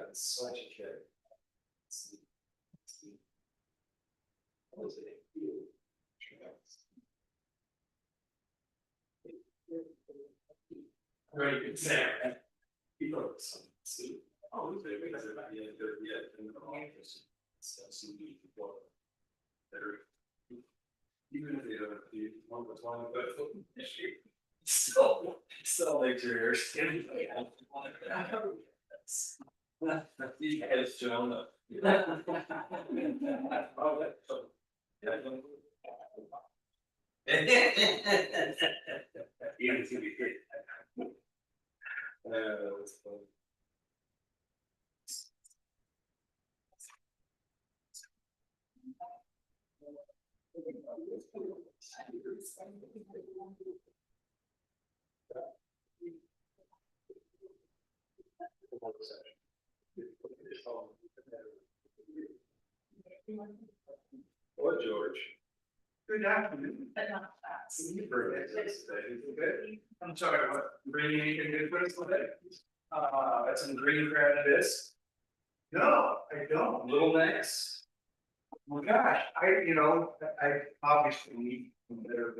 was such a kid. What was it? Very good, Sarah. You know, see. Oh, it's very because about the in the office. So, better. Even if they don't do one with one, but still makes your hair skinny. You guys, Jonah. What, George? Good afternoon. But not fast. I'm sorry, what, bringing anything good for us today? Some green crab this. No, I don't. Little Max. Oh my gosh, I obviously need better.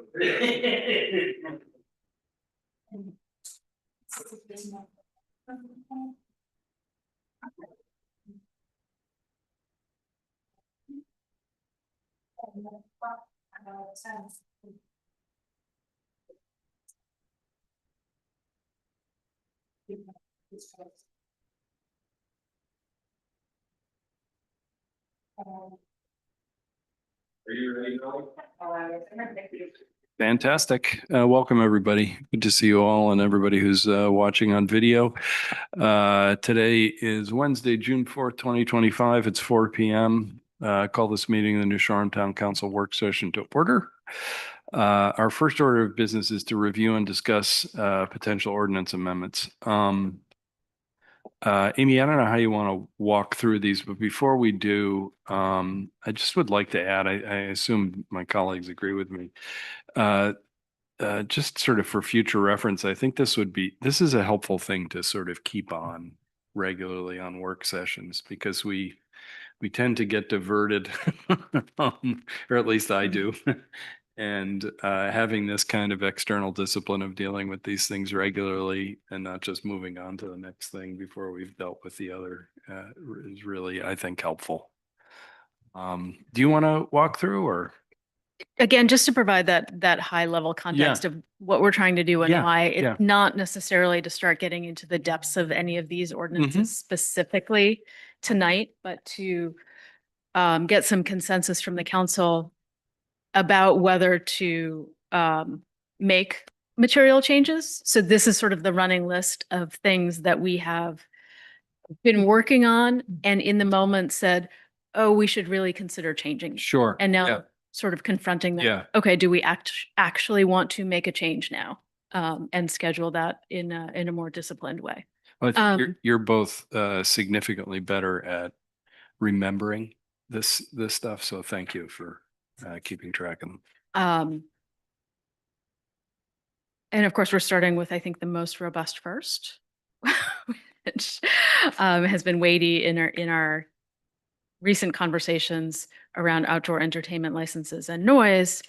Are you ready, Noel? Fantastic. Welcome, everybody. Good to see you all and everybody who's watching on video. Today is Wednesday, June 4th, 2025. It's 4 p.m. Call this meeting of the New Shoreham Town Council work session to order. Our first order of business is to review and discuss potential ordinance amendments. Amy, I don't know how you want to walk through these, but before we do, I just would like to add, I assume my colleagues agree with me. Just sort of for future reference, I think this is a helpful thing to sort of keep on regularly on work sessions because we tend to get diverted, or at least I do. And having this kind of external discipline of dealing with these things regularly and not just moving on to the next thing before we've dealt with the other is really, I think, helpful. Do you want to walk through or? Again, just to provide that high level context of what we're trying to do and why it's not necessarily to start getting into the depths of any of these ordinances specifically tonight, but to get some consensus from the council about whether to make material changes. So this is sort of the running list of things that we have been working on and in the moment said, oh, we should really consider changing. Sure. And now sort of confronting that. Yeah. Okay, do we actually want to make a change now and schedule that in a more disciplined way? Well, I think you're both significantly better at remembering this stuff. So thank you for keeping track of them. And of course, we're starting with, I think, the most robust first, which has been weighty in our recent conversations around outdoor entertainment licenses and noise.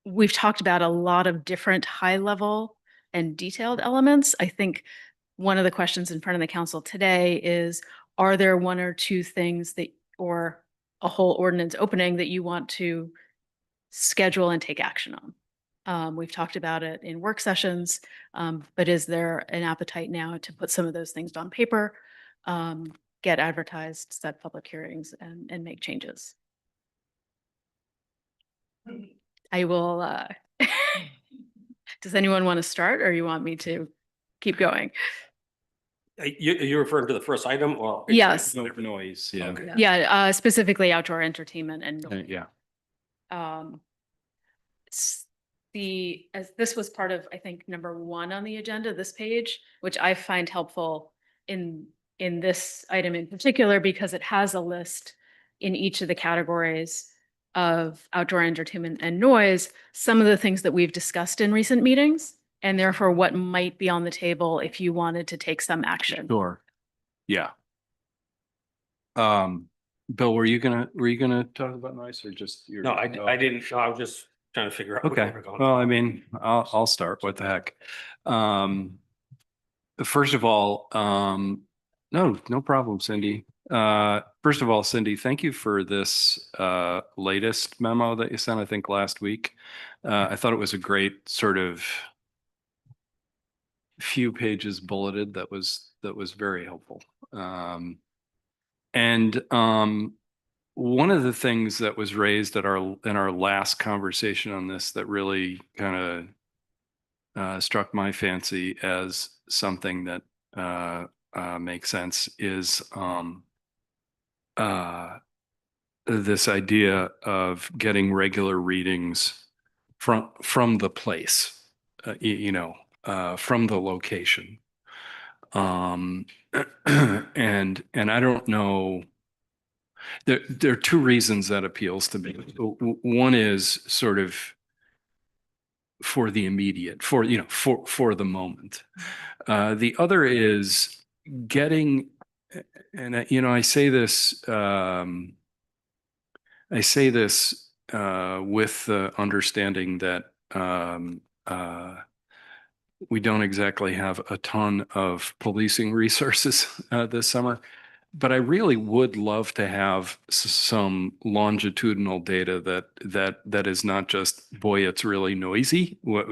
We've talked about a lot of different high level and detailed elements. I think one of the questions in front of the council today is, are there one or two things that, or a whole ordinance opening that you want to schedule and take action on? We've talked about it in work sessions, but is there an appetite now to put some of those things on paper, get advertised, set public hearings, and make changes? I will, does anyone want to start or you want me to keep going? You're referring to the first item or? Yes. Noise. Yeah. Okay. Yeah, specifically outdoor entertainment and noise. Yeah. As this was part of, I think, number 1 on the agenda, this page, which I find helpful in this item in particular, because it has a list in each of the categories of outdoor entertainment and noise, some of the things that we've discussed in recent meetings. and therefore what might be on the table if you wanted to take some action. Sure. Yeah. Bill, were you gonna talk about noise or just your? No, I didn't, no, I was just trying to figure out. where Okay, we're going. well, I mean, I'll start. What the heck? First of all, no problem, Cindy. First of all, Cindy, thank you for this latest memo that you sent, I think last week. I thought it was a great sort of few pages bulleted that was very helpful. And one of the things that was raised at in our last conversation on this that really kind of struck my fancy as something that makes sense is this idea of getting regular readings from the place, from the location. And I don't know. There are two reasons that appeals to me. One is sort of for the immediate, for the moment. The other is getting, and I say this with the understanding that we don't exactly have a ton of policing resources this summer. But I really would love to have some longitudinal data that is not just, boy, it's really noisy, but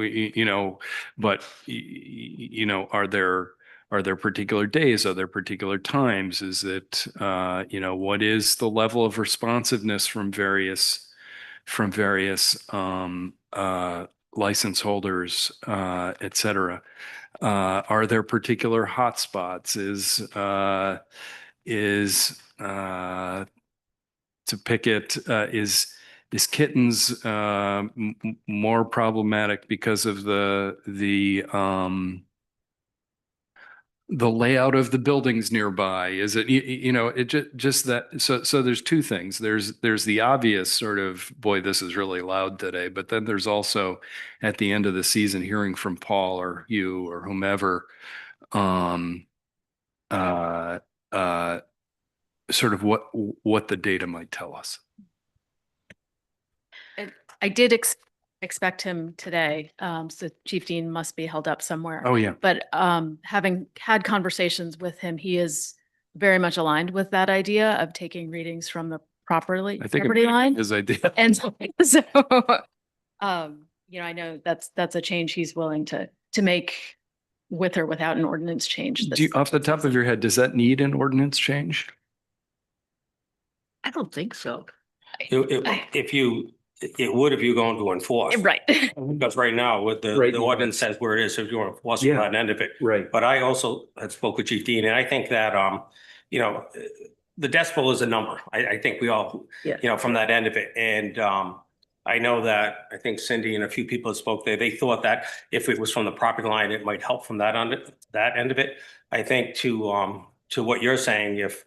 are there particular days? Are there particular times? Is it what is the level of responsiveness from various license holders, et cetera? Are there particular hotspots? To pick it, is Kittens more problematic because of the layout of the buildings nearby? Is it just that? So there's two things. There's the obvious sort of, boy, this is really loud today, but then there's also at the end of the season hearing from Paul or you or whomever, sort of what the data might tell us. I did expect him today, so Chief Dean must be held up somewhere. Oh, yeah. But having had conversations with him, he is very much aligned with that idea of taking readings from the property line. His idea. And so, I know that's a change he's willing to make with or without an ordinance change. Off the top of your head, does that need an ordinance change? I don't think so. It would if you're going to enforce. Right. Because right now with the ordinance says where it is, if you want to enforce Yeah. that end of it. Right. But I also had spoke with Chief Dean, and I think that, the decibel is a number. I think we all, Yeah. from that end of it. And I know that, I think Cindy and a few people that spoke there, they thought that if it was from the property line, it might help from that end of it. I think to what you're saying, if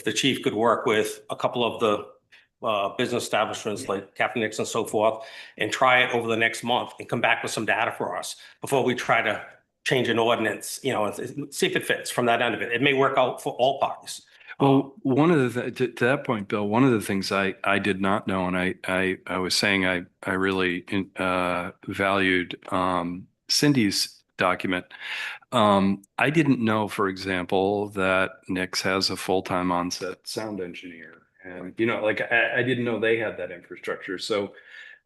the chief could work with a couple of the business establishments like Captain Nix and so forth, and try it over the next month and come back with some data for us before we try to change an ordinance, see if it fits from that end of it. It may work out for all parties. Well, one of the to that point, Bill, one of the things I did not know, and I was saying I really valued Cindy's document. I didn't know, for example, that Nix has a full-time on-set sound engineer. And, I didn't know they had that infrastructure. So,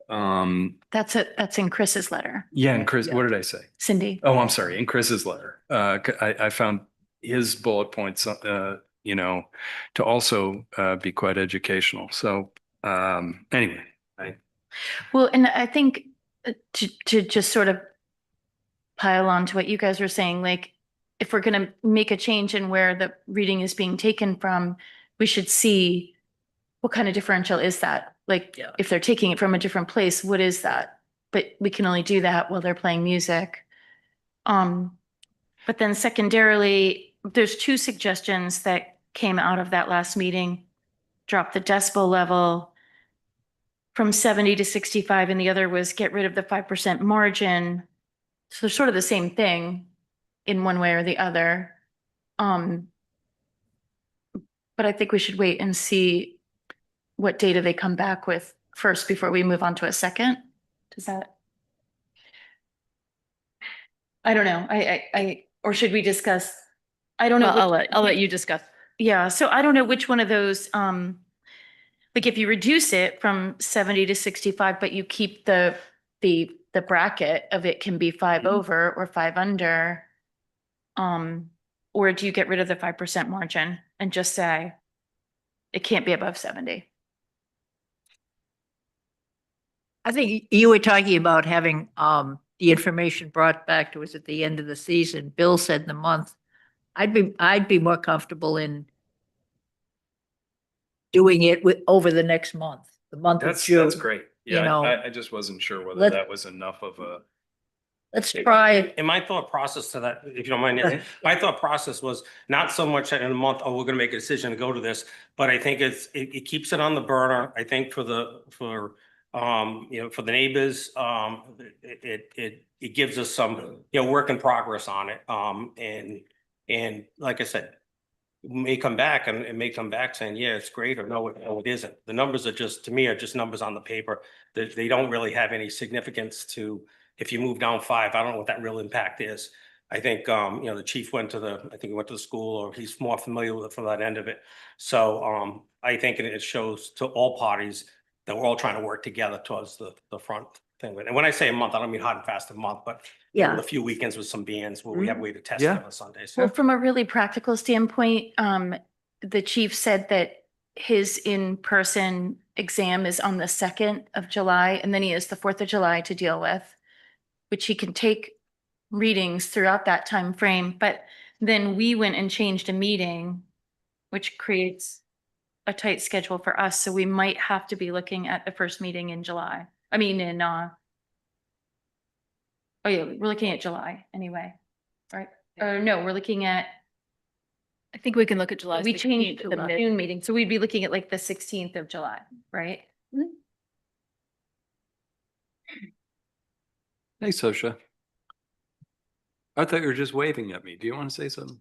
that's in Chris's letter. yeah. And Chris, what did I say? Cindy. Oh, I'm sorry. In Chris's letter, I found his bullet points, to also be quite educational. So, anyway, Well, and I think to just sort of pile on to what you guys were saying, like, if we're going to make a change in where the reading is being taken from, we should see what kind of differential is that? Like, if they're taking it from a different place, what is that? But we can only do that while they're playing music. But then secondarily, there's two suggestions that came out of that last meeting. Drop the decibel level from 70 to 65, and the other was get rid of the 5% margin So they're sort of the same thing in one way or the other. But I think we should wait and see what data they come back with first before we move on to a second. Does that? I don't know. Or should we discuss? I don't know. I'll let you discuss. Yeah, so I don't know which one of those, like if you reduce it from 70 to 65, but you keep the bracket of it can be 5 over or 5 under. Or do you get rid of the 5% margin and just say it can't be above 70? I think you were talking about having the information brought back to us at the end of the season. Bill said the month. I'd be more comfortable in doing it over the next month, the month of June. That's great. you Yeah, know, I just wasn't sure whether let- that was enough of a. Let's try it. And my thought process to that, if you don't mind, Nancy, my thought process was not so much that in a month, oh, we're gonna make a decision to go to this, but I think it keeps it on the burner. I think for for the neighbors, it gives us some, work in progress on it. And like I said, may come back and it may come back saying, yeah, it's great, or no, it isn't. The numbers are just, to me, are just numbers on the paper. They don't really have any significance to, if you move down 5, I don't know what that real impact is. I think, the chief went to the school, or he's more familiar with it from that end of it. So, I think it shows to all parties that we're all trying to work together towards the front thing. And when I say a month, I don't mean hard and fast a month, but Yeah. a few weekends with some bands where we have a way to test Yeah. it on Sundays. Well, from a really practical standpoint, the chief said that his in-person exam is on the 2nd of July, and then he has the 4th of July to deal with, which he can take readings throughout that time frame. But then we went and changed a meeting, which creates a tight schedule for us. So we might have to be looking at the first meeting in July. I mean, oh yeah, we're looking at July anyway, right? Or no, we're looking at, I think we can look at July. we 16th changed at the the mid- June meeting, so we'd be looking at like the 16th of July, right? Hey, Sosha. I thought you were just waving at me. Do you want to say something?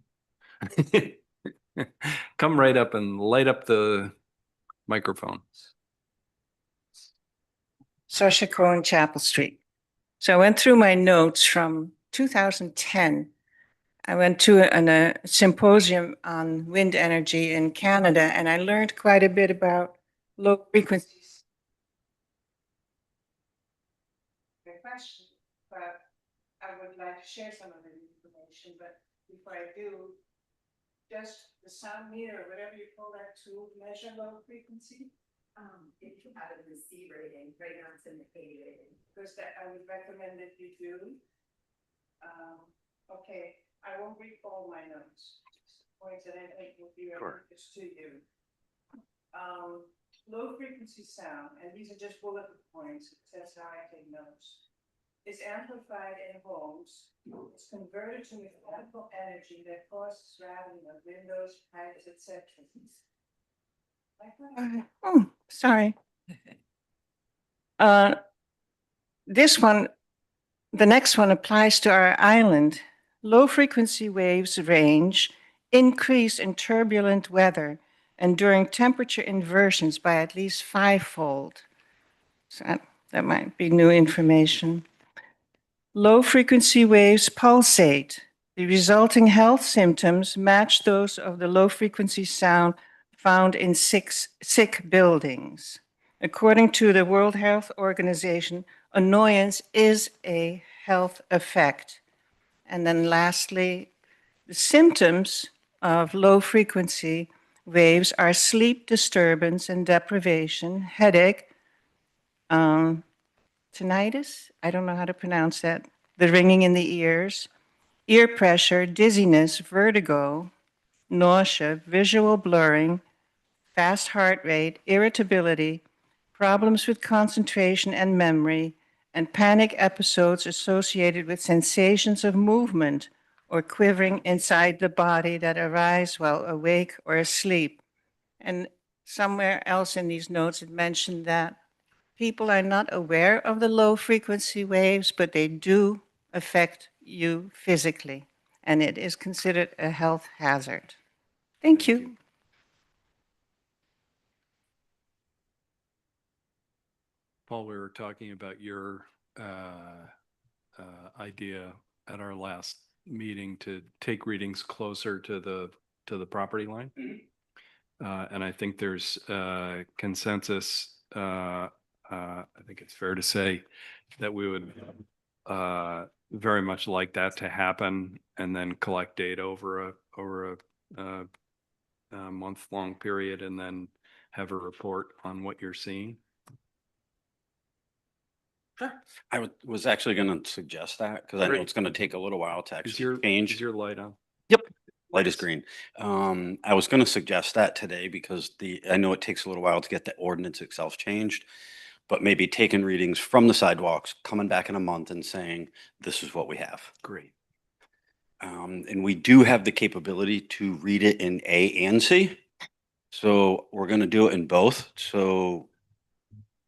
Come right up and light up the microphone. Sasha Cohen, Chapel Street. So I went through my notes from 2010. I went to a symposium on wind energy in Canada, and I learned quite a bit about low frequencies. My question, but I would like to share some of the information, but before I do, just the sound meter, whatever you call that tool, measure low frequency? If you have a C rating, right now it's an A rating. Because that I would recommend that you do. Okay, I won't read all my notes. Points that I think will be of Sure. interest to you. Low frequency sound, and these are just bullet points, that's how I take notes. Is amplified in homes. It's converted to mechanical energy that causes rattling of windows, pipes, etc. Oh, sorry. This one, the next one applies to our island. Low frequency waves range increase in turbulent weather and during temperature inversions by at least 5-fold. So that might be new information. Low frequency waves pulsate. The resulting health symptoms match those of the low frequency sound found in sick buildings. According to the World Health Organization, annoyance is a health effect. And then lastly, the symptoms of low frequency waves are sleep disturbance and deprivation, headache, tinnitus, I don't know how to pronounce that, the ringing in the ears, ear pressure, dizziness, vertigo, nausea, visual blurring, fast heart rate, irritability, problems with concentration and memory, and panic episodes associated with sensations of movement or quivering inside the body that arise while awake or asleep. And somewhere else in these notes, it mentioned that people are not aware of the low frequency waves, but they do affect you physically, and it is considered a health hazard. Thank you. Paul, we were talking about your idea at our last meeting to take readings closer to the property line. And I think there's consensus. I think it's fair to say that we would very much like that to happen, and then collect data over a month-long period, and then have a report on what you're seeing. Was actually going to suggest that because I know Great. it's going to take a little while to Is your, actually change. is your light on? Yep, light is green. I was going to suggest that today because I know it takes a little while to get the ordinance itself changed, but maybe taking readings from the sidewalks, coming back in a month and saying, this is what we have. Great. And we do have the capability to read it in A and C. So we're going to do it in both. So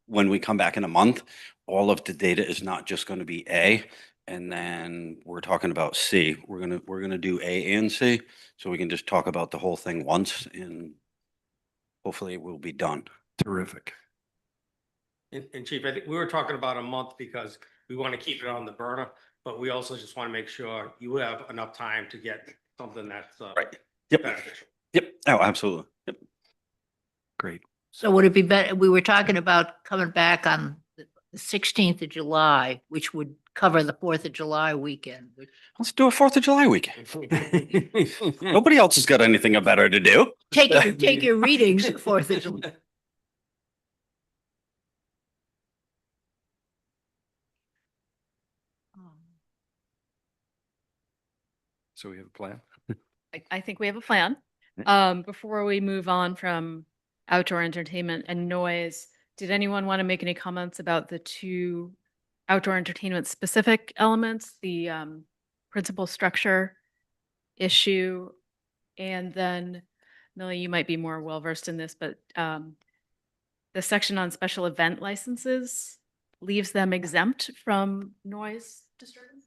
when we come back in a month, all of the data is not just going to be A, and then we're talking about C. We're gonna do A and C, so we can just talk about the whole thing once, and hopefully it will be done. Terrific. And Chief, I think we were talking about a month because we want to keep it on the burner, but we also just want to make sure you have enough time to get something that's Right. Yep. beneficial. Yep. Oh, absolutely. Yep. Great. So would it be better, we were talking about coming back on the 16th of July, which would cover the 4th of July weekend. Let's do a 4th of July weekend. Nobody else has got anything better to do. Take your readings at 4th of July. So we have a plan? I think we have a plan. Before we move on from outdoor entertainment and noise, did anyone want to make any comments about the two outdoor entertainment specific elements, the principal structure issue? And then, Millie, you might be more well versed in this, but the section on special event licenses leaves them exempt from noise disturbance?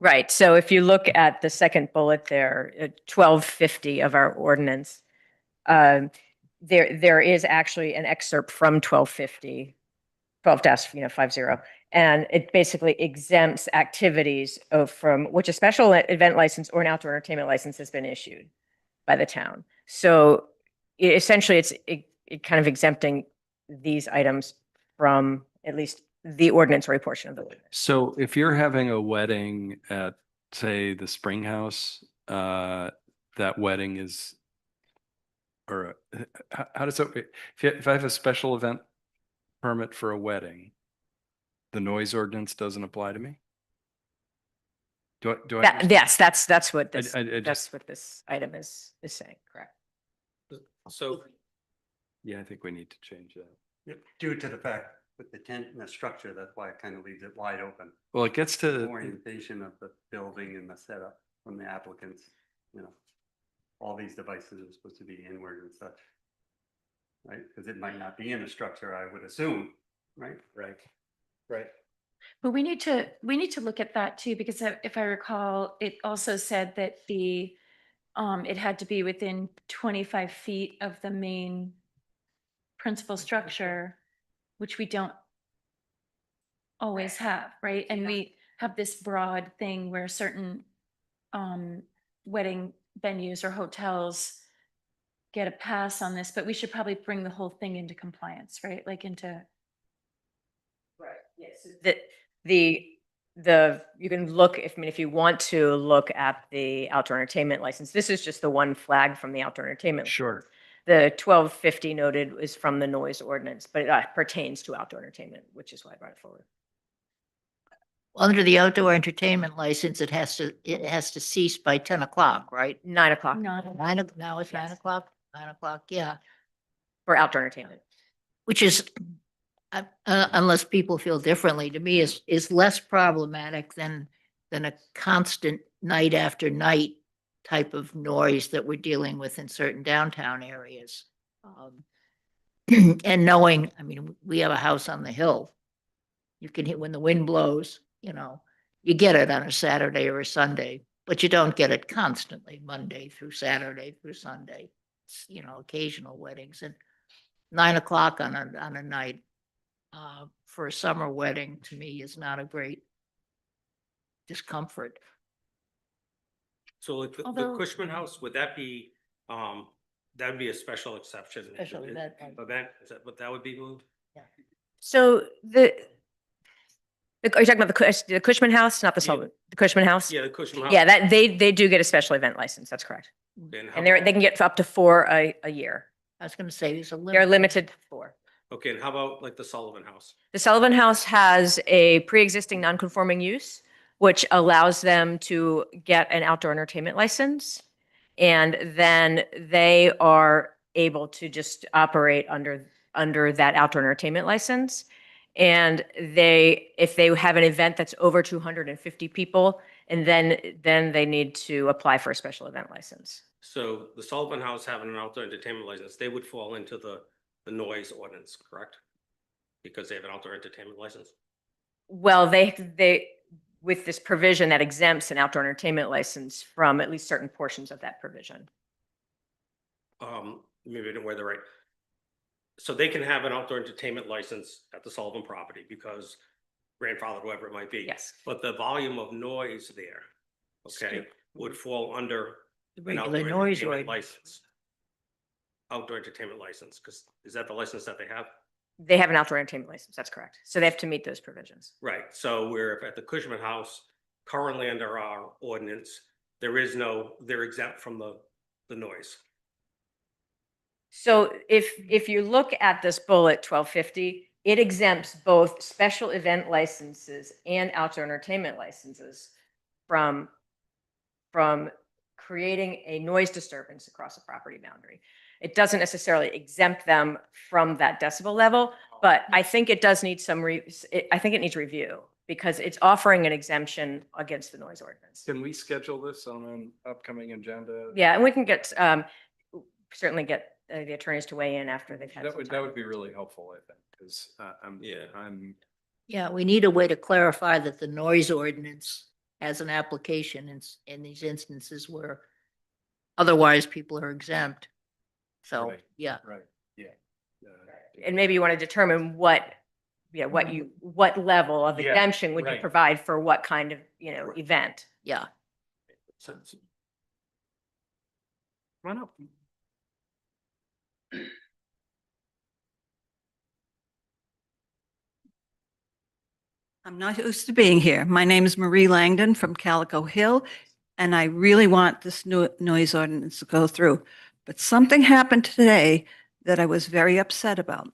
Right. So if you look at the second bullet there, 1250 of our ordinance, there is actually an excerpt from 1250, 12-50, and it basically exempts activities from which a special event license or an outdoor entertainment license has been issued by the town. So essentially, it's kind of exempting these items from at least the ordinance-y portion of the ordinance. So if you're having a wedding at, say, the Spring House, that wedding is, or how does it, if I have a special event permit for a wedding, the noise ordinance doesn't apply to me? Do I? Yes, that's what this, I just- that's what this item is saying, correct? So, Yeah, I think we need to change that. Yep, due to the fact with the tent and the structure, that's why it kind of leaves it wide open. Well, it gets to, The orientation of the building and the setup from the applicants, all these devices are supposed to be inward and such. Right, because it might not be in a structure, I would assume, right? Right. Right. But we need to look at that too, because if I recall, it also said that it had to be within 25 feet of the main principal structure, which we don't always have, right? And we have this broad thing where certain wedding venues or hotels get a pass on this, but we should probably bring the whole thing into compliance, right? Like into. Right, yes. You can look, if you want to look at the outdoor entertainment license, this is just the one flag from the outdoor entertainment. sure. The 1250 noted is from the noise ordinance, but it pertains to outdoor entertainment, which is why I brought it forward. Under the outdoor entertainment license, it has to cease by 10 o'clock, right? 9 o'clock Now Now it's 9 Yes. o'clock, 9 o'clock, yeah. for outdoor entertainment. Which is, unless people feel differently, to me is less problematic than a constant night after night type of noise that we're dealing with in certain downtown areas. And knowing, I mean, we have a house on the hill. You can hear when the wind blows, you get it on a Saturday or a Sunday, but you don't get it constantly, Monday through Saturday through Sunday. It's, occasional weddings and 9 o'clock on a night for a summer wedding to me is not a great discomfort. So like the Although- Cushman House, would that be, that would be a special exception? Special event. Event, is that what that would be moved? So are you talking about the Cushman House, not the Yeah. Sullivan, the Cushman House? Yeah, the Cushman House. Yeah, that they do get a special event license. That's correct. And how And they about- can get up to 4 a year. I was gonna say, there's a limit. They're limited to 4. Okay, and how about like the Sullivan House? The Sullivan House has a pre-existing non-conforming use, which allows them to get an outdoor entertainment license. And then they are able to just operate under that outdoor entertainment license. And if they have an event that's over 250 people, and then they need to apply for a special event license. So the Sullivan House having an outdoor entertainment license, they would fall into the noise ordinance, correct? Because they have an outdoor entertainment license? Well, they with this provision that exempts an outdoor entertainment license from at least certain portions of that provision. Maybe I didn't wear the right. So they can have an outdoor entertainment license at the Sullivan property because grandfather, whoever it might be. Yes. But the volume of noise there, okay, would fall under The an regular outdoor noise entertainment ordinance. license. Outdoor entertainment license, because is that the license that they have? They have an outdoor entertainment license. That's correct. So they have to meet those provisions. Right, so we're at the Cushman House, currently under our ordinance, they're exempt from the noise. So if you look at this bullet 1250, it exempts both special event licenses and outdoor entertainment licenses from creating a noise disturbance across a property boundary. It doesn't necessarily exempt them from that decibel level, but I think it does need I think it needs review because it's offering an exemption against the noise ordinance. Can we schedule this on an upcoming agenda? Yeah, and we can certainly get the attorneys to weigh in after they've had That some would time. be really helpful, I think, because I'm Yeah, we need a way to clarify that the noise ordinance has an application in these instances where otherwise people are exempt. So, Right. yeah. right. Yeah. And maybe you want to determine what level of Yeah, exemption would you right. provide for what kind of, event? Yeah. Sense. Come on up. I'm not used to being here. My name is Marie Langdon from Calico Hill, and I really want this new noise ordinance to go through. But something happened today that I was very upset about.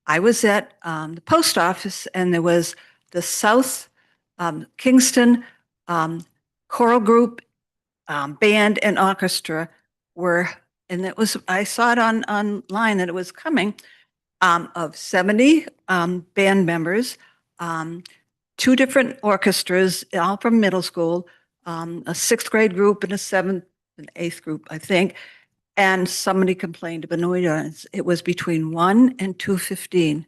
I was at the post office, and there was the South Kingston Choral Group Band and Orchestra and I saw it online that it was coming of 70 band members, 2 different orchestras, all from middle school, a 6th grade group and a 7th and 8th group, I think. And somebody complained of a noise ordinance. It was between 1 and 2:15.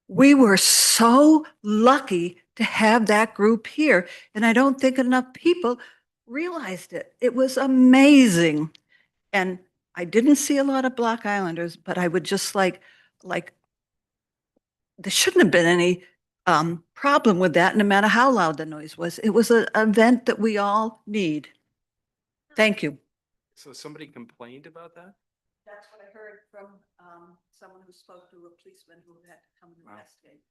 We were so lucky to have that group here, and I don't think enough people realized it. It was amazing. And I didn't see a lot of Block Islanders, but I would just like, there shouldn't have been any problem with that, no matter how loud the noise was. It was an event that we all need. Thank you. So somebody complained about that? That's what I heard from someone who spoke to a policeman who had to come and Wow. investigate.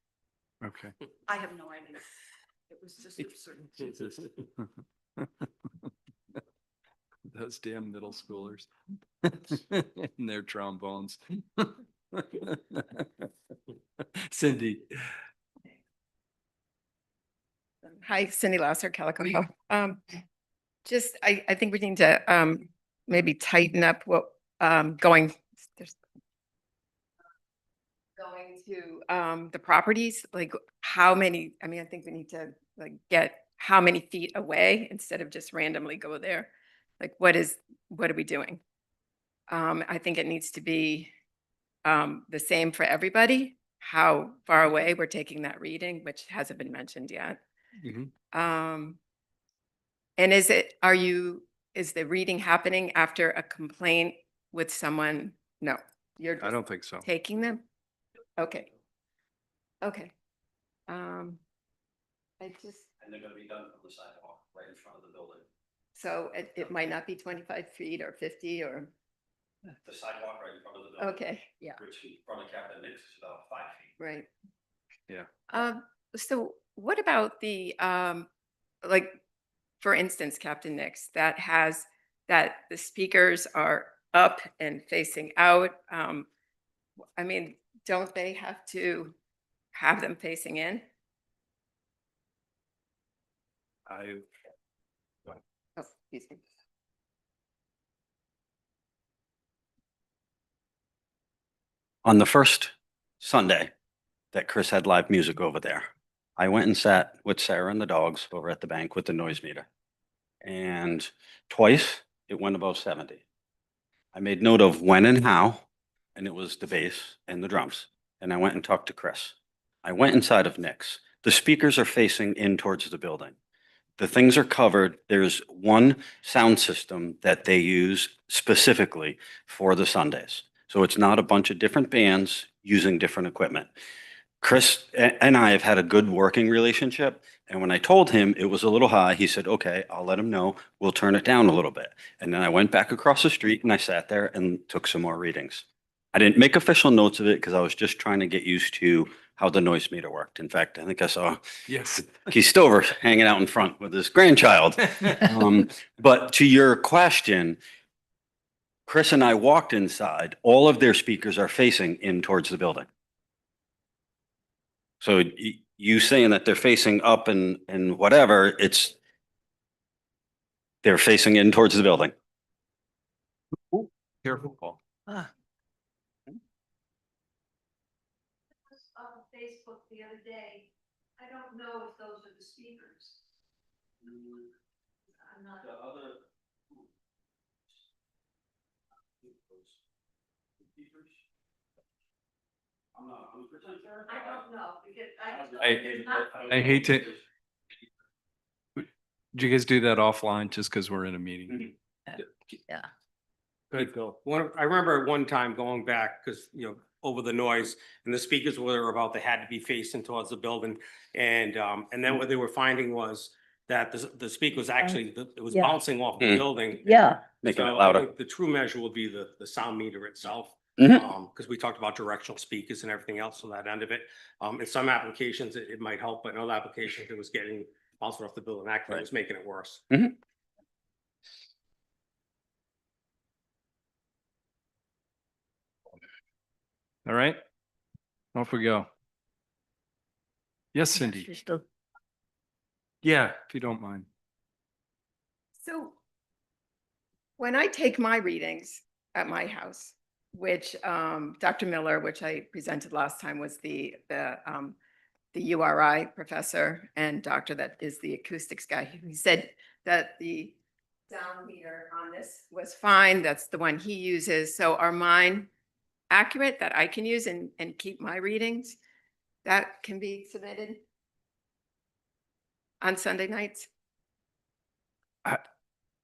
Okay. I have no idea. It was just absurd. Those damn middle schoolers and their trombones. Cindy. Hi, Cindy Lasser, Calico Hill. I think we need to maybe tighten up what going to the properties, like how many, I think we need to get how many feet away instead of just randomly go there. Like what are we doing? I think it needs to be the same for everybody, how far away we're taking that reading, which hasn't been mentioned yet. Mhm. And is the reading happening after a complaint with someone? No, you're I just don't think so. taking them? Okay. Okay. I just, And they're gonna be done from the sidewalk, right in front of the building. so it might not be 25 feet or 50 or, The sidewalk right in front of the building. okay, Which in front of Captain Nick's is about 5 feet. right. Yeah. So what about the, like, for instance, Captain Nick's that the speakers are up and facing out? I mean, don't they have to have them facing in? I, Oh, excuse me. On the first Sunday that Chris had live music over there, I went and sat with Sarah and the dogs over at the bank with the noise meter. And twice it went above 70. I made note of when and how, and it was the bass and the drums. And I went and talked to Chris. I went inside of Nick's. The speakers are facing in towards the building. The things are covered. There's one sound system that they use specifically for the Sundays. So it's not a bunch of different bands using different equipment. Chris and I have had a good working relationship. And when I told him it was a little high, he said, okay, I'll let him know. We'll turn it down a little bit. And then I went back across the street and I sat there and took some more readings. I didn't make official notes of it because I was just trying to get used to how the noise meter worked. In fact, I think I saw yes. Keith Stover hanging out in front with his grandchild. But to your question, Chris and I walked inside. All of their speakers are facing in towards the building. So you saying that they're facing up and whatever, they're facing in towards the building. Careful, Paul. Ah, On Facebook the other day, I don't know if those are the speakers. I'm not. I'm not 100% sure. I don't know, because I hate to. Did you guys do that offline just because we're in a meeting? yeah. Good, Bill. I remember at one time going back, because, over the noise, and the speakers were about, they had to be facing towards the building. And then what they were finding was that the speaker was actually, it was Yeah. bouncing off the Mm. building. Yeah. Making it So I louder. think the true measure would be the sound meter itself. Mhm. Because we talked about directional speakers and everything else on that end of it. In some applications, it might help, but in other applications, it was getting bouncing off the building. Actually, it was making it worse. All right. Off we go. Yes, Cindy. Just a- Yeah, if you don't mind. So when I take my readings at my house, which Dr. Miller, which I presented last time, was the URI professor and doctor that is the acoustics guy. He said that the sound meter on this was fine. That's the one he uses. So are mine accurate that I can use and keep my readings? That can be submitted on Sunday nights?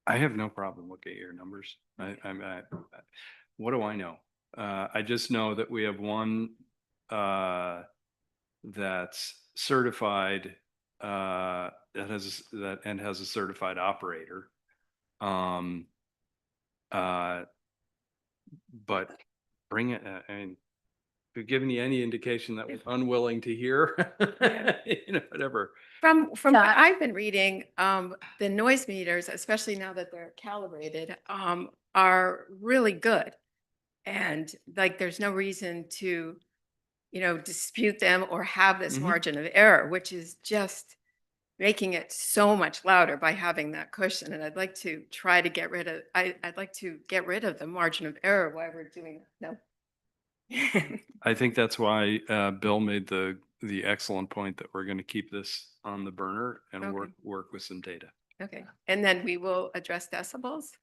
I have no problem looking at your numbers. What do I know? I just know that we have one that's certified that has a certified operator. But bring it, and if you've given you any indication that was unwilling to hear, whatever. From what Yeah. I've been reading, the noise meters, especially now that they're calibrated, are really good. And like, there's no reason to, dispute them or have this Mhm. margin of error, which is just making it so much louder by having that cushion. And I'd like to try to get rid of, I'd like to get rid of the margin of error while we're doing that. No. I think that's why Bill made the excellent point that we're going to keep this on the burner and Okay. work with some data. Okay. And then we will address decibels.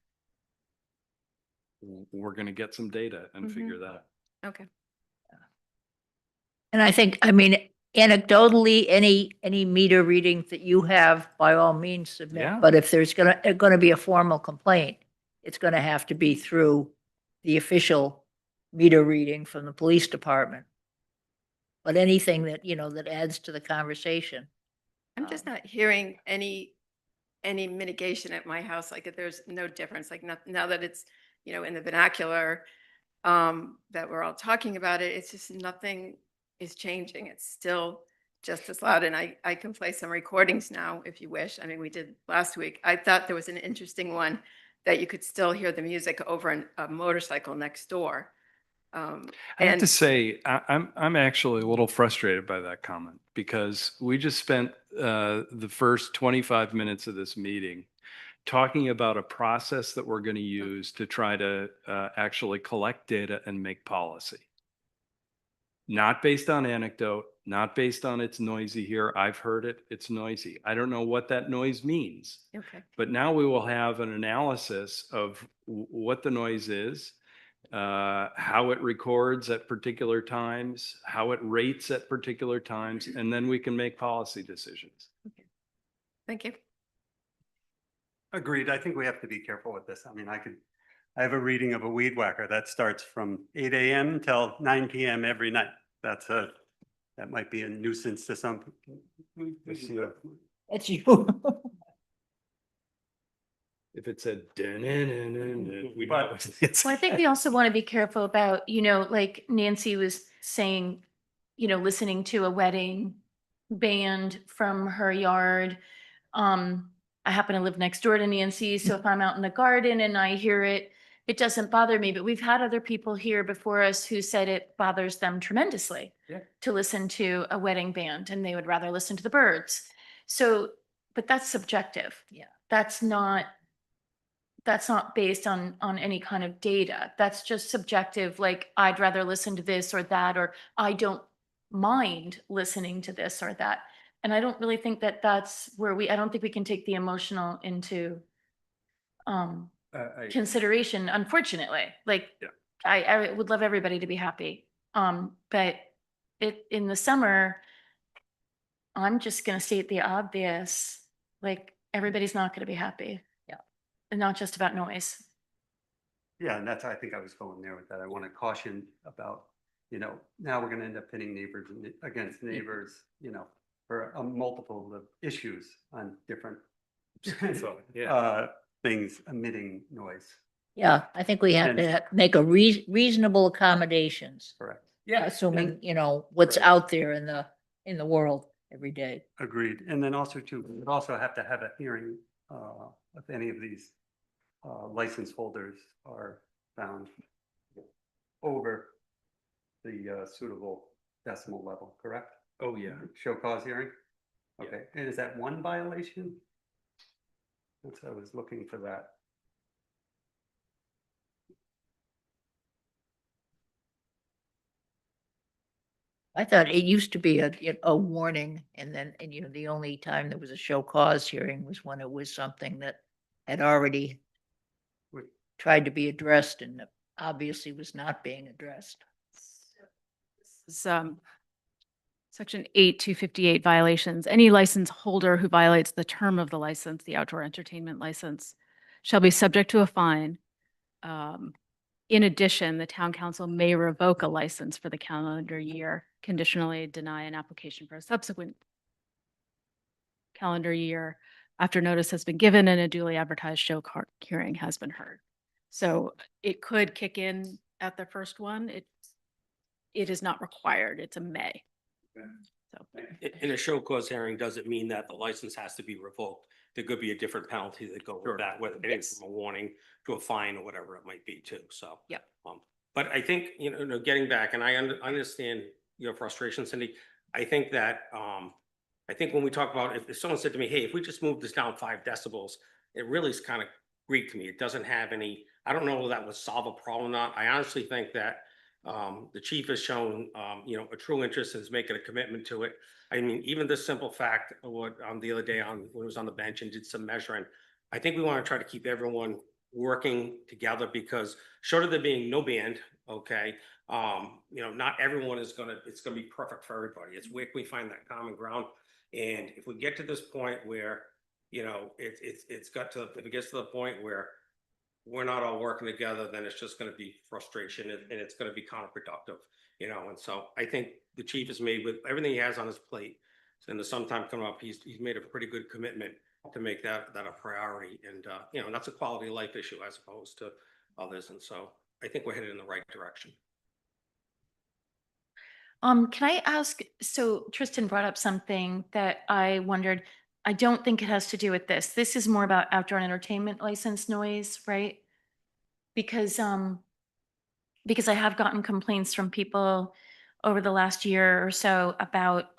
We're going to get some data and Mhm. figure that out. Okay. And I think, I mean, anecdotally, any meter readings that you have, by all means submit. Yeah. But if there's gonna be a formal complaint, it's gonna have to be through the official meter reading from the police department. But anything that, that adds to the conversation. I'm just not hearing any mitigation at my house, like if there's no difference, like now that it's, in the vernacular, that we're all talking about it, it's just nothing is changing. It's still just as loud. And I can play some recordings now if you wish. I mean, we did last week. I thought there was an interesting one that you could still hear the music over a motorcycle next door. I have to And say, I'm actually a little frustrated by that comment because we just spent the first 25 minutes of this meeting talking about a process that we're going to use to try to actually collect data and make policy. Not based on anecdote, not based on it's noisy here. I've heard it, it's noisy. I don't know what that noise means. okay. But now we will have an analysis of what the noise is, how it records at particular times, how it rates at particular times, and then we can make policy decisions. Thank you. Agreed. I think we have to be careful with this. I mean, I have a reading of a weed whacker that starts from 8 a.m. till 9 p.m. every night. That might be a nuisance to some. It's you. If it said, we But- know it's. Well, I think we also want to be careful about, like Nancy was saying, listening to a wedding band from her yard. I happen to live next door to Nancy, so if I'm out in the garden and I hear it, it doesn't bother me. But we've had other people here before us who said it bothers them tremendously to listen to a wedding band, and they would rather listen to the birds. So, but that's subjective. Yeah. That's not based on any kind of data. That's just subjective. Like, I'd rather listen to this or that, or I don't mind listening to this or that. And I don't really think that that's where I don't think we can take the emotional into consideration, unfortunately. Like, Yeah. I would love everybody to be happy. But in the summer, I'm just gonna state the obvious, like, everybody's not gonna be happy. Yeah. And not just about noise. Yeah, and I think I was going there with that. I want to caution about, now we're going to end up pitting neighbors against neighbors, for a multiple of issues on different things emitting noise. Yeah, I think we have And- to make a reasonable accommodations, Correct. assuming, what's Right. out there in the world every day. Agreed. And then also too, we would also have to have a hearing if any of these license holders are found over the suitable decimal level, correct? Oh, yeah. Show cause hearing? Okay, and is that one violation? That's, I was looking for that. I thought it used to be a warning, and then, the only time there was a show cause hearing was when it was something that had already Wait. tried to be addressed and obviously was not being addressed. This is, Section 8258 violations. Any license holder who violates the term of the license, the outdoor entertainment license, shall be subject to a fine. In addition, the town council may revoke a license for the calendar year, conditionally deny an application for a subsequent calendar year after notice has been given and a duly advertised show hearing has been heard. So it could kick in at the first one. It is not required. It's a may. So. In a show cause hearing, does it mean that the license has to be revoked? There could be a different penalty that goes with that, whether it's from a warning to a fine or whatever it might be too, so. Yep. But I think, getting back, and I understand your frustration, Cindy. I think that, I think when we talk about, if someone said to me, hey, if we just move this down 5 decibels, it really is kind of Greek to me. It doesn't have any, I don't know if that would solve a problem or not. I honestly think that the chief has shown, a true interest in making a commitment to it. I mean, even the simple fact of what the other day when it was on the bench and did some measuring, I think we want to try to keep everyone working together, because short of there being no band, okay, not everyone is it's gonna be perfect for everybody. It's where can we find that common ground? And if we get to this point where, if it gets to the point where we're not all working together, then it's just gonna be frustration and it's gonna be counterproductive, and so I think the chief has made, with everything he has on his plate, and the sometime coming up, he's made a pretty good commitment to make that a priority. And, that's a quality of life issue as opposed to others. And so I think we're headed in the right direction. Can I ask, so Tristan brought up something that I wondered, I don't think it has to do with this. This is more about outdoor entertainment license noise, right? Because I have gotten complaints from people over the last year or so about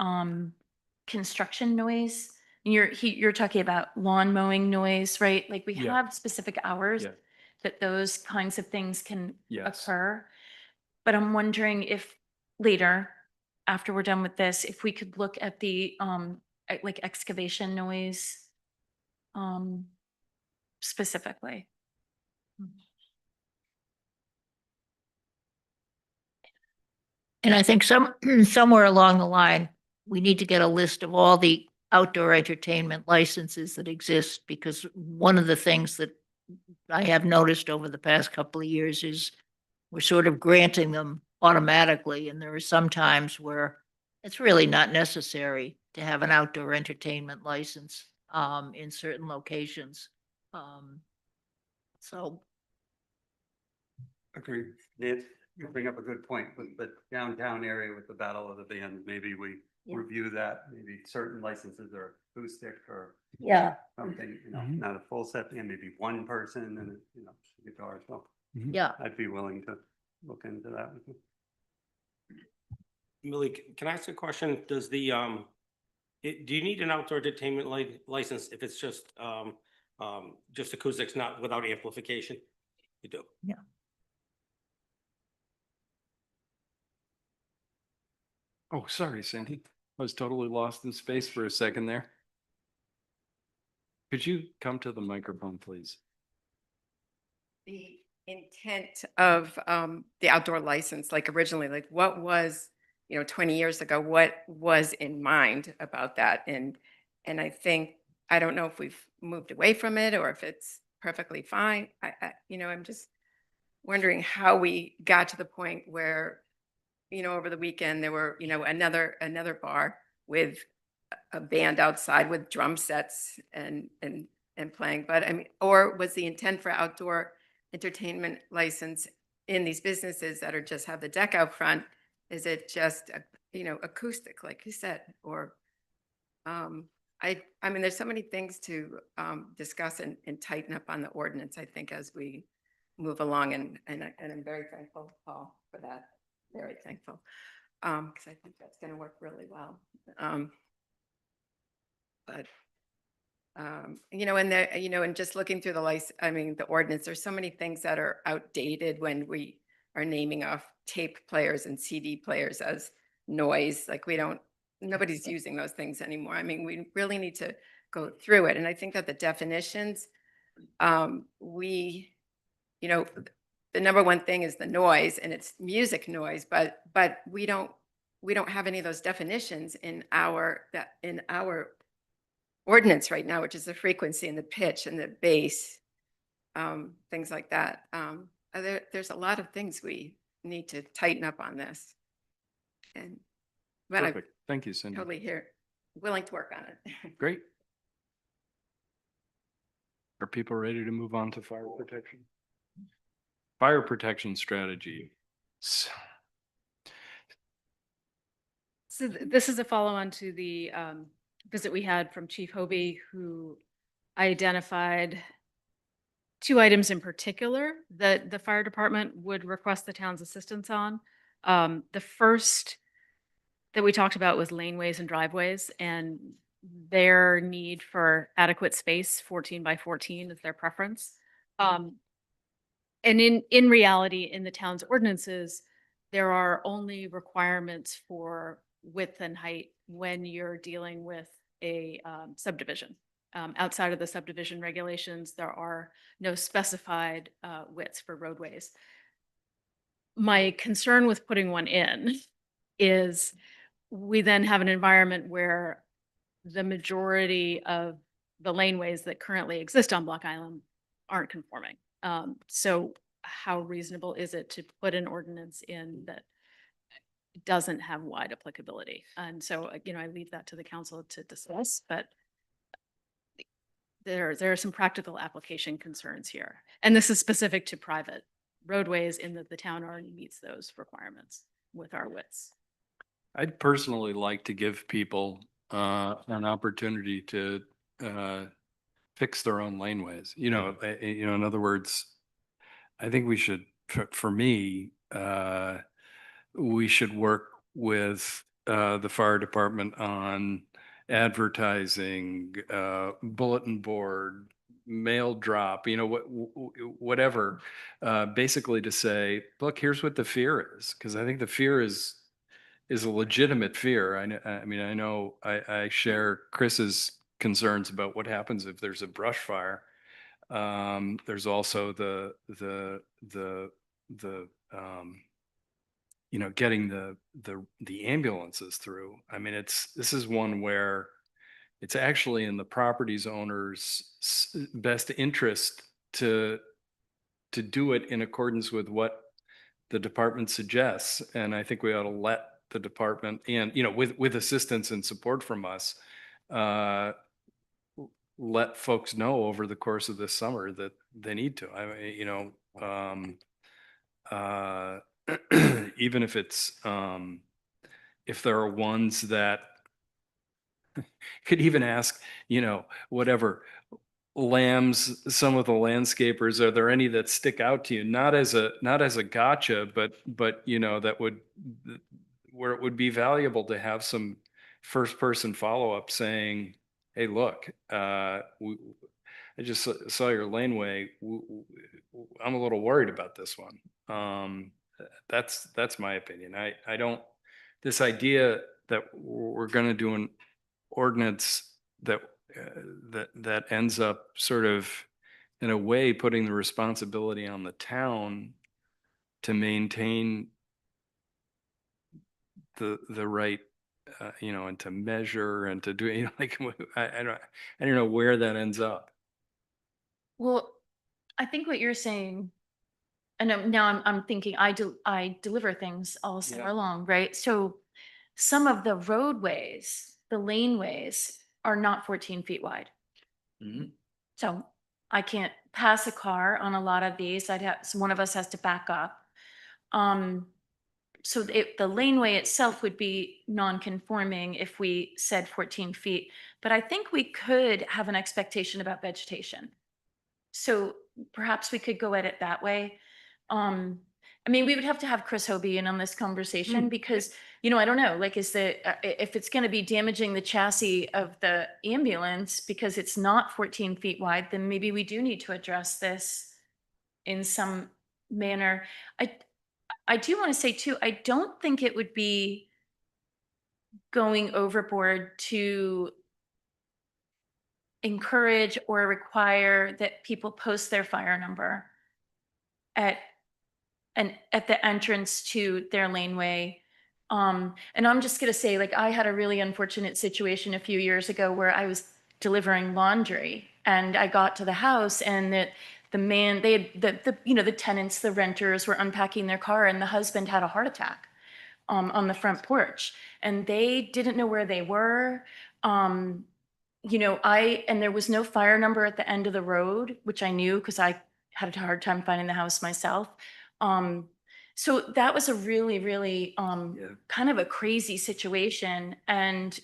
construction noise. And you're talking about lawn mowing noise, right? Like we Yeah. have specific hours Yeah. that those kinds of things can Yes. occur. But I'm wondering if later, after we're done with this, if we could look at the like excavation noise specifically. And I think somewhere along the line, we need to get a list of all the outdoor entertainment licenses that exist, because one of the things that I have noticed over the past couple of years is we're sort of granting them automatically, and there are some times where it's really not necessary to have an outdoor entertainment license in certain locations. So Agreed. You bring up a good point with the downtown area with the Battle of the Bands. Maybe we Yeah. review that, maybe certain licenses are acoustic or yeah, something, Mhm. not a full set band, maybe one person and, guitar. So yeah. I'd be willing to look into that with you. Millie, can I ask a question? Does do you need an outdoor entertainment license if it's just acoustics, not without amplification? You do. Yeah. Oh, sorry, Cindy. I was totally lost in space for a second there. Could you come to the microphone, please? The intent of the outdoor license, like originally, like what was, 20 years ago, what was in mind about that? And I think, I don't know if we've moved away from it or if it's perfectly fine. I'm just wondering how we got to the point where, over the weekend, there were, another bar with a band outside with drum sets and playing. But I mean, or was the intent for outdoor entertainment license in these businesses that are just have the deck out front? Is it just, acoustic, like you said, or, I mean, there's so many things to discuss and tighten up on the ordinance, I think, as we move along. And I'm very thankful, Paul, for that. Very thankful. Because I think that's going to work really well. But and just looking through the ordinance, there's so many things that are outdated when we are naming off tape players and CD players as noise. Like nobody's using those things anymore. I mean, we really need to go through it. And I think that the definitions, the number one thing is the noise, and it's music noise, but we don't have any of those definitions in our ordinance right now, which is the frequency and the pitch and the bass, things like that. There's a lot of things we need to tighten up on this. But I'm Perfect. Thank you, Cindy. totally willing to work on it. Great. Are people ready to move on to fire protection? Fire protection strategy. So this is a follow-on to the visit we had from Chief Hobie, who identified two items in particular that the fire department would request the town's assistance on. The first that we talked about was laneways and driveways, and their need for adequate space. 14 by 14 is their preference. And in reality, in the town's ordinances, there are only requirements for width and height when you're dealing with a subdivision. outside of the subdivision regulations, there are no specified widths for roadways. My concern with putting one in is we then have an environment where the majority of the laneways that currently exist on Block Island aren't conforming. So how reasonable is it to put an ordinance in that doesn't have wide applicability? And so, I leave that to the council to discuss, but there are some practical application concerns here. And this is specific to private roadways in that the town already meets those requirements with our widths. I'd personally like to give people an opportunity to fix their own laneways. In other words, I think we should, for me, we should work with the fire department on advertising, bulletin board, mail drop, whatever, basically to say, look, here's what the fear is. Because I think the fear is a legitimate fear. I know I share Chris's concerns about what happens if there's a brush fire. There's also the getting the ambulances through. This is one where it's actually in the property's owner's best interest to do it in accordance with what the department suggests. And I think we ought to let the department, and with assistance and support from us, let folks know over the course of this summer that they need to. Even if it's if there are ones that could even ask, whatever lambs, some of the landscapers, are there any that stick out to you? Not as a gotcha, but that would, where it would be valuable to have some first person follow-up saying, hey, look, I just saw your laneway. I'm a little worried about this one. That's my opinion. I don't, this idea that we're going to do an ordinance that ends up sort of, in a way, putting the responsibility on the town to maintain the right, and to measure and to do, I don't know where that ends up. Well, I think what you're saying, and now I'm thinking I deliver things all summer Yeah. long, right? So some of the roadways, the laneways are not 14 feet wide. Mhm. So I can't pass a car on a lot of these. So one of us has to back up. So the laneway itself would be non-conforming if we said 14 feet, but I think we could have an expectation about vegetation. So perhaps we could go at it that way. We would have to have Chris Hobie in on this conversation because, I don't know, like, if it's going to be damaging the chassis of the ambulance because it's not 14 feet wide, then maybe we do need to address this in some manner. I do want to say too, I don't think it would be going overboard to encourage or require that people post their fire number at the entrance to their laneway. And I'm just going to say, like, I had a really unfortunate situation a few years ago where I was delivering laundry and I got to the house and the man, they had the tenants, the renters were unpacking their car and the husband had a heart attack on the front porch and they didn't know where they were. And there was no fire number at the end of the road, which I knew because I had a hard time finding the house myself. So that was a really, really kind of a crazy situation. And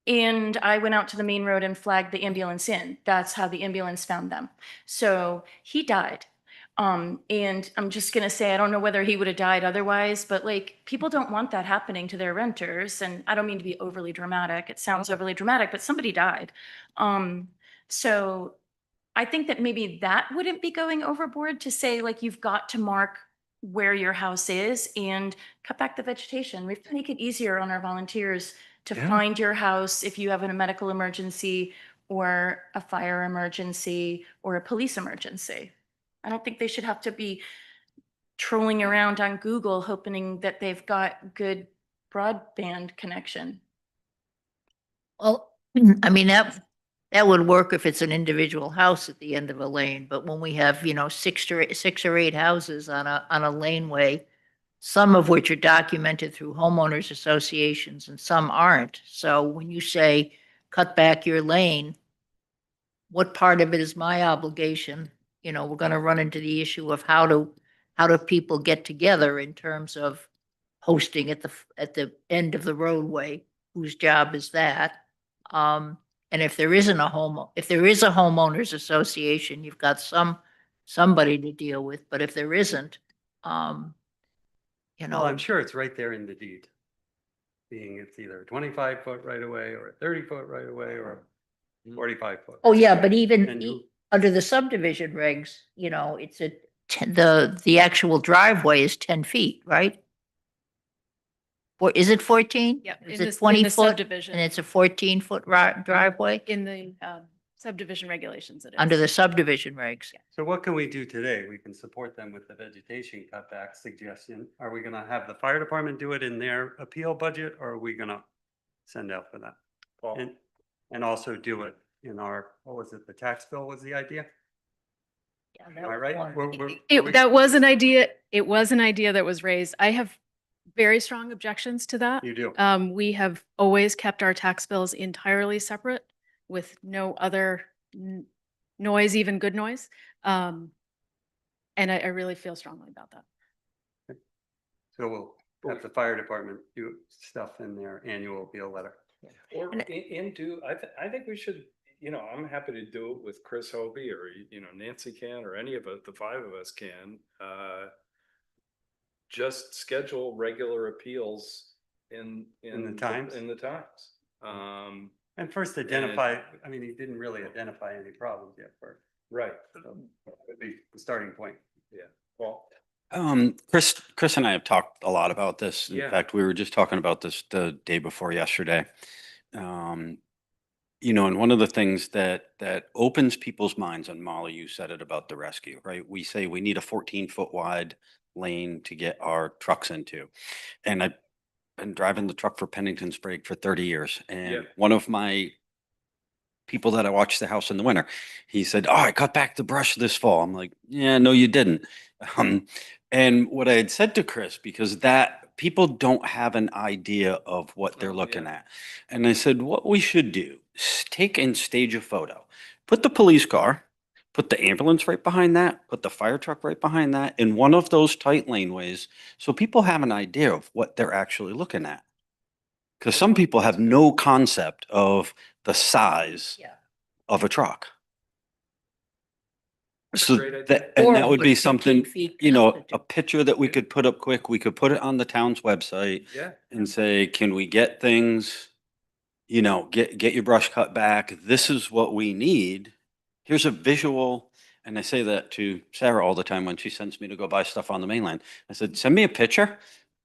I went out to the main road and flagged the ambulance in. That's how the ambulance found them. So he died. And I'm just going to say, I don't know whether he would have died otherwise, but like people don't want that happening to their renters. And I don't mean to be overly dramatic. It sounds overly dramatic, but somebody died. So I think that maybe that wouldn't be going overboard to say, like, you've got to mark where your house is and cut back the vegetation. We have to make it easier on our volunteers to Yeah. find your house if you have a medical emergency or a fire emergency or a police emergency. I don't think they should have to be trolling around on Google hoping that they've got good broadband connection. Well, I mean, that would work if it's an individual house at the end of a lane, but when we have, you know, six or eight houses on a laneway, some of which are documented through homeowners associations and some aren't. So when you say cut back your lane, what part of it is my obligation? You know, we're gonna run into the issue of how do people get together in terms of posting at the end of the roadway? Whose job is that? And if there is a homeowners association, you've got somebody to deal with, but if there isn't, you Well, I'm know, sure it's right there in the deed. Being it's either a 25-foot right away or a 30-foot right away or a 45-foot. oh yeah, but even And you- under the subdivision regs, you know, it's the actual driveway is 10 feet, right? Or is it 14? Yeah. Is in it this- in 20 the foot? subdivision. And it's a 14-foot driveway In the subdivision regulations it is. under the subdivision regs? So what can we do today? We can support them with the vegetation cutback suggestion. Are we gonna have the fire department do it in their appeal budget, or are we gonna send out for that? And also do it in our, what was it, the tax bill was the idea? Yeah, Am I right? That was an idea. It was an idea that was raised. I have very strong objections to that. You do. We have always kept our tax bills entirely separate with no other noise, even good noise. And I really feel strongly about that. So we'll have the fire department do stuff in their annual appeal letter. Or I think we should, you know, I'm happy to do it with Chris Hovey or, you know, Nancy can, or any of us, the five of us can. Just schedule regular appeals in the Times? In the Times. And first identify, I mean, he didn't really identify any problems yet first. Right. So that would be the starting point. Yeah. Well, Chris and I have talked a lot about this. In Yeah. fact, we were just talking about this the day before yesterday. You know, and one of the things that opens people's minds, and Molly, you said it about the rescue, right? We say we need a 14-foot wide lane to get our trucks into. And I've been driving the truck for Pennington's Brake for 30 years. And Yeah. one of my people that I watched the house in the winter, he said, "Oh, I cut back the brush this fall." I'm like, "Yeah, no, you didn't." And what I had said to Chris, because that people don't have an idea of what they're Oh, looking yeah. at. And I said, what we should do is take and stage a photo, put the police car, put the ambulance right behind that, put the fire truck right behind that in one of those tight laneways. So people have an idea of what they're actually looking at. Because some people have no concept of the size Yeah. of a truck. That's a So great idea. that, and Or that would would be 15 something, feet you know, a constitute- picture that we could put up quick. We could put it on the town's website yeah. and say, can we get things, you know, get your brush cut back. This is what we need. Here's a visual. And I say that to Sarah all the time when she sends me to go buy stuff on the mainland. I said, send me a picture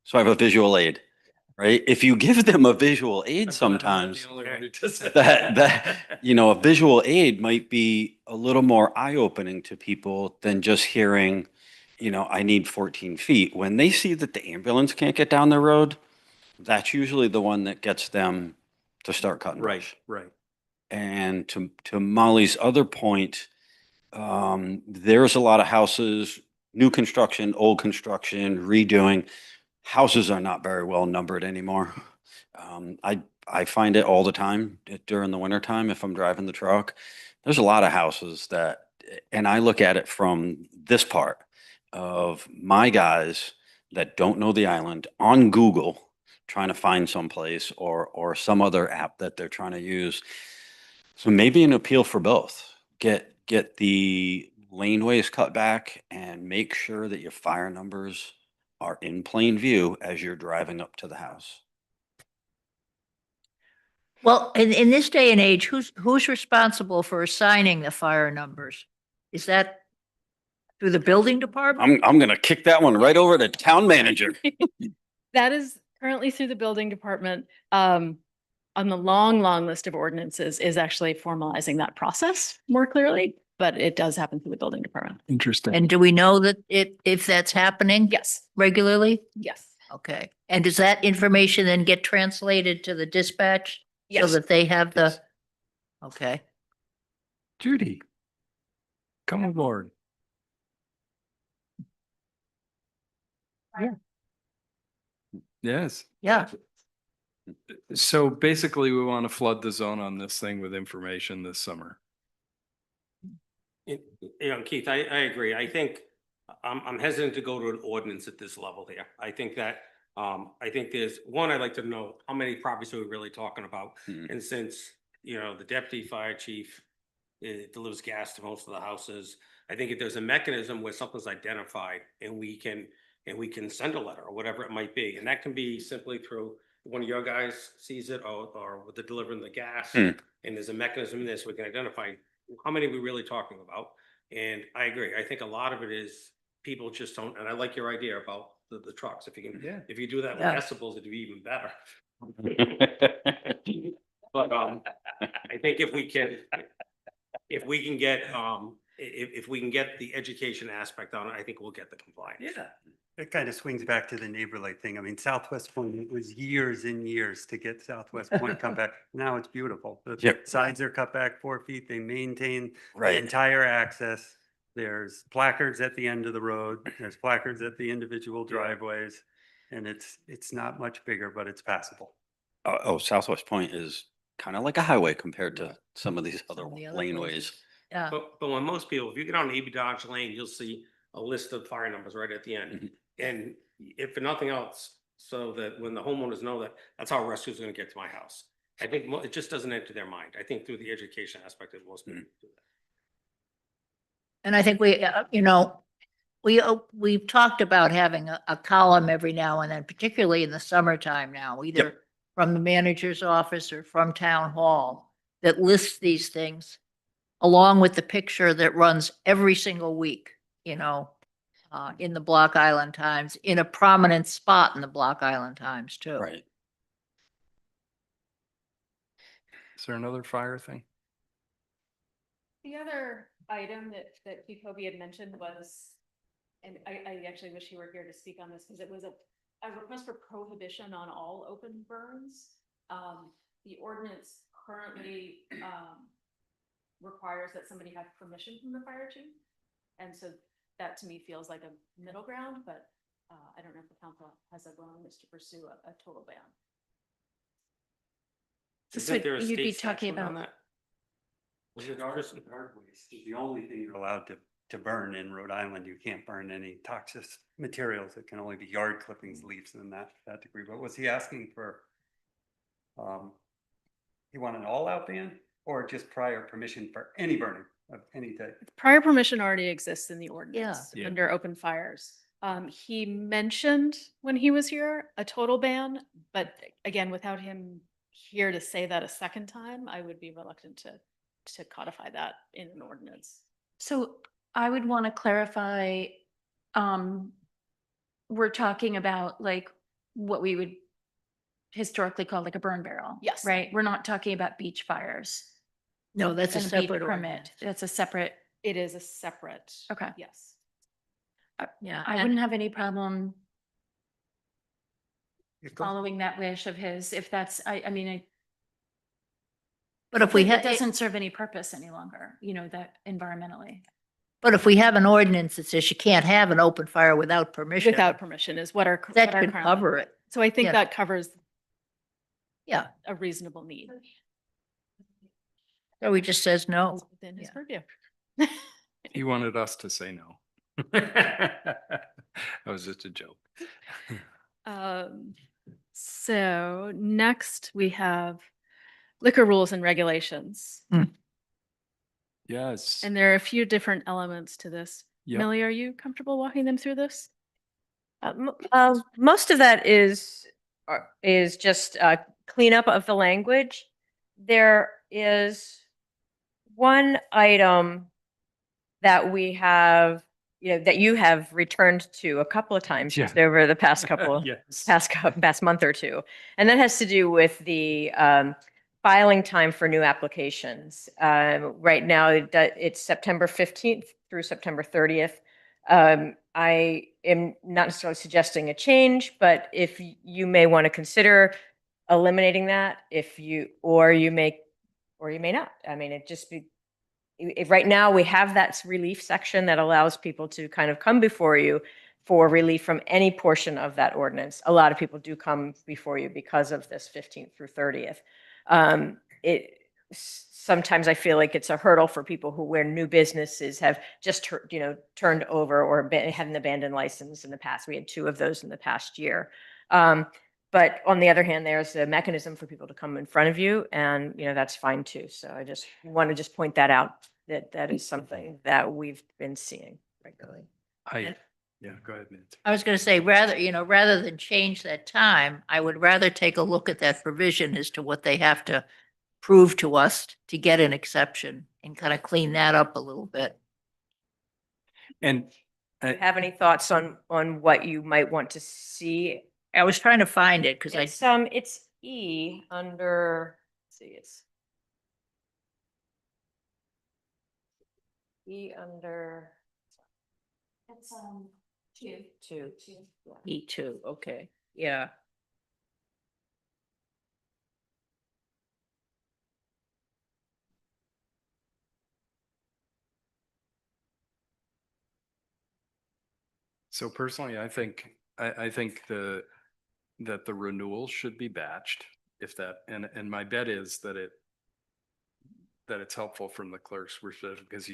so I have a visual aid, right? If you give them a visual aid sometimes, you know, a visual aid might be a little more eye-opening to people than just hearing, you know, I need 14 feet. When they see that the ambulance can't get down the road, that's usually the one that gets them to start cutting Right, brush. right. And to Molly's other point, there's a lot of houses, new construction, old construction, redoing. Houses are not very well numbered anymore. I find it all the time during the winter time if I'm driving the truck. There's a lot of houses that, and I look at it from this part of my guys that don't know the island on Google trying to find someplace or some other app that they're trying to use. So maybe an appeal for both. Get the laneways cut back and make sure that your fire numbers are in plain view as you're driving up to the house. Well, in this day and age, who's responsible for assigning the fire numbers? Is that through the building department? I'm gonna kick that one right over to town manager. That is currently through the building department. on the long, long list of ordinances is actually formalizing that process more clearly, but it does happen through the building department. Interesting. And do we know that if that's happening Yes, regularly? yes, Okay. And does that information then get translated to the dispatch? So yes. that they have the, okay. Judy, come aboard. Yeah. Yes. Yeah. So basically, we want to flood the zone on this thing with information this summer. You know, Keith, I agree. I think I'm hesitant to go to an ordinance at this level here. I think that, I think there's, one, I'd like to know how many properties are we really talking about? Mhm. And since, you know, the deputy fire chief delivers gas to most of the houses, I think if there's a mechanism where something's identified and we can send a letter or whatever it might be, and that can be simply through one of your guys sees it or with the delivering the gas, Hmm. and there's a mechanism in this, we can identify how many we're really talking about. And I agree. I think a lot of it is people just don't, and I like your idea about the trucks. If you can, Yeah. if you do that with Yeah. decibels, it'd be even better. But I think if we can get, if we can get the education aspect on it, I think we'll get the compliance. Yeah, it kind of swings back to the neighborly thing. I mean, Southwest Point, it was years and years to get Southwest Point come back. Now it's beautiful. The Yep. sides are cut back 4 feet. They maintain the Right. entire access. There's placards at the end of the road. There's placards at the individual driveways. And it's not much bigger, but it's passable. Southwest Point is kind of like a highway compared to some of these other Some of the other laneways. places. Yeah. But when most people, if you get on AB Dodge Lane, you'll see a list of fire numbers right at the end. Mhm. And if for nothing else, so that when the homeowners know that that's how rescue's gonna get to my house. I think it just doesn't enter their mind. I think through the education aspect of most people do that. And I think we, we've talked about having a column every now and then, particularly in the summertime now, either from the manager's office or from town hall, that lists these things along with the picture that runs every single week, in the Block Island Times, in a prominent spot in the Block Island Times too. Right. Is there another fire thing? The other item that Chief Hobie had mentioned was, and I actually wish he were here to speak on this, because it was a request for prohibition on all open burns. The ordinance currently requires that somebody have permission from the fire chief. And so that to me feels like a middle ground, but I don't know if the council has a willingness to pursue a total ban. Isn't there a you'd be state talking statute on about. that? Was it Yard ours? waste is the only thing you're allowed to burn in Rhode Island. You can't burn any toxic materials. It can only be yard clippings, leaves in that degree. But was he asking for, he wanted an all-out ban or just prior permission for any burning of any type? Prior permission already exists in the ordinance Yeah. under open fires. He mentioned when he was here a total ban, but again, without him here to say that a second time, I would be reluctant to codify that in an ordinance. So I would want to clarify, we're talking about like what we would historically call like a burn barrel. Yes. Right? We're not talking about beach fires. No, that's a and beach separate permit. ordinance. That's a separate, It is a separate. Okay. Yes. Yeah. I and- wouldn't have any problem It goes- following that wish of his, if that's, I mean, But if we it had, doesn't serve any purpose any longer, that environmentally. but if we have an ordinance that says you can't have an open fire without permission. Without permission is what our. That what our should current- cover it. So I think Yeah. that covers Yeah. a reasonable need. So he just says no. It's within his Yeah. purview. He wanted us to say no. That was just a joke. So next we have liquor rules and regulations. Yes. And there are a few different elements to this. Yep. Millie, are you comfortable walking them through this? Most of that is just cleanup of the language. There is one item that we have you know, that you have returned to a couple of times Yeah. just over the past couple, Yes. past month or two. And that has to do with the filing time for new applications. Right now, it's September 15th through September 30th. I am not necessarily suggesting a change, but if you may want to consider eliminating that, or you may not. I mean, it just be, if right now we have that relief section that allows people to kind of come before you for relief from any portion of that ordinance. A lot of people do come before you because of this 15th through 30th. Sometimes I feel like it's a hurdle for people where new businesses have just turned over or had an abandoned license in the past. We had 2 of those in the past year. But on the other hand, there's a mechanism for people to come in front of you, and that's fine too. So I just want to just point that out, that is something that we've been seeing regularly. Yeah, go ahead, Nancy. I was going to say, rather than change that time, I would rather take a look at that provision as to what they have to prove to us to get an exception and kind of clean that up a little bit. And Do you have any thoughts on what you might want to see? I was trying to find it because It's E under, let's see, it's E under It's, two. two. E2, okay, yeah. So personally, I think that the renewals should be batched, if that, and my bet is that it's helpful from the clerk's perspective, because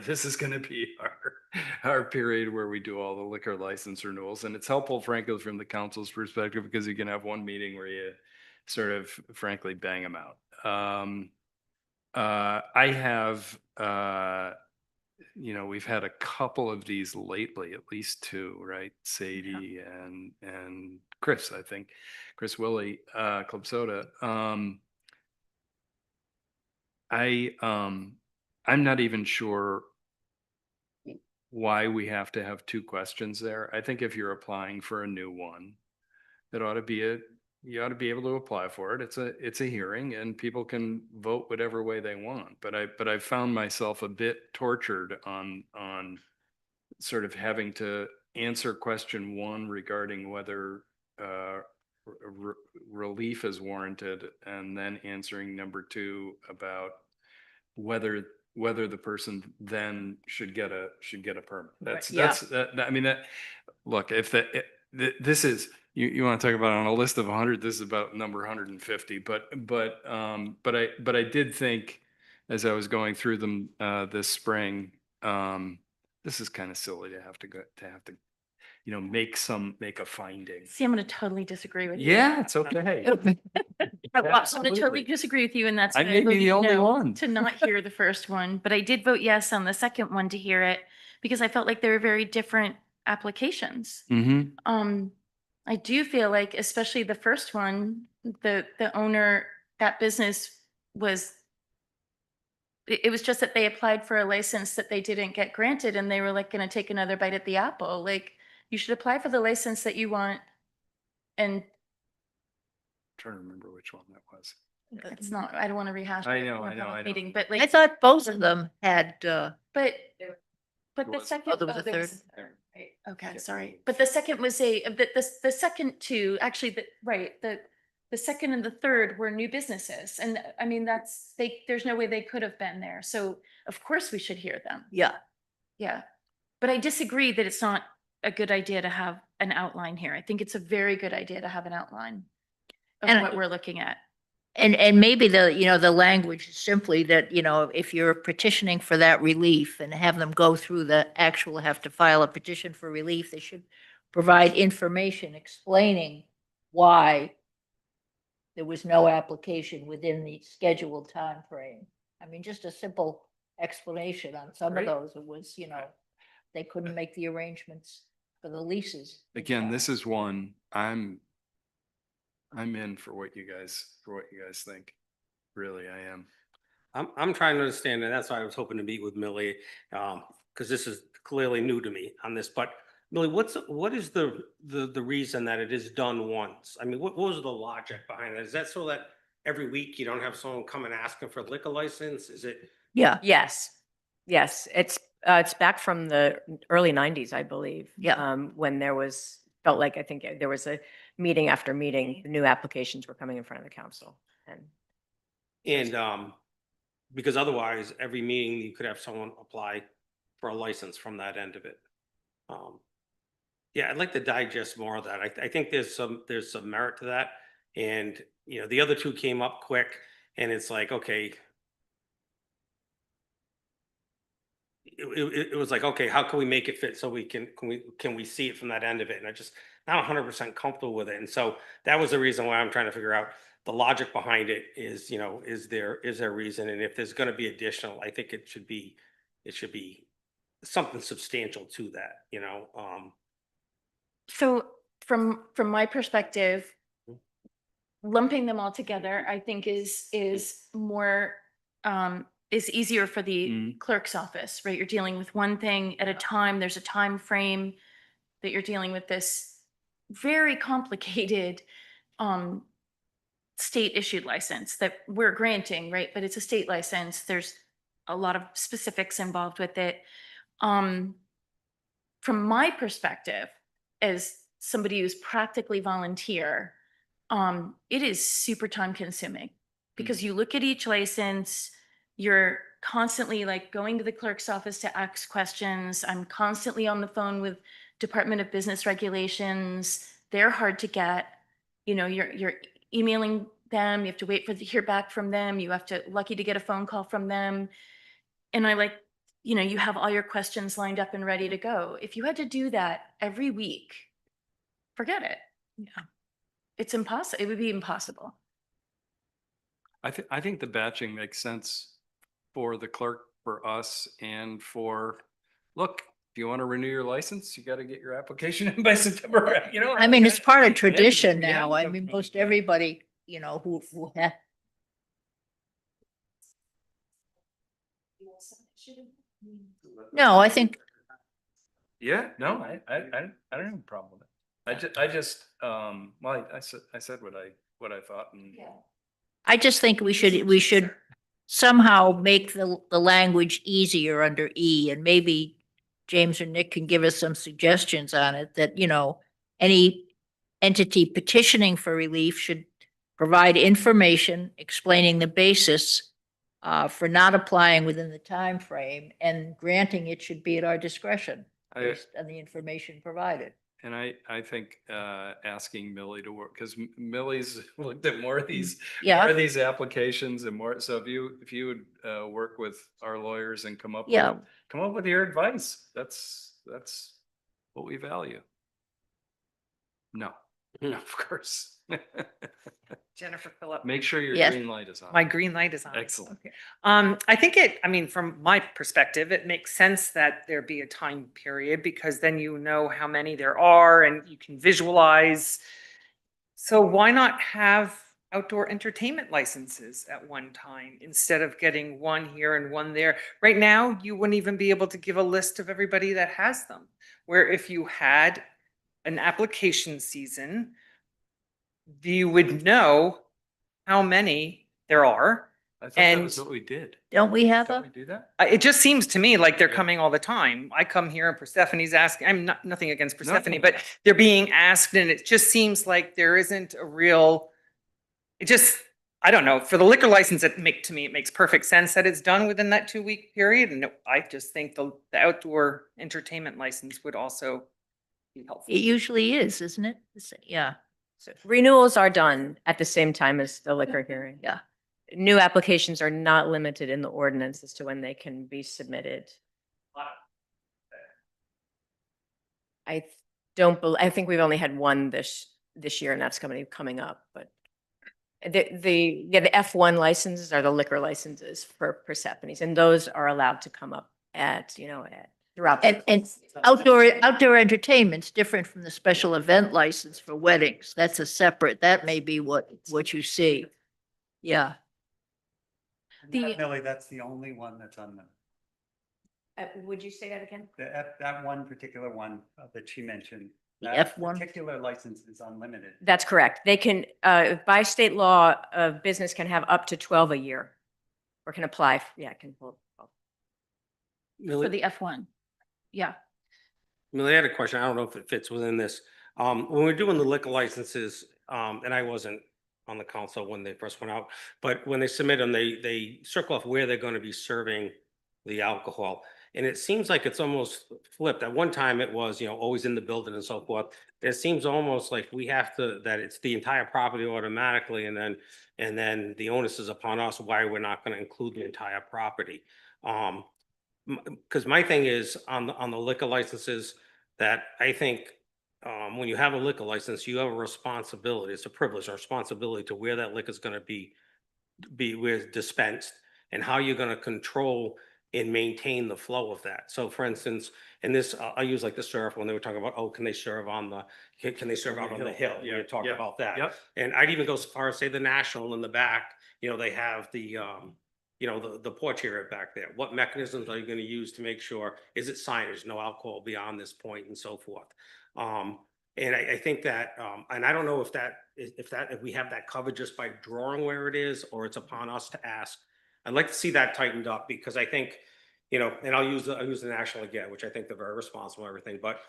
this is gonna be our period where we do all the liquor license renewals, and it's helpful frankly from the council's perspective, because you can have one meeting where you sort of frankly bang them out. I have we've had a couple of these lately, at least 2, right? Sadie and Chris, I think, Chris Willie, Club Soda. I'm not even sure why we have to have 2 questions there. I think if you're applying for a new one, you ought to be able to apply for it. It's a hearing, and people can vote whatever way they want. But I found myself a bit tortured on sort of having to answer question 1 regarding whether relief is warranted, and then answering number 2 about whether the person then should get a permit. I mean, look, if this is, you want to talk about on a list of 100, this is about number 150, but I did think, as I was going through them this spring, this is kind of silly to have to make a finding. See, I'm going to totally disagree with you. Yeah, it's okay. I'm going to totally disagree with you, and that's I why may be voted the only no one. to not hear the first one, but I did vote yes on the second one to hear it because I felt like they were very different applications. Mm-hmm. I do feel like, especially the first one, the owner, that business was, it was just that they applied for a license that they didn't get granted, and they were like going to take another bite at the apple. Like, you should apply for the license that you want, and Trying to remember which one that was. it's not, I don't want to rehash. I it know, in a I know, public I know. Meeting, but I like, thought both of them had, but the was- second. oh, there was a there third. right, okay, sorry. But the second was the second 2, actually, the second and the third were new businesses. And I mean, there's no way they could have been there. So of course we should hear them. yeah. Yeah. But I disagree that it's not a good idea to have an outline here. I think it's a very good idea to have an outline of And- what we're looking at. And maybe the language is simply that, if you're petitioning for that relief and have them go through have to file a petition for relief, they should provide information explaining why there was no application within the scheduled time frame. I mean, just a simple explanation on some of Right. those. It was, they couldn't make the arrangements for the leases. Again, this is one I'm in for what you guys think. Really, I am. I'm trying to understand, and that's why I was hoping to meet with Millie, because this is clearly new to me on this, but Millie, what is the reason that it is done once? I mean, what was the logic behind it? Is that so that every week you don't have someone come and asking for a liquor license? Is it? Yeah, Yes, yes, it's back from the early 90s, I believe. Yeah. When felt like, I think there was a meeting after meeting, the new applications were coming in front of the council. And because otherwise, every meeting you could have someone apply for a license from that end of it. Yeah, I'd like to digest more of that. I think there's some merit to that. And, you know, the other two came up quick and it's like, okay. It was like, okay, how can we make it fit so we can we see it from that end of it? And I just not 100% comfortable with it. And so that was the reason why I'm trying to figure out the logic behind it is, you know, is there a reason? And if there's going to be additional, I think it should be something substantial to that, you know. So from my perspective, lumping them all together, I think is more, is easier for the clerk's office, right? You're dealing with one thing at a time. There's a time frame that you're dealing with this very complicated state issued license that we're granting, right? But it's a state license. There's a lot of specifics involved with it. From my perspective, as somebody who's practically volunteer, it is super time consuming because you look at each license, you're constantly like going to the clerk's office to ask questions. I'm constantly on the phone with Department of Business Regulations. They're hard to get. You know, you're emailing them. You have to wait hear back from them. You have to lucky to get a phone call from them. And I you know, you have all your questions lined up and ready to go. If you had to do that every week, forget it. Yeah. It's impossible. It would be impossible. I think the batching makes sense for the clerk, for us, and look, if you want to renew your license, you got to get your application in by September, you know? I mean, it's part of tradition Yeah. now. I mean, most everybody, you know, who No, I think, Yeah, no, I don't have a problem with it. I just, well, I said what I thought and. I just think we should somehow make the language easier under E, and maybe James or Nick can give us some suggestions on it that, you know, any entity petitioning for relief should provide information explaining the basis for not applying within the time frame, and granting it should be at our discretion based on the information provided. And I think asking Millie to work, because Millie's looked at more of these applications and more. So if you would work with our lawyers and come up with your advice, that's what we value. No, of course. Jennifer Phillip. Make sure your green light is on. My green light is on. Excellent. Okay. I think I mean, from my perspective, it makes sense that there be a time period because then you know how many there are and you can visualize. So why not have outdoor entertainment licenses at one time instead of getting one here and one there? Right now, you wouldn't even be able to give a list of everybody that has them. Where if you had an application season, you would know how many there are. I thought that was what we did. Don't we have Don't we do that? It just seems to me like they're coming all the time. I come here and Persephone's asking, I'm nothing against Persephone, but they're being asked and it just seems like there isn't a real, I don't know, for the liquor license, to me, it makes perfect sense that it's done within that 2-week period. And I just think the outdoor entertainment license would also be helpful. It usually is, isn't it? Yeah. So renewals are done at the same time as the liquor hearing. Yeah. New applications are not limited in the ordinance as to when they can be submitted. I think we've only had one this year, and that's coming up. But the F1 licenses are the liquor licenses for Persephone's, and those are allowed to come up at throughout. And outdoor entertainment's different from the special event license for weddings. That's that may be what you see. Yeah. Millie, that's the only one that's on Would you say that again? That one particular one that she mentioned. The that F1? Particular license is unlimited. That's correct. They can, by state law, a business can have up to 12 a year or can apply, can hold. For Millie, the F1. Yeah. Millie, I had a question. I don't know if it fits within this. When we're doing the liquor licenses, and I wasn't on the council when they first went out, but when they submit them, they circle off where they're going to be serving the alcohol. And it seems like it's almost flipped. At one time it was, always in the building and so forth. It seems almost like we have to, that it's the entire property automatically, and then the onus is upon us why we're not going to include the entire property. Because my thing is on the liquor licenses that I think when you have a liquor license, you have a responsibility. It's a privilege, a responsibility to where that liquor is going to be where it's dispensed, and how you're going to control and maintain the flow of that. So for instance, in this, I use like the surf when they were talking about, oh, can they serve out on the hill? We were talking about that. Yep. And I'd even go so far as say the National in the back, they have the porch area back there. What mechanisms are you going to use to make sure, is it signage, no alcohol beyond this point and so forth? And I think that, and I don't know if we have that covered just by drawing where it is, or it's upon us to ask. I'd like to see that tightened up, because I think, and I'll use the National again, which I think they're very responsible and everything, but,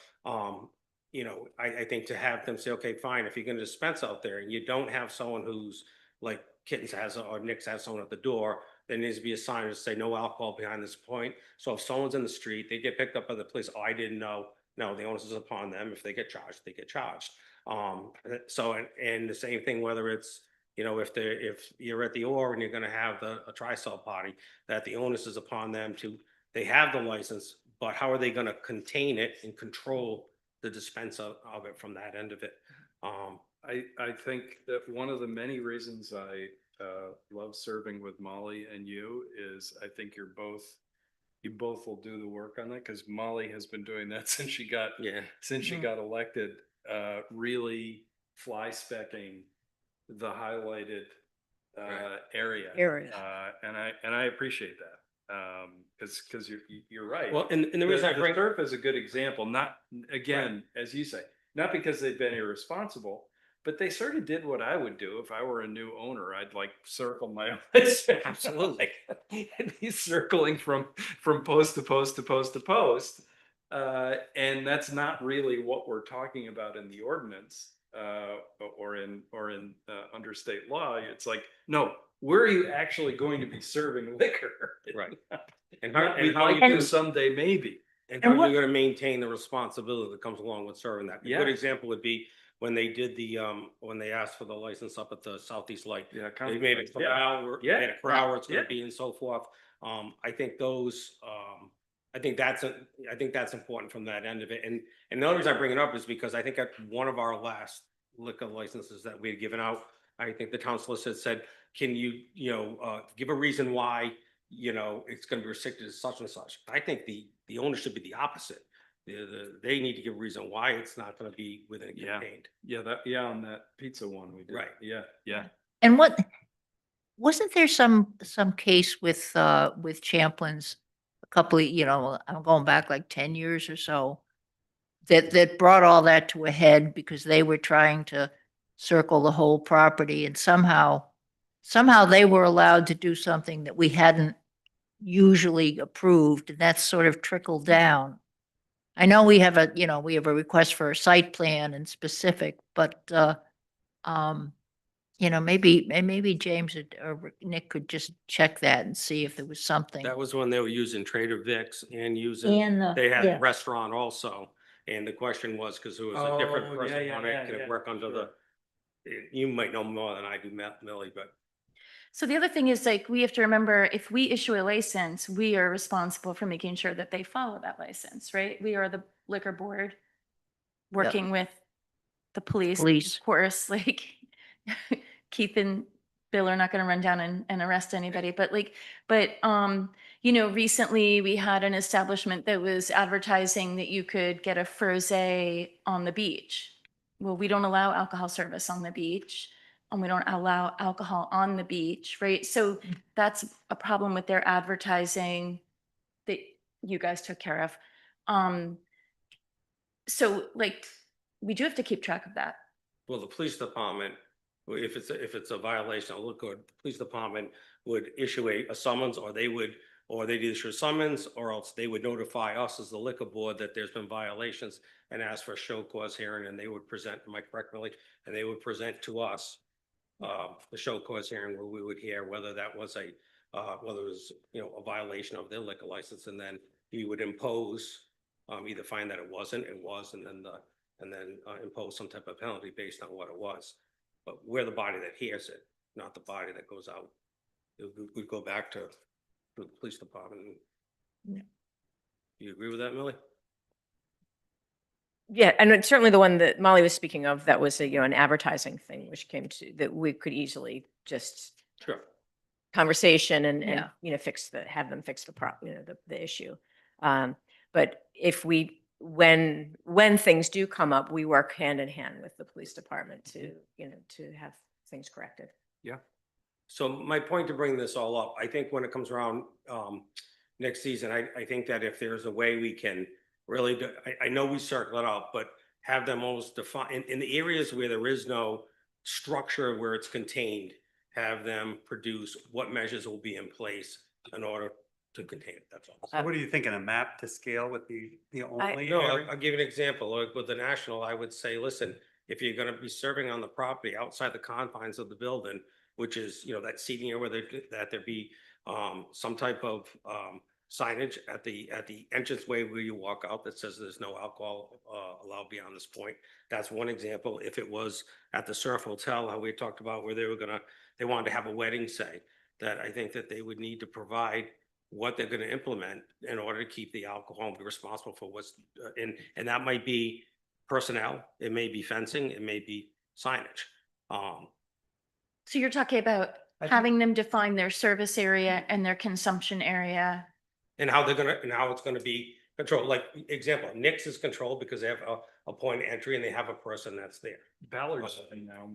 I think to have them say, okay, fine, if you're going to dispense out there and you don't have someone who's like Kittens has, or Nick's has someone at the door, there needs to be a sign to say no alcohol behind this point. So if someone's in the street, they get picked up by the police. Oh, I didn't know. No, the onus is upon them. If they get charged, they get charged. So, and the same thing, whether it's, if you're at the Or and you're going to have a tri-cell party, that the onus is upon them they have the license, but how are they going to contain it and control the dispense of it from that end of it? I think that one of the many reasons I love serving with Molly and you is I think you both will do the work on that, because Molly has been doing that since she got elected, really fly specking the highlighted area. And I appreciate that, because you're right. Well, and the reason I bring surf is a good example, not again, as you say, not because they've been irresponsible, but they sort of did what I would do if I were a new owner. I'd like circle my list. Absolutely. And he's circling from post to post to post to post. And that's not really what we're talking about in the ordinance, or in under state law. It's like, no, where are you actually going to be serving liquor? Right. And And how how you you do someday, maybe. And how you're gonna maintain the responsibility that comes along with serving that. A Yeah. good example would be when they did when they asked for the license up at the Southeast Light. Yeah. They made a corral where it's gonna be and so forth. I think I think that's important from that end of it. And the only reason I bring it up is because I think at one of our last liquor licenses that we had given out, I think the town solicitor said, can you, give a reason why, it's gonna be restricted to such and such. I think the owner should be the opposite. They need to give a reason why it's not gonna be within a contained. On that pizza one we did. Right. Yeah. And wasn't there some case with Champlin's a couple of, I'm going back like 10 years or so, that brought all that to a head because they were trying to circle the whole property, and somehow they were allowed to do something that we hadn't usually approved, and that's sort of trickled down. I know we have a request for a site plan and specific, but maybe James or Nick could just check that and see if there was something. That was when they were using Trader Vic's and they had a restaurant also. And the question was, because there was a different person on it, can it work under you might know more than I do, Millie, but. So the other thing is, like, we have to remember, if we issue a license, we are responsible for making sure that they follow that license, right? We are the liquor board working with the police, of course, like Keith and Bill are not going to run down and arrest anybody, but recently we had an establishment that was advertising that you could get a frosé on the beach. Well, we don't allow alcohol service on the beach. And we don't allow alcohol on the beach, right? So that's a problem with their advertising. you guys took care of. So like, we do have to keep track of that. Well, the police department, if it's a violation of liquor, the police department would issue a summons, or they'd issue a summons, or else they would notify us as the liquor board that there's been violations and ask for a show cause hearing, and they would present, am I correct, Millie? And they would present to us the show cause hearing, where we would hear whether that was whether it was, a violation of their liquor license, and then he would impose, either find that it wasn't, it was, and then impose some type of penalty based on what it was. But we're the body that hears it, not the body that goes out. We'd go back to the police department. Yeah. You agree with that, Millie? Yeah, and it's certainly the one that Molly was speaking of, that was an advertising thing, which came to, that we could easily just Sure. conversation and Yeah. have them fix the issue. But if when things do come up, we work hand in hand with the police department to have things corrected. Yeah. So my point to bring this all up, I think when it comes around next season, I think that if there's a way we can really do, I know we circle it out, but have them almost define in the areas where there is no structure where it's contained, have them produce what measures will be in place in order to contain it. That's all. So what are you thinking? A map to scale with the only No, area? I'll give you an example. Like with the national, I would say, listen, if you're gonna be serving on the property outside the confines of the building, which is, that seating area, that there be some type of signage at the entranceway where you walk out that says there's no alcohol allowed beyond this point. That's one example. If it was at the Surf Hotel, how we talked about where they wanted to have a wedding, say, that I think that they would need to provide what they're going to implement in order to keep the alcohol and be responsible for what's and that might be personnel, it may be fencing, it may be signage. So you're talking about I think- having them define their service area and their consumption area. And how it's gonna be controlled. Like example, Nick's is controlled because they have a point of entry and they have a person that's there. Ballard's now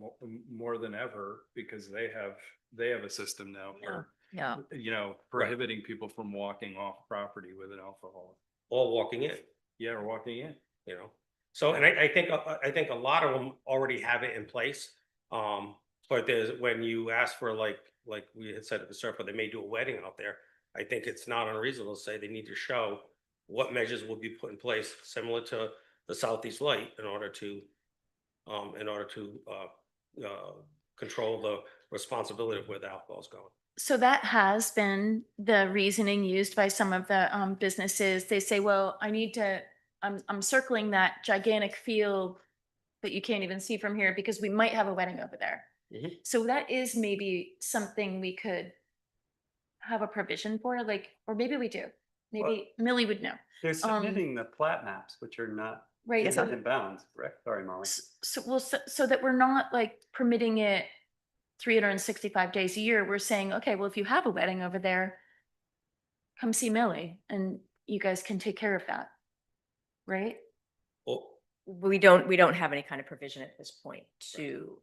more than ever, because they have a system now for, Yeah. prohibiting people from walking off property with an alcohol. All walking in, Yeah, or walking in. So, and I think a lot of them already have it in place. But when you ask for like we had said at the surf, they may do a wedding out there. I think it's not unreasonable to say they need to show what measures will be put in place similar to the Southeast Light in order to control the responsibility of where the alcohol is going. So that has been the reasoning used by some of the businesses. They say, well, I'm circling that gigantic field that you can't even see from here because we might have a wedding over there. Mhm. So that is maybe something we could have a provision for, or maybe we do. Maybe Millie would know. They're submitting the plat maps, which are not Right. in So, bounds, correct? Sorry, Molly. so that we're not permitting it 365 days a year. We're saying, okay, well, if you have a wedding over there, come see Millie and you guys can take care of that. Right? Well, We don't have any kind of provision at this point to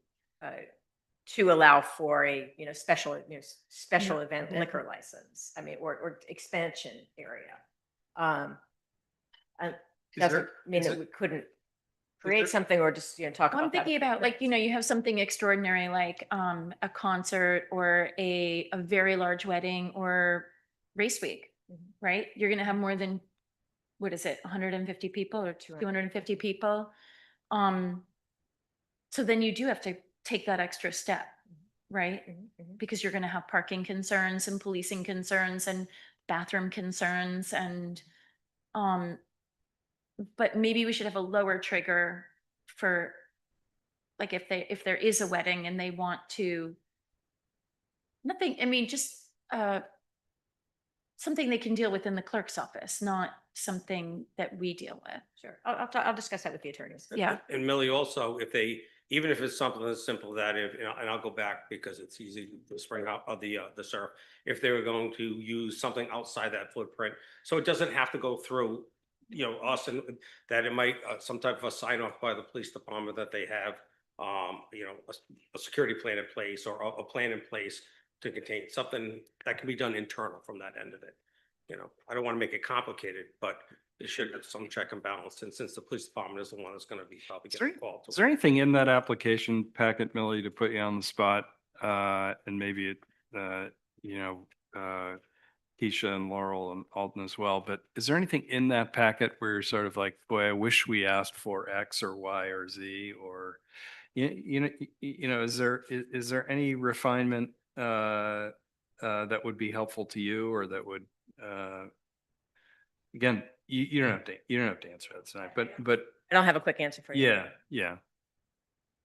allow for a special event liquor license. I mean, or expansion area. Doesn't mean that we couldn't create something or just talk about. I'm thinking about you have something extraordinary like a concert or a very large wedding or race week, right? You're going to have more than, what is it, 150 people or 250 people? So then you do have to take that extra step, right? Because you're going to have parking concerns and policing concerns and bathroom concerns and but maybe we should have a lower trigger for if there is a wedding and they want to just something they can deal with in the clerk's office, not something that we deal with. Sure, I'll discuss that with the attorneys. Yeah. And Millie, also, even if it's something as simple that and I'll go back because it's easy to spring out of the surf, if they were going to use something outside that footprint, so it doesn't have to go through, us, and that it might, some type of a sign off by the police department that they have, a security plan in place or a plan in place to contain something that can be done internal from that end of it. you know, I don't want to make it complicated, but there should have some check and balance. And since the police department is the one that's going to be probably Is there, getting called. is there anything in that application packet, Millie, to put you on the spot? And maybe it, you know, Keisha and Laurel and Alton as well, but is there anything in that packet where you're sort of like, boy, I wish we asked for X or Y or Z, or you know, is there any refinement that would be helpful to you, or that would again, you don't have to answer that tonight, but I don't have a quick answer for you. yeah.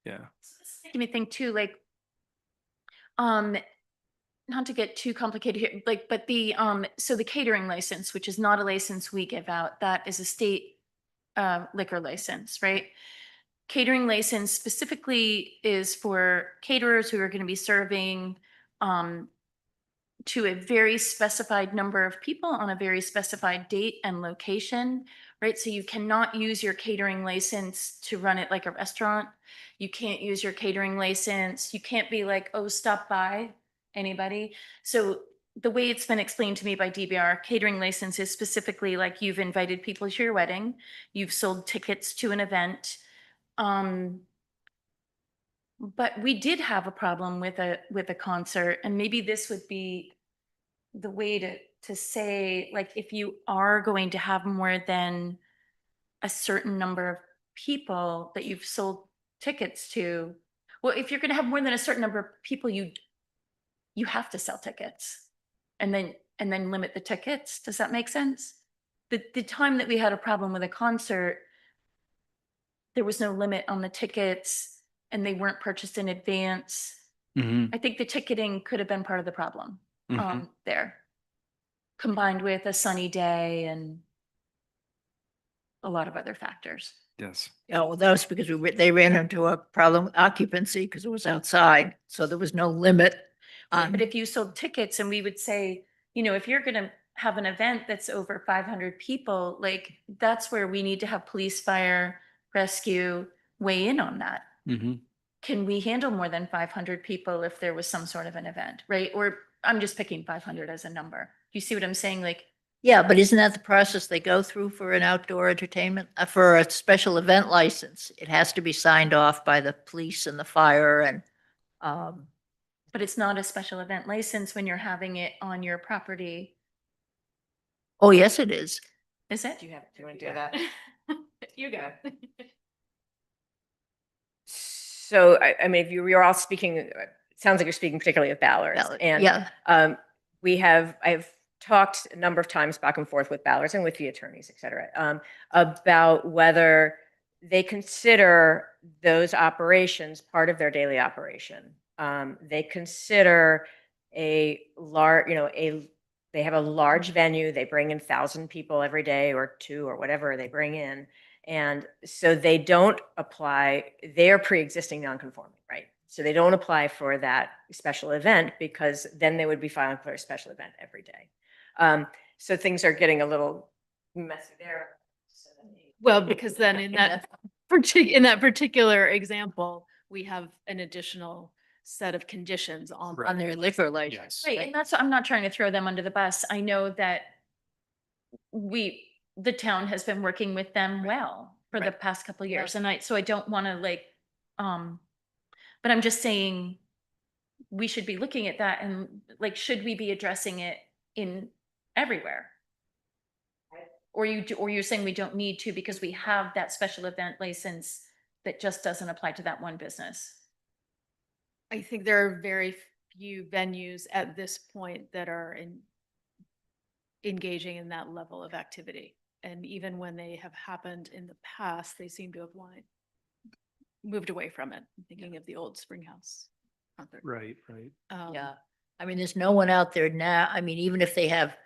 This is making me think too, like, not to get too complicated here, like, but the, so the catering license, which is not a license we give out, that is a state liquor license, right? Catering license specifically is for caterers who are going to be serving to a very specified number of people on a very specified date and location, right? So you cannot use your catering license to run it like a restaurant. You can't use your catering license. You can't be like, oh, stop by anybody. So the way it's been explained to me by DBR, catering license is specifically like you've invited people to your wedding, you've sold tickets to an event. But we did have a problem with a concert, and maybe this would be the way to say, like, if you are going to have more than a certain number of people that you've sold tickets to, well, if you're going to have more than a certain number of people, you have to sell tickets, and then limit the tickets. Does that make sense? The time that we had a problem with a concert, there was no limit on the tickets, and they weren't purchased in advance. I think the ticketing could have been part of the problem there, combined with a sunny day and a lot of other factors. Yes. Yeah, well, that was because they ran into a problem with occupancy because it was outside, so there was no limit on. But if you sold tickets, and we would say, you know, if you're going to have an event that's over 500 people, like, that's where we need to have police, fire, rescue weigh in on that. Can we handle more than 500 people if there was some sort of an event, right? Or I'm just picking 500 as a number. You see what I'm saying? Like, Yeah, but isn't that the process they go through for an outdoor entertainment, for a special event license? It has to be signed off by the police and the fire and, but it's not a special event license when you're having it on your property, oh, yes, it is. is it? Do you want to do that? You go. So, I mean, if you're all speaking, it sounds like you're speaking particularly of Ballards. Ballard, And yeah. I've talked a number of times back and forth with Ballards and with the attorneys, et cetera, about whether they consider those operations part of their daily operation. They consider a large, you know, they have a large venue, they bring in 1,000 people every day or 2 or whatever they bring in. And so they don't apply, they're pre-existing non-conforming, right? So they don't apply for that special event, because then they would be filing for a special event every day. So things are getting a little messy there. Well, because then in that particular example, we have an additional set of conditions on. On their liquor license. Right, and that's, I'm not trying to throw them under the bus. I know that the town has been working with them well for the past couple of years, and so I don't want to like, but I'm just saying we should be looking at that, and like, should we be addressing it in everywhere? Or you're saying we don't need to because we have that special event license that just doesn't apply to that one business? I think there are very few venues at this point that are engaging in that level of activity. And even when they have happened in the past, they seem to have moved away from it. I'm thinking of the old Springhouse concert. Right. Yeah. I mean, there's no one out there now. I mean, even if they have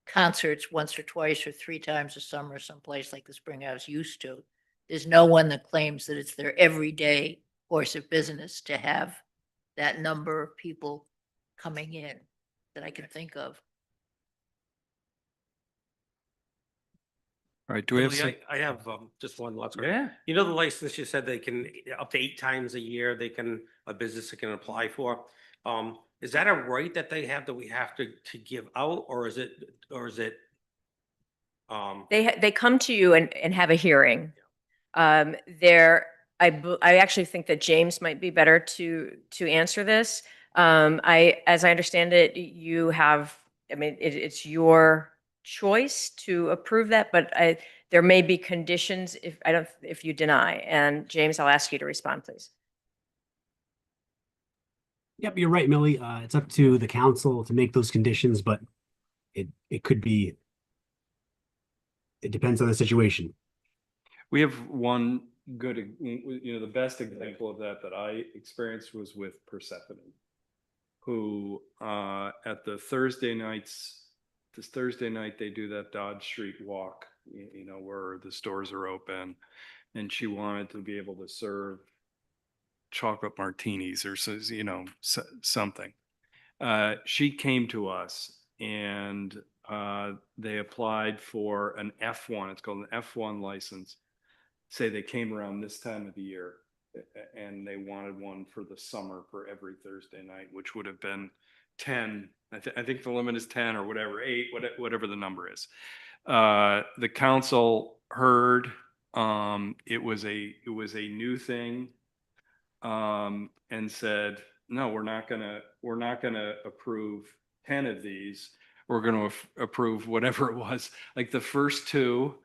concerts once or twice or 3 times a summer, someplace like the Springhouse used to, there's no one that claims that it's their everyday course of business to have that number of people coming in that I can think of. All right. Do we have some? I have just one last. Yeah. You know, the license, you said they can, up to 8 times a year, a business can apply for. is that a right that they have that we have to give out, or is it, They come to you and have a hearing. I actually think that James might be better to answer this. As I understand it, you have, I mean, it's your choice to approve that, but there may be conditions if you deny. And James, I'll ask you to respond, please. Yep, you're right, Millie. It's up to the council to make those conditions, but it could be, it depends on the situation. We have one good, the best example of that I experienced was with Persephone, who at the Thursday nights, this Thursday night, they do that Dodge Street walk, where the stores are open, and she wanted to be able to serve chocolate martinis or something. She came to us and they applied for an F1. It's called an F1 license. Say they came around this time of the year and they wanted one for the summer for every Thursday night, which would have been 10. I think the limit is 10 or whatever, 8, whatever the number is. The council heard it was a new thing. And said, no, we're not gonna approve 10 of these. We're gonna approve whatever it was. Like the first 2,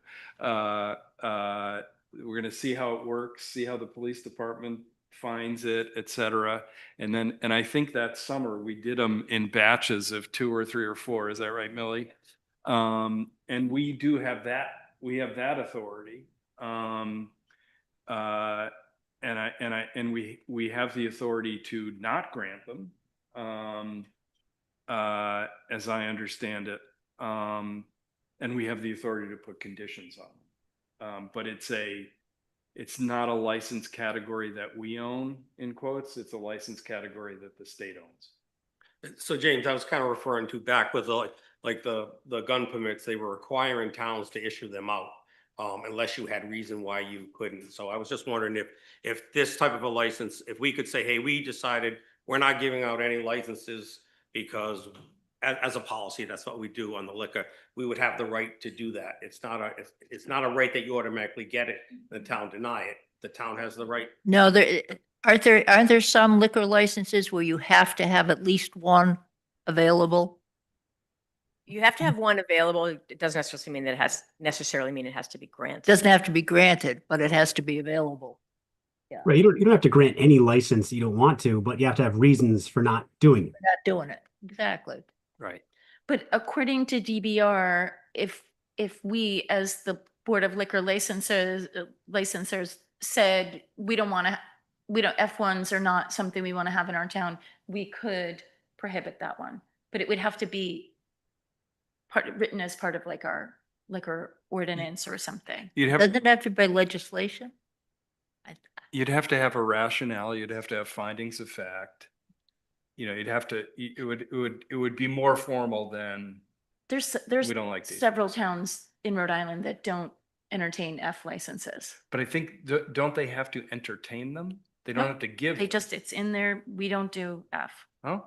we're gonna see how it works, see how the police department finds it, etc. And I think that summer we did them in batches of 2 or 3 or 4. Is that right, Millie? And we do have that. We have that authority. And we have the authority to not grant them, as I understand it, and we have the authority to put conditions on them. But it's not a license category that we own, in quotes. It's a license category that the state owns. So James, I was kind of referring to back with the gun permits, they were requiring towns to issue them out. Unless you had reason why you couldn't. So I was just wondering if this type of a license, if we could say, hey, we decided we're not giving out any licenses because as a policy, that's what we do on the liquor, we would have the right to do that. It's not a right that you automatically get it, the town deny it. The town has the right. No, aren't there some liquor licenses where you have to have at least one available? You have to have one available. It doesn't necessarily mean that it has to be granted. Doesn't have to be granted, but it has to be available. Yeah. Right. You don't have to grant any license you don't want to, but you have to have reasons for not doing it. We're not doing it. Exactly. Right. But according to DBR, if we, as the Board of Liquor licensors said, F1s are not something we want to have in our town, we could prohibit that one, but it would have to be written as part of like our liquor ordinance or something. Doesn't it have to be by legislation? You'd have to have a rationale. You'd have to have findings of fact. You'd have to. It would be more formal than. There's we don't like these. several towns in Rhode Island that don't entertain F licenses. But I think don't they have to entertain them? They don't have to give. It's in there. We don't do F. Oh.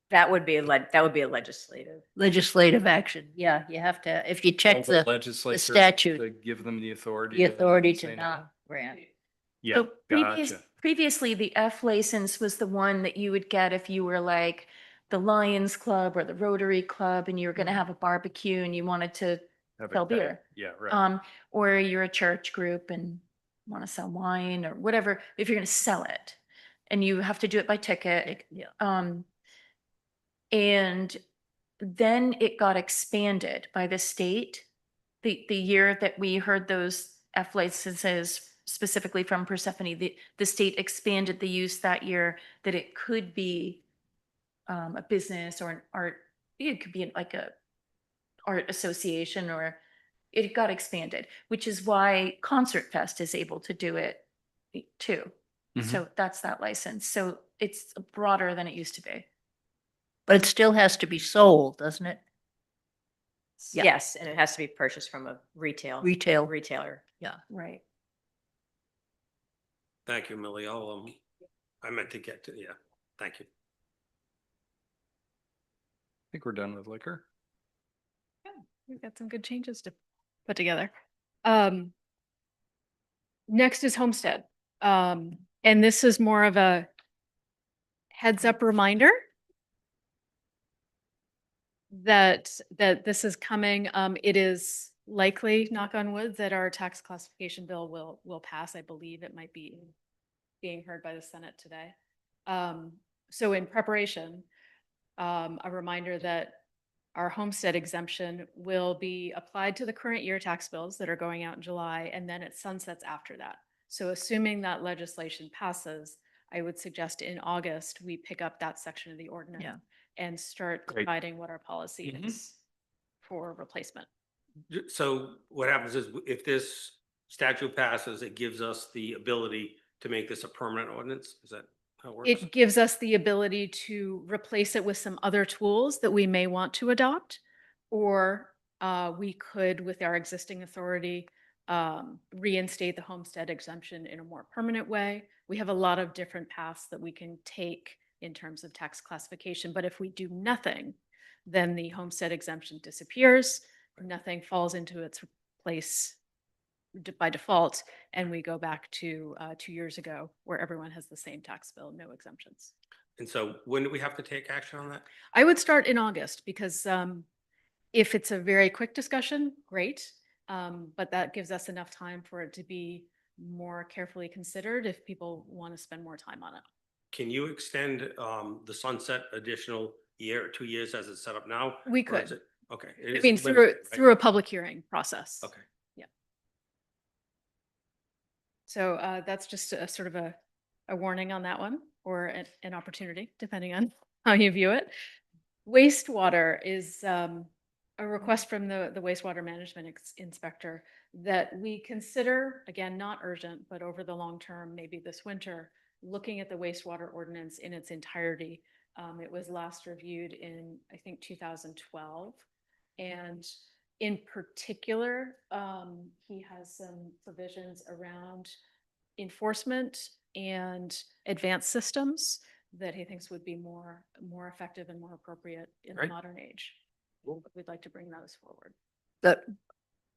That would be a legislative action. Yeah, you have to, if you check the statute, to give them the authority. To not grant. Yeah, So gotcha. previously, the F license was the one that you would get if you were like the Lions Club or the Rotary Club and you were going to have a barbecue and you wanted to sell beer. Yeah, right. Or you're a church group and want to sell wine or whatever, if you're going to sell it. And you have to do it by ticket. And then it got expanded by the state. The year that we heard those F licenses specifically from Persephone, the state expanded the use that year that it could be a business or an art, it could be like a art association, or it got expanded, which is why Concert Fest is able to do it too. Mm-hmm. So that's that license. So it's broader than it used to be. But it still has to be sold, doesn't it? Yeah. Yes, and it has to be purchased from a retailer. Yeah. Right. Thank you, Millie. I meant to get to, thank you. think we're done with liquor. We've got some good changes to put together. Next is homestead. And this is more of a heads up reminder that this is coming. It is likely, knock on wood, that our tax classification bill will pass. I believe it might be being heard by the Senate today. So in preparation, a reminder that our homestead exemption will be applied to the current year tax bills that are going out in July, and then it sunsets after that. So assuming that legislation passes, I would suggest in August, we pick up that section of the ordinance and start Great. deciding what our policy is for replacement. So what happens is if this statute passes, it gives us the ability to make this a permanent ordinance? Is that how it works? It gives us the ability to replace it with some other tools that we may want to adopt, or we could, with our existing authority, reinstate the homestead exemption in a more permanent way. We have a lot of different paths that we can take in terms of tax classification, but if we do nothing, then the homestead exemption disappears, nothing falls into its place by default, and we go back to 2 years ago where everyone has the same tax bill, no exemptions. And so when do we have to take action on that? I would start in August because if it's a very quick discussion, great. But that gives us enough time for it to be more carefully considered if people want to spend more time on it. Can you extend the sunset additional year or 2 years as it's set up now? We Or is could. it- Okay. I mean, through a public hearing process. Okay. So that's just a sort of a warning on that one, or an opportunity, depending on how you view it. Wastewater is a request from the wastewater management inspector that we consider, again, not urgent, but over the long term, maybe this winter, looking at the wastewater ordinance in its entirety. It was last reviewed in, I think, 2012. And in particular, he has some provisions around enforcement and advanced systems that he thinks would be more effective and more appropriate in the Right. modern age. We'd like to bring those forward.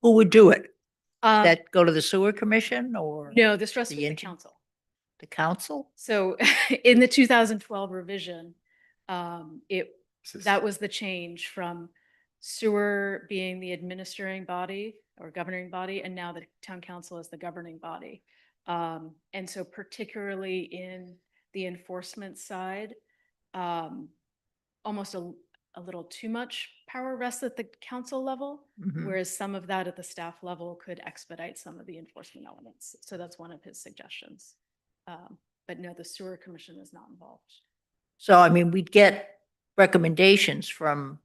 Who would do it? Um, That go to the sewer commission or No, this rest the was the engine- council. the council? So in the 2012 revision, that was the change from sewer being the administering body or governing body, and now the town council is the governing body. And so particularly in the enforcement side, almost a little too much power rests at the council level, Mhm. whereas some of that at the staff level could expedite some of the enforcement elements. So that's one of his suggestions. But no, the sewer commission is not involved. So I mean, we'd get recommendations from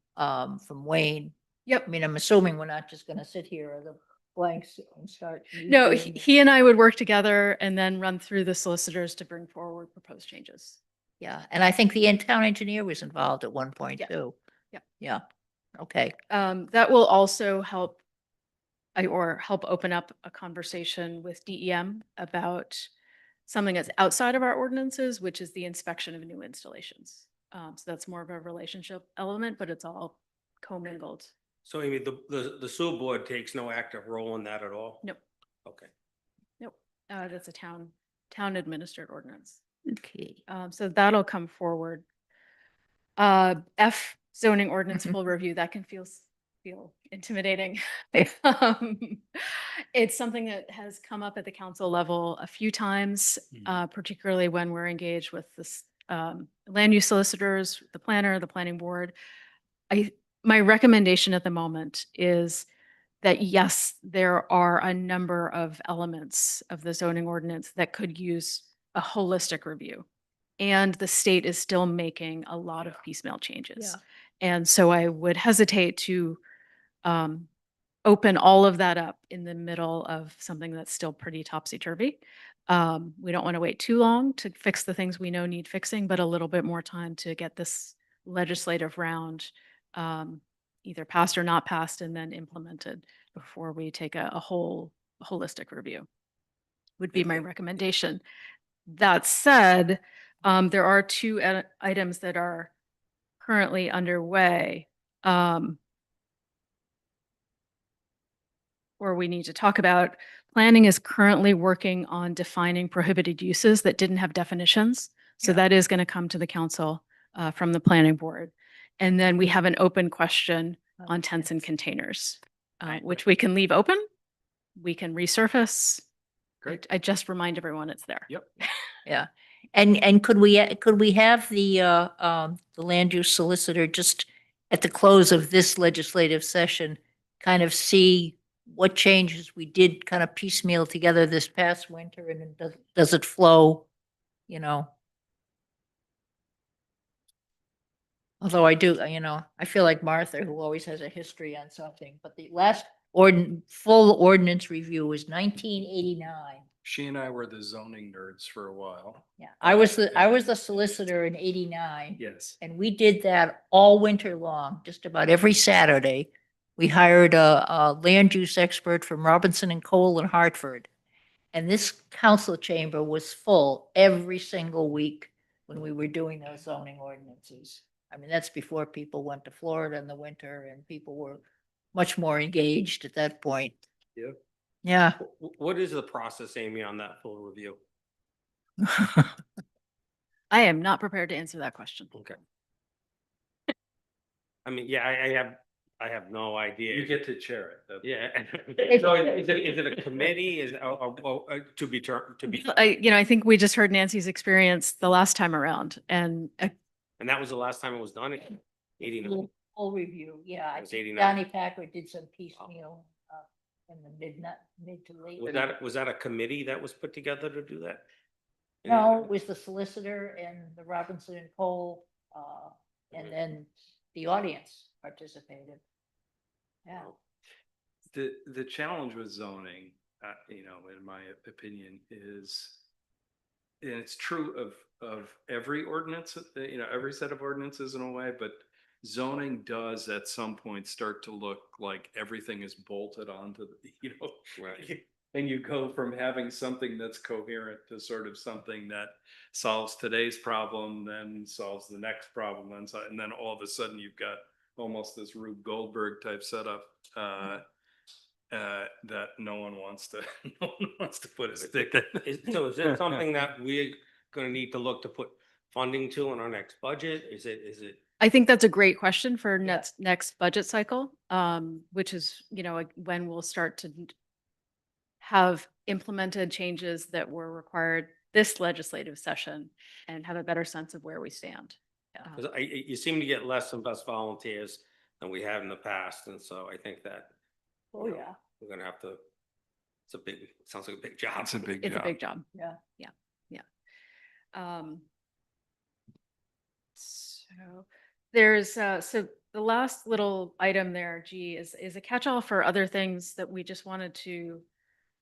Wayne. Yep. I mean, I'm assuming we're not just gonna sit here with a blank and start. No, using- he and I would work together and then run through the solicitors to bring forward proposed changes. Yeah, and I think the town engineer was involved at one point Yeah. too. Yeah. Yeah, okay. That will also help help open up a conversation with DEM about something that's outside of our ordinances, which is the inspection of new installations. So that's more of a relationship element, but it's all commingled. So Amy, the sewer board takes no active role in that at all? Nope. Okay. Nope. That's a town administered ordinance. Okay. So that'll come forward. F zoning ordinance full review, that can feel intimidating. It's something that has come up at the council level a few times, particularly when we're engaged with this land use solicitors, the planner, the planning board. My recommendation at the moment is that yes, there are a number of elements of the zoning ordinance that could use a holistic review. And the state is still making a lot of piecemeal changes. And so I would hesitate to open all of that up in the middle of something that's still pretty topsy-turvy. We don't want to wait too long to fix the things we know need fixing, but a little bit more time to get this legislative round either passed or not passed and then implemented before we take a holistic review, would be my recommendation. That said, there are two items that are currently underway, or we need to talk about, planning is currently working on defining prohibited uses that didn't have definitions. So that is going to come to the council from the planning board. And then we have an open question on tents and containers, which we can leave open. We can resurface. Great. I just remind everyone it's there. Yep. Yeah. And could we have the land use solicitor just at the close of this legislative session kind of see what changes we did kind of piecemeal together this past winter, and then does it flow, you know? Although I do, I feel like Martha, who always has a history on something, but the last full ordinance review was 1989. She and I were the zoning nerds for a while. Yeah, I was the solicitor in 89. Yes. And we did that all winter long, just about every Saturday. We hired a land use expert from Robinson and Cole in Hartford. And this council chamber was full every single week when we were doing those zoning ordinances. I mean, that's before people went to Florida in the winter and people were much more engaged at that point. Yep. Yeah. What is the process, Amy, on that full review? I am not prepared to answer that question. Okay. I mean, yeah, I have no idea. You get to chair it. Yeah. So is it a committee? Is, to be, I think we just heard Nancy's experience the last time around, and and that was the last time it was done in 89. Full review, yeah. I It was think 89. Donnie Packard did some piecemeal in the mid to late. Was that a committee that was put together to do that? No, it was the solicitor and the Robinson and Cole, and then the audience participated. Yeah. The challenge with zoning, in my opinion, is, and it's true of every ordinance, every set of ordinances in a way, but zoning does at some point start to look like everything is bolted onto the, Right. and you go from having something that's coherent to sort of something that solves today's problem, then solves the next problem, and then all of a sudden you've got almost this Rube Goldberg type setup that no one wants to put a stick in. So is it something that we're gonna need to look to put funding to in our next budget? Is it? I think that's a great question for next budget cycle, which is, when we'll start to have implemented changes that were required this legislative session and have a better sense of where we stand. Because you seem to get less and less volunteers than we have in the past, and so I think that. Oh, yeah. We're gonna have to. Sounds like a big job. It's a big It's job. a big job. Yeah. So there's, so the last little item there, G, is a catch-all for other things that we just wanted to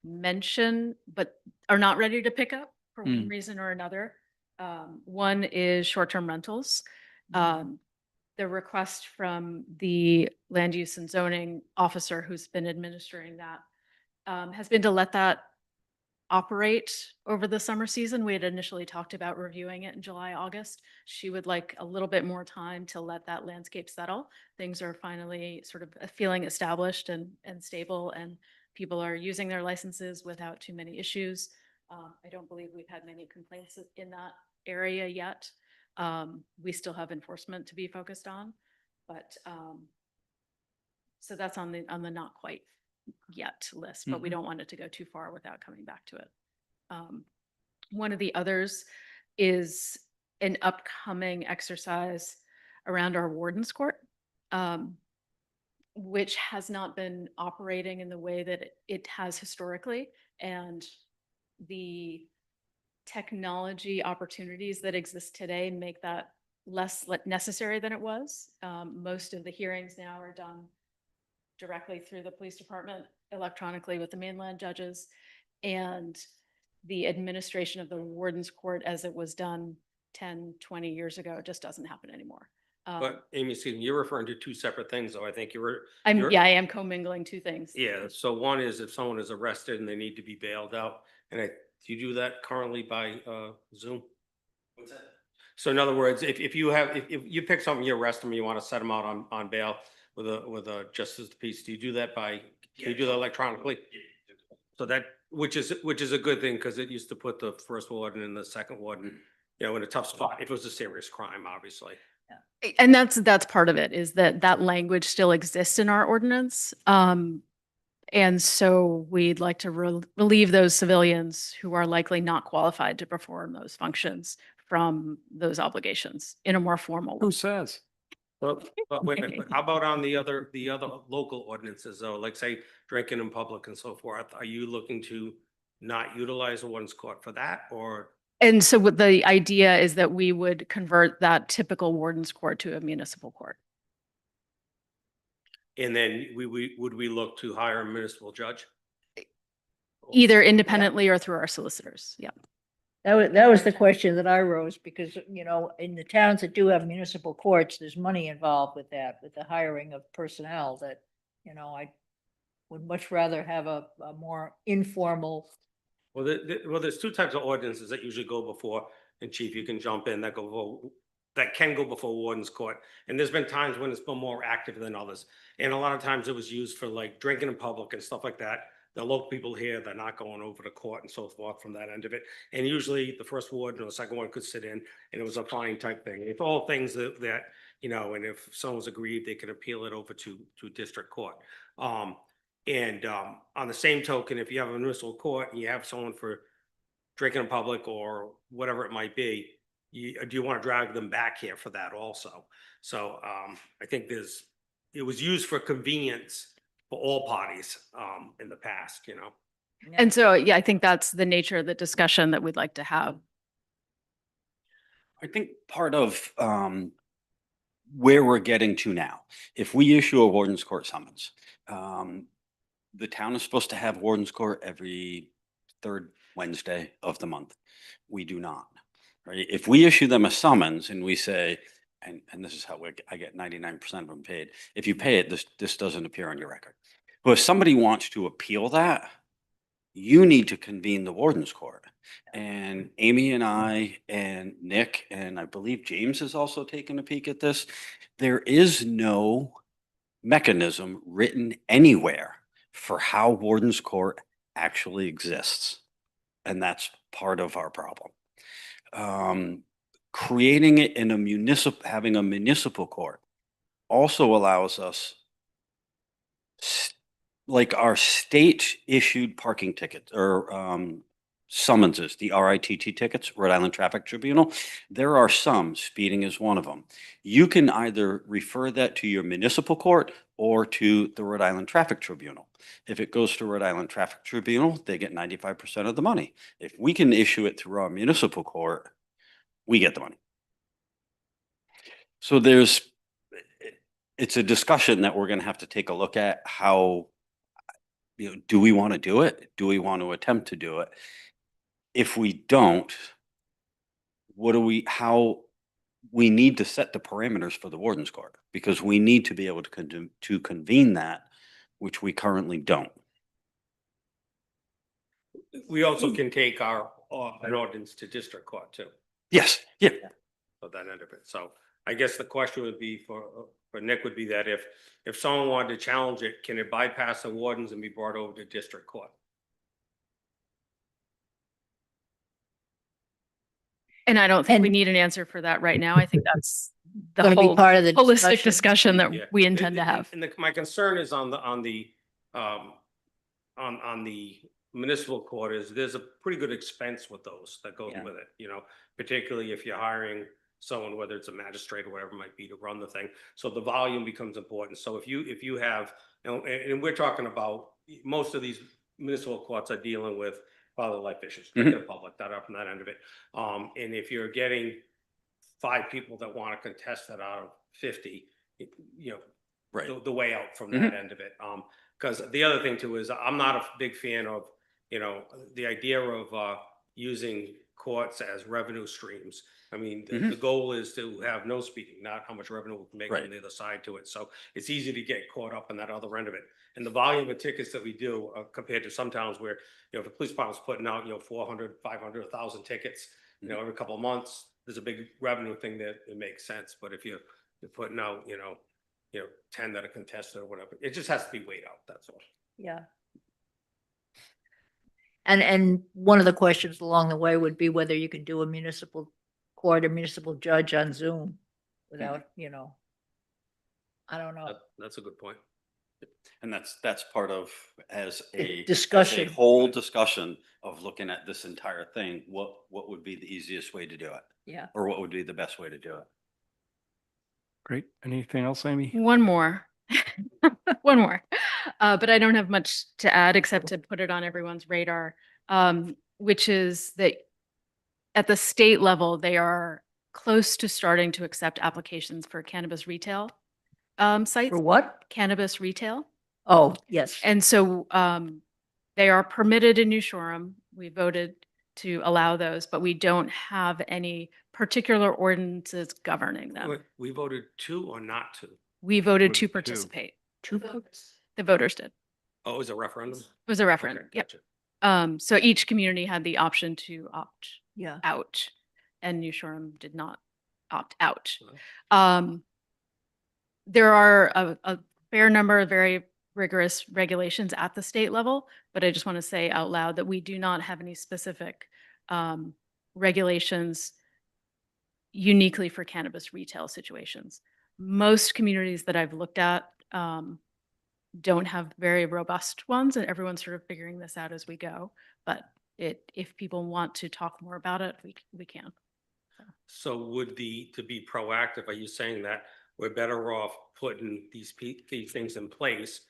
mention, but are not ready to pick up for one reason or another. One is short-term rentals. The request from the land use and zoning officer who's been administering that has been to let that operate over the summer season. We had initially talked about reviewing it in July, August. She would like a little bit more time to let that landscape settle. Things are finally sort of feeling established and stable, and people are using their licenses without too many issues. I don't believe we've had many complaints in that area yet. We still have enforcement to be focused on, but so that's on the not quite yet list, but we don't want it to go too far without coming back to it. One of the others is an upcoming exercise around our warden's court, which has not been operating in the way that it has historically, and the technology opportunities that exist today make that less necessary than it was. Most of the hearings now are done directly through the police department, electronically with the mainland judges, and the administration of the warden's court as it was done 10, 20 years ago, it just doesn't happen anymore. But Amy, excuse me, you're referring to two separate things, though. I think you're. I am commingling two things. Yeah, so one is if someone is arrested and they need to be bailed out, and do you do that currently by Zoom? What's that? So in other words, if you have, if you pick something, you arrest them, you want to set them out on bail with a justice of the peace, do you do that can you do that electronically? So that, which is a good thing, because it used to put the first warden and the second warden, you know, in a tough spot if it was a serious crime, obviously. And that's part of it, is that language still exists in our ordinance. And so we'd like to relieve those civilians who are likely not qualified to perform those functions from those obligations in a more formal way. Who says? But wait a minute, but how about on the other local ordinances though, like say drinking in public and so forth? Are you looking to not utilize the warden's court for that, or? And so what the idea is that we would convert that typical warden's court to a municipal court. And then would we look to hire a municipal judge? Either independently or through our solicitors. Yeah. That was the question that I rose, because, you know, in the towns that do have municipal courts, there's money involved with that, with the hiring of personnel that, you know, I would much rather have a more informal. Well, there's two types of ordinances that usually go before, and Chief, you can jump in, that can go before warden's court. And there's been times when it's been more active than others. And a lot of times it was used for like drinking in public and stuff like that. The local people here, they're not going over to court and so forth from that end of it. And usually the first warden or the second one could sit in, and it was a fine type thing. It's all things that, you know, and if someone's aggrieved, they could appeal it over to district court. On the same token, if you have a municipal court and you have someone for drinking in public or whatever it might be, do you want to drag them back here for that also? So I think it was used for convenience for all parties in the past, you know. And so, yeah, I think that's the nature of the discussion that we'd like to have. I think part of where we're getting to now, if we issue a warden's court summons, the town is supposed to have warden's court every third Wednesday of the month. We do not, right? If we issue them a summons and we say, and this is how I get 99% of them paid. If you pay it, this doesn't appear on your record. But if somebody wants to appeal that, you need to convene the warden's court. And Amy and I and Nick, and I believe James has also taken a peek at this. There is no mechanism written anywhere for how warden's court actually exists. And that's part of our problem. Creating it in having a municipal court also allows us, like our state issued parking tickets or summonses, the RITT tickets, Rhode Island Traffic Tribunal. There are some, speeding is one of them. You can either refer that to your municipal court or to the Rhode Island Traffic Tribunal. If it goes to Rhode Island Traffic Tribunal, they get 95% of the money. If we can issue it through our municipal court, we get the money. So it's a discussion that we're going to have to take a look at. How, you know, do we want to do it? Do we want to attempt to do it? If we don't, how we need to set the parameters for the warden's court, because we need to be able to convene that, which we currently don't. We also can take an ordinance to district court too. Yes, yeah. So that end of it. So I guess the question would be for Nick would be that if someone wanted to challenge it, can it bypass the wardens and be brought over to district court? And I don't think we need an answer for that right now. I think that's the Gonna be whole part of the holistic discussion that Yeah. we intend to have. And my concern is on the municipal court is there's a pretty good expense with those that goes with it, you know, particularly if you're hiring someone, whether it's a magistrate or whatever it might be, to run the thing. So the volume becomes important. So if you have, you know, and we're talking about, most of these municipal courts are dealing with life issues, the public, that up and that end of it. And if you're getting 5 people that want to contest that out of 50, you know, right, the way out from that end of it. Because the other thing too is I'm not a big fan of, you know, the idea of using courts as revenue streams. I mean, the goal is to have no speeding, not how much revenue we can make on the other side to it. So it's easy to get caught up on that other end of it. And the volume of tickets that we do compared to some towns where, you know, the police department's putting out, you know, 400, 500, 1,000 tickets, you know, every couple of months, there's a big revenue thing that it makes sense, but if you're putting out, 10 that are contested or whatever, it just has to be weighed out, that's all. Yeah. And one of the questions along the way would be whether you can do a municipal court or municipal judge on Zoom without, I don't know. That's a good point. And that's part of as a Discussion. whole discussion of looking at this entire thing, what would be the easiest way to do it? Yeah. Or what would be the best way to do it? Great. Anything else, Amy? One more. One more. But I don't have much to add except to put it on everyone's radar, which is that at the state level, they are close to starting to accept applications for cannabis retail sites. For what? Cannabis retail. Oh, yes. And so they are permitted in New Shoreham. We voted to allow those, but we don't have any particular ordinances governing them. We voted to or not to? We voted Voted to to. participate. Two votes. The voters did. It Oh, it was a referendum? was a referendum. Okay, Yep. gotcha. So each community had the option to opt Yeah. out, and New Shoreham did not opt out. Wow. There are a fair number of very rigorous regulations at the state level, but I just want to say out loud that we do not have any specific regulations uniquely for cannabis retail situations. Most communities that I've looked at don't have very robust ones, and everyone's sort of figuring this out as we go. But if people want to talk more about it, we can. So to be proactive, are you saying that we're better off putting these things in place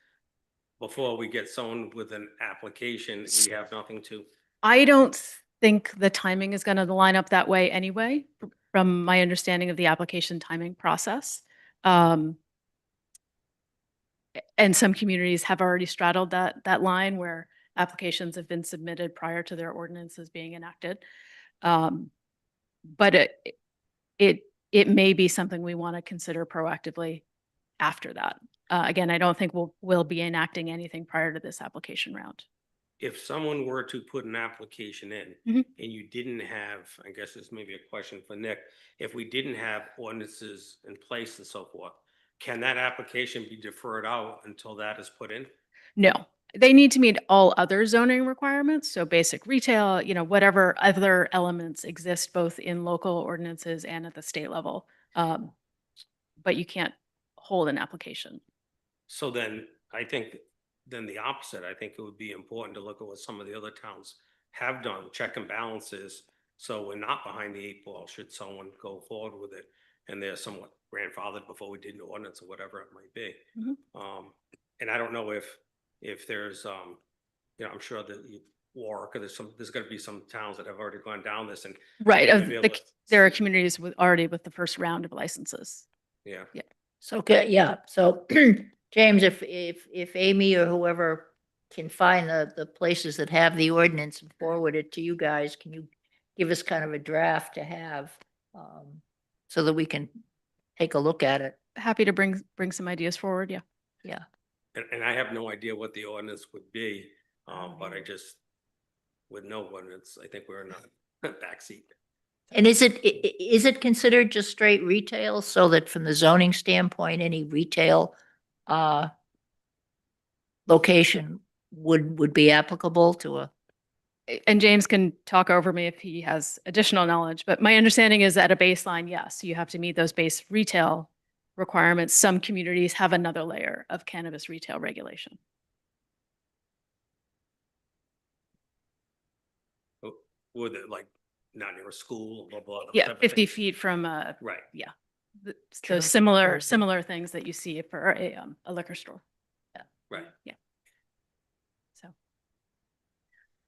before we get someone with an application, we have nothing to? I don't think the timing is going to line up that way anyway, from my understanding of the application timing process. And some communities have already straddled that line where applications have been submitted prior to their ordinances being enacted. But it may be something we want to consider proactively after that. Again, I don't think we'll be enacting anything prior to this application round. If someone were to put an application in Mhm. and you didn't have, I guess this may be a question for Nick, if we didn't have ordinances in place and so forth, can that application be deferred out until that is put in? No, they need to meet all other zoning requirements. So basic retail, whatever other elements exist both in local ordinances and at the state level. But you can't hold an application. So then I think then the opposite, I think it would be important to look at what some of the other towns have done, check and balances. So we're not behind the 8 ball should someone go forward with it and they're somewhat grandfathered before we did an ordinance or whatever it might be. Mhm. And I don't know if there's, I'm sure that Warwick, or there's gonna be some towns that have already gone down this and. Right. and be able to- There are communities already with the first round of licenses. Yeah. So, yeah, so James, if Amy or whoever can find the places that have the ordinance and forward it to you guys, can you give us kind of a draft to have, so that we can take a look at it? Happy to bring some ideas forward. Yeah. Yeah. And I have no idea what the ordinance would be, but I just, with no ordinance, I think we're in a backseat. And is it considered just straight retail so that from the zoning standpoint, any retail location would be applicable to a? And James can talk over me if he has additional knowledge, but my understanding is at a baseline, yes, you have to meet those base retail requirements. Some communities have another layer of cannabis retail regulation. Would it like not near a school, blah, blah. those Yeah, type of 50 things? feet from Right. yeah. Sure. So similar things that you see for a liquor store. Right. Yeah. So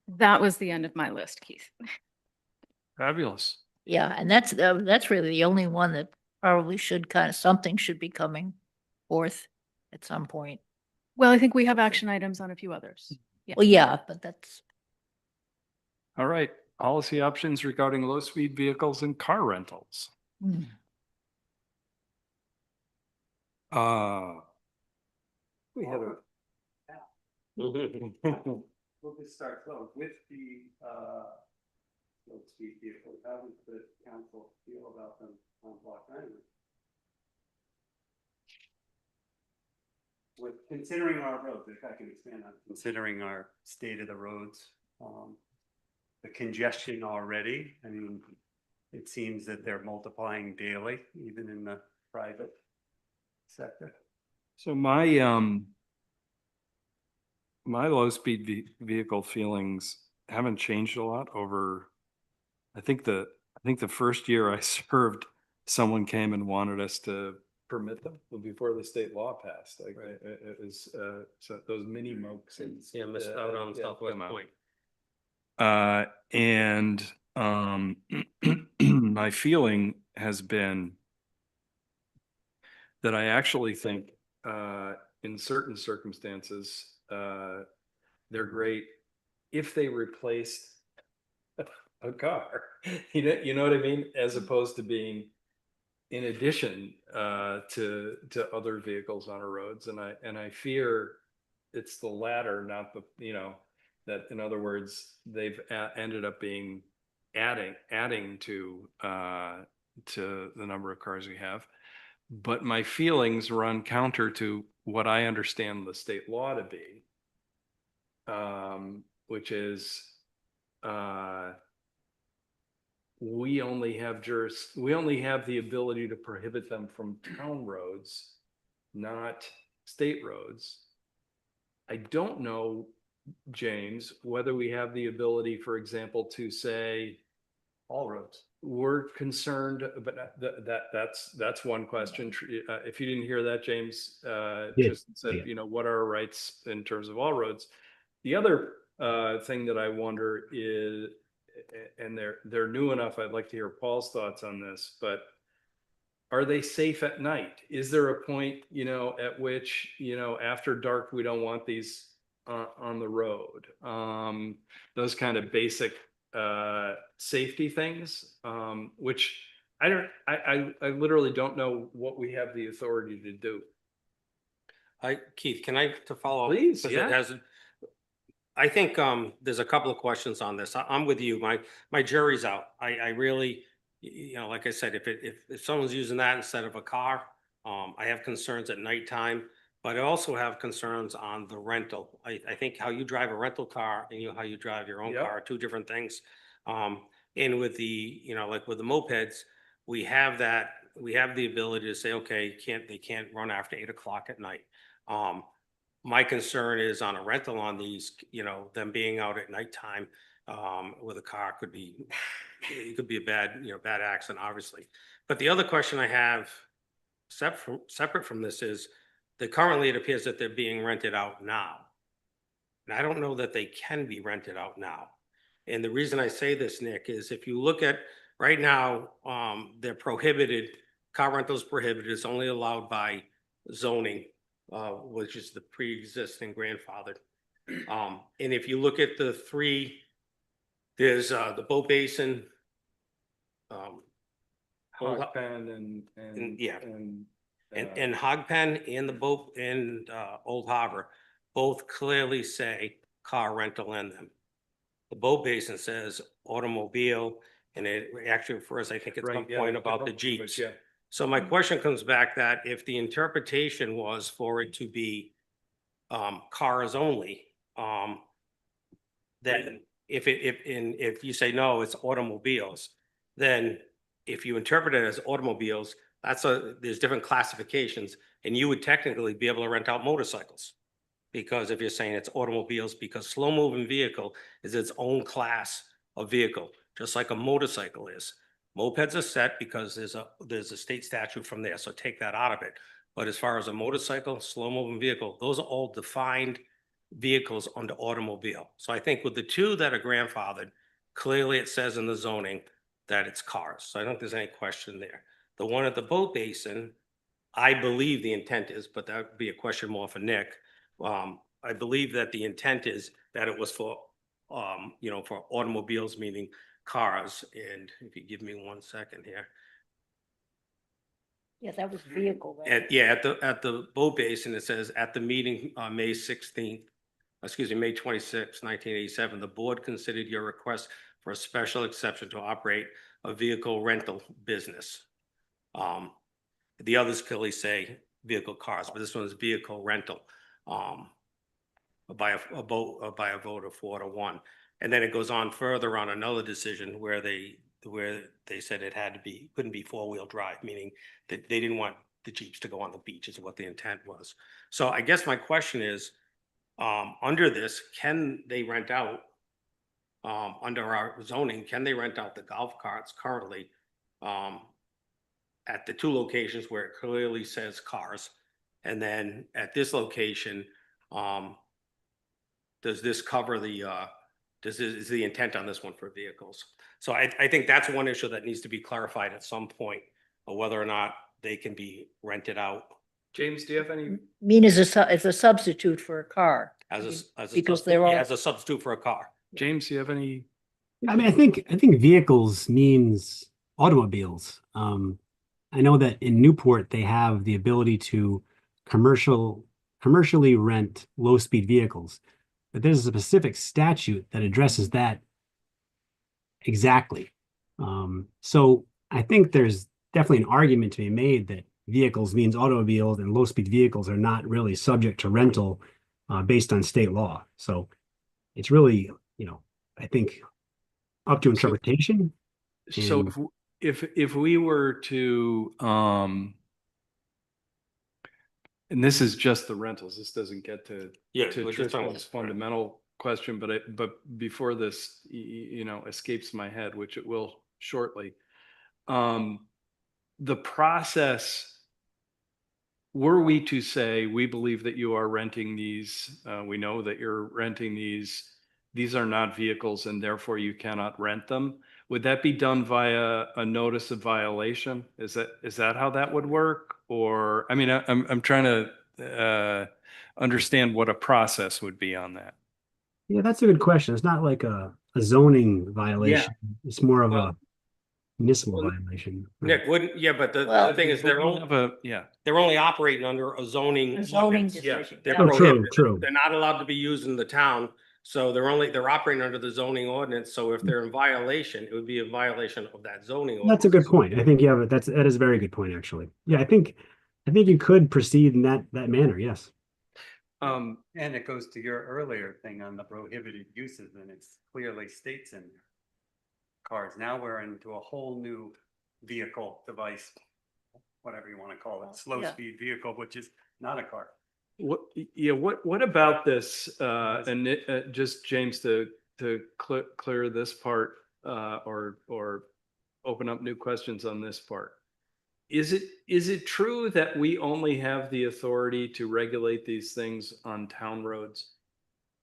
that was the end of my list, Keith. Fabulous. Yeah, and that's really the only one that probably should something should be coming forth at some point. Well, I think we have action items on a few others. Yeah. Well, yeah, but that's. All right. Policy options regarding low-speed vehicles and car rentals. We have a. Mhm. We'll just start close with the road speed vehicles. How does the council feel about them on Block Island? With considering our roads, if I can expand on, considering our state of the roads, the congestion already, I mean, it seems that they're multiplying daily, even in the private sector. So my my low speed vehicle feelings haven't changed a lot over, I think the first year I served, someone came and wanted us to permit them before the state law passed. Like it was so those mini mokes. Yeah, missed out on Southwest come out. Point. And my feeling has been that I actually think in certain circumstances they're great if they replaced a car. You know what I mean? As opposed to being in addition to other vehicles on our roads. And I fear it's the latter, not the, you know, that in other words, they've ended up being adding to the number of cars we have. But my feelings run counter to what I understand the state law to be, which is we only have the ability to prohibit them from town roads, not state roads. I don't know, James, whether we have the ability, for example, to say All roads. we're concerned, but that's one question. If you didn't hear that, James, just said, you know, what are our rights in terms of all roads? The other thing that I wonder is, and they're new enough, I'd like to hear Paul's thoughts on this, but are they safe at night? Is there a point, you know, at which, you know, after dark, we don't want these on the road? Those kind of basic safety things, which I literally don't know what we have the authority to do. Keith, can I to follow up? Please, Because yeah. it hasn't. I think there's a couple of questions on this. I'm with you. My jury's out. I really, you know, like I said, if someone's using that instead of a car, I have concerns at nighttime, but I also have concerns on the rental. I think how you drive a rental car and how you drive your own Yep. car are two different things. And with the, you know, like with the mopeds, we have the ability to say, okay, they can't run after 8 o'clock at night. My concern is on a rental on these, you know, them being out at nighttime with a car it could be a bad accident, obviously. But the other question I have separate from this is that currently it appears that they're being rented out now. And I don't know that they can be rented out now. And the reason I say this, Nick, is if you look at right now, they're prohibited, car rental is prohibited, it's only allowed by zoning, which is the pre-existing grandfathered. And if you look at the three, there's the Boat Basin, Hog Pen and Hog Pen and the boat and Old Harbor both clearly say car rental in them. The Boat Basin says automobile, and it actually refers, I think, at some point about the Jeeps. Yeah. So my question comes back that if the interpretation was for it to be cars only, then if you say no, it's automobiles, then if you interpret it as automobiles, there's different classifications, and you would technically be able to rent out motorcycles. Because if you're saying it's automobiles, because slow moving vehicle is its own class of vehicle, just like a motorcycle is. Mopeds are set because there's a state statute from there, so take that out of it. But as far as a motorcycle, slow moving vehicle, those are all defined vehicles under automobile. So I think with the two that are grandfathered, clearly it says in the zoning that it's cars. So I don't think there's any question there. The one at the Boat Basin, I believe the intent is, but that would be a question more for Nick. I believe that the intent is that it was for, you know, for automobiles, meaning cars. And if you give me 1 second here. Yeah, that was vehicle. Right? At the Boat Basin, it says at the meeting on May 16th, May 26, 1987, the board considered your request for a special exception to operate a vehicle rental business. The others clearly say vehicle cars, but this one is vehicle rental. By a vote of 4-1. And then it goes on further on another decision where they said it couldn't be 4-wheel drive, meaning that they didn't want the Jeeps to go on the beach is what the intent was. So I guess my question is, under this, can they rent out, under our zoning, can they rent out the golf carts currently at the 2 locations where it clearly says cars? And then at this location, does this cover is the intent on this one for vehicles? So I think that's one issue that needs to be clarified at some point, or whether or not they can be rented out James, do you have any? Mean as a substitute for a car. Because they're all. as a substitute for a car. James, do you have any? I mean, I think vehicles means automobiles. I know that in Newport, they have the ability to commercially rent low-speed vehicles, but there's a specific statute that addresses that exactly. So I think there's definitely an argument to be made that vehicles means automobiles and low-speed vehicles are not really subject to rental based on state law. So it's really, I think up to interpretation. So if we were to, and this is just the rentals, this doesn't get to Tristan's fundamental question, but before this, escapes my head, which it will shortly. The process, were we to say, we believe that you are renting these, we know that you're renting these are not vehicles and therefore you cannot rent them. Would that be done via a notice of violation? Is that how that would work? Or, I mean, I'm trying to understand what a process would be on that. Yeah, that's a good question. It's not like a zoning violation. It's more of a municipal violation. Nick, but the thing is, they're only operating under a zoning. Decision. True. They're not allowed to be used in the town. So they're operating under the zoning ordinance. So if they're in violation, it would be a violation of that zoning ordinance. That's a good point. I think, that is a very good point, actually. Yeah, I think you could proceed in that manner. Yes. And it goes to your earlier thing on the prohibited uses, and it's clearly states in cars. Now we're into a whole new vehicle device, whatever you want to call it, slow speed vehicle, which is not a car. What about this, and just James, to clear this part, or open up new questions on this part. Is it true that we only have the authority to regulate these things on town roads?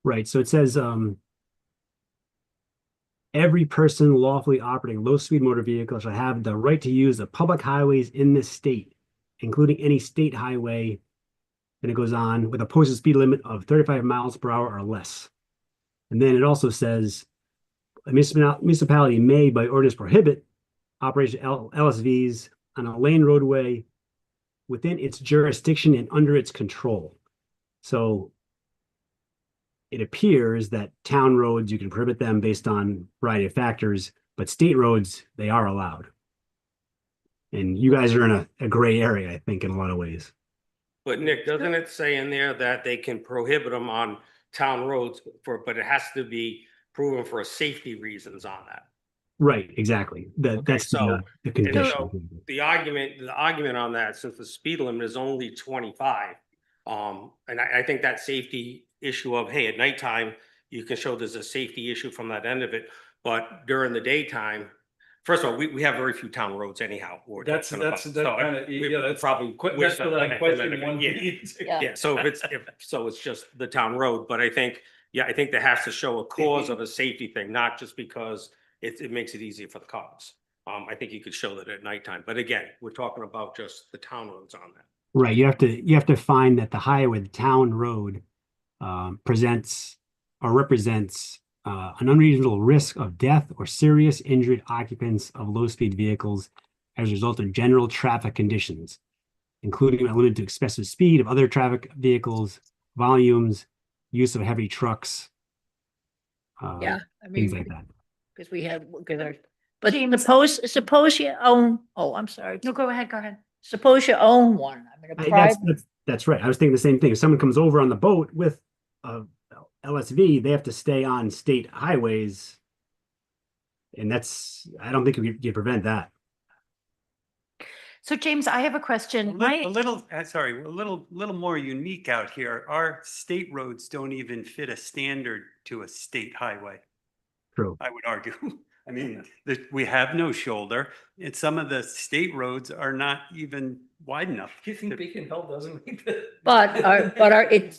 Right. So it says, every person lawfully operating low-speed motor vehicle shall have the right to use the public highways in this state, including any state highway. And it goes on with a posted speed limit of 35 miles per hour or less. And then it also says a municipality may by ordinance prohibit operation of LSVs on a lane roadway within its jurisdiction and under its control. So it appears that town roads, you can prohibit them based on a variety of factors, but state roads, they are allowed. And you guys are in a gray area, I think, in a lot of ways. But Nick, doesn't it say in there that they can prohibit them on town roads but it has to be proven for safety reasons on that? Right, exactly. That's the condition. So the argument on that, since the speed limit is only 25, and I think that safety issue of, hey, at nighttime, you can show there's a safety issue from that end of it, but during the daytime, first of all, we have very few town roads anyhow. That's probably that's what I question. Yeah. So it's just the town road, but I think there has to show a cause of a safety thing, not just because it makes it easier for the cops. I think you could show that at nighttime, but again, we're talking about just the town roads on that. Right. You have to find that the highway, the town road, presents or represents an unreasonable risk of death or serious injured occupants of low-speed vehicles as a result of general traffic conditions, including a limit to excessive speed of other traffic vehicles, volumes, use of heavy trucks. Yeah, I Things mean, like that. because we have, but James- suppose you own, oh, I'm sorry. No, go ahead, go ahead. Suppose you own one. I mean, a private, That's right. I was thinking the same thing. If someone comes over on the boat with a LSV, they have to stay on state highways. And I don't think we can prevent that. So James, I have a question. A little, sorry, a little more unique out here. Our state roads don't even fit a standard to a state highway, True. I would argue. I mean, we have no shoulder, and some of the state roads are not even wide enough. Do you think Beacon Hill doesn't meet the?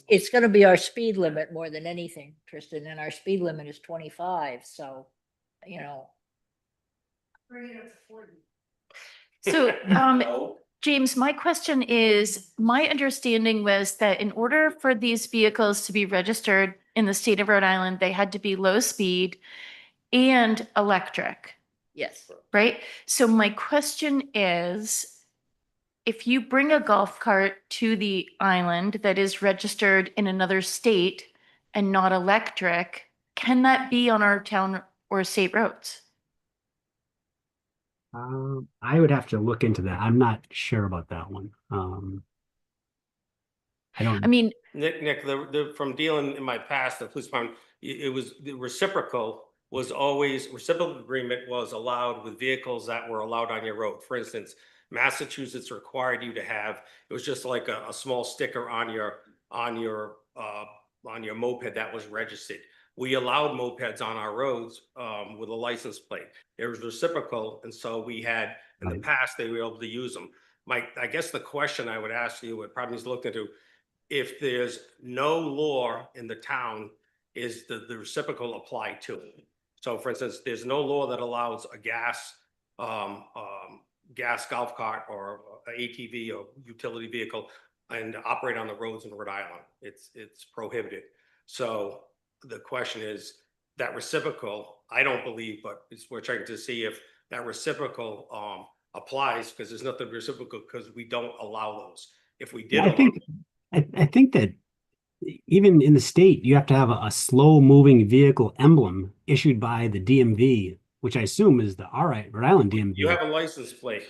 it's gonna be our speed limit more than anything, Tristan, and our speed limit is 25, so, you know. Bring it up to 40. So, James, my question is, my understanding was that in order for these vehicles to be registered in the state of Rhode Island, they had to be low speed and electric, Yes. right? So my question is, if you bring a golf cart to the island that is registered in another state and not electric, can that be on our town or state roads? I would have to look into that. I'm not sure about that one. I don't. I mean, Nick, from dealing in my past, the police department, it was the reciprocal agreement was allowed with vehicles that were allowed on your road. For instance, Massachusetts required you to have, it was just like a small sticker on your moped that was registered. We allowed mopeds on our roads with a license plate. It was reciprocal, and so we had, in the past, they were able to use them. I guess the question I would ask you, what probably needs to look into, if there's no law in the town, is the reciprocal applied to it? So for instance, there's no law that allows a gas golf cart or an ATV or utility vehicle and operate on the roads in Rhode Island. It's prohibited. So the question is, that reciprocal, I don't believe, but we're trying to see if that reciprocal applies, because there's nothing reciprocal because we don't allow those. If we did, I think that even in the state, you have to have a slow moving vehicle emblem issued by the DMV, which I assume is the Rhode Island DMV. you have a license plate.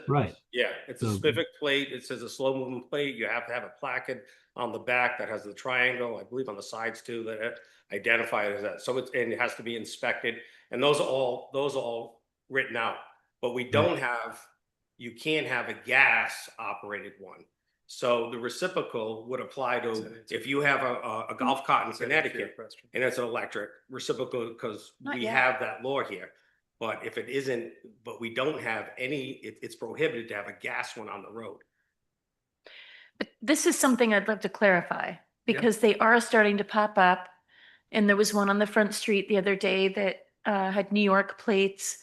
Right. Yeah, it's a So- specific plate. It says a slow moving plate. You have to have a placard on the back that has the triangle, I believe on the sides too, that identify it as that. So and it has to be inspected. And those are all written out. But we don't have, you can't have a gas operated one. So the reciprocal would apply to if you have a golf cart in Connecticut and it's an electric reciprocal, because Not we yet. have that law here. But if it isn't, but we don't have any, it's prohibited to have a gas one on the road. but this is something I'd love to clarify, because they are starting to pop up. And there was one on the front street the other day that had New York plates.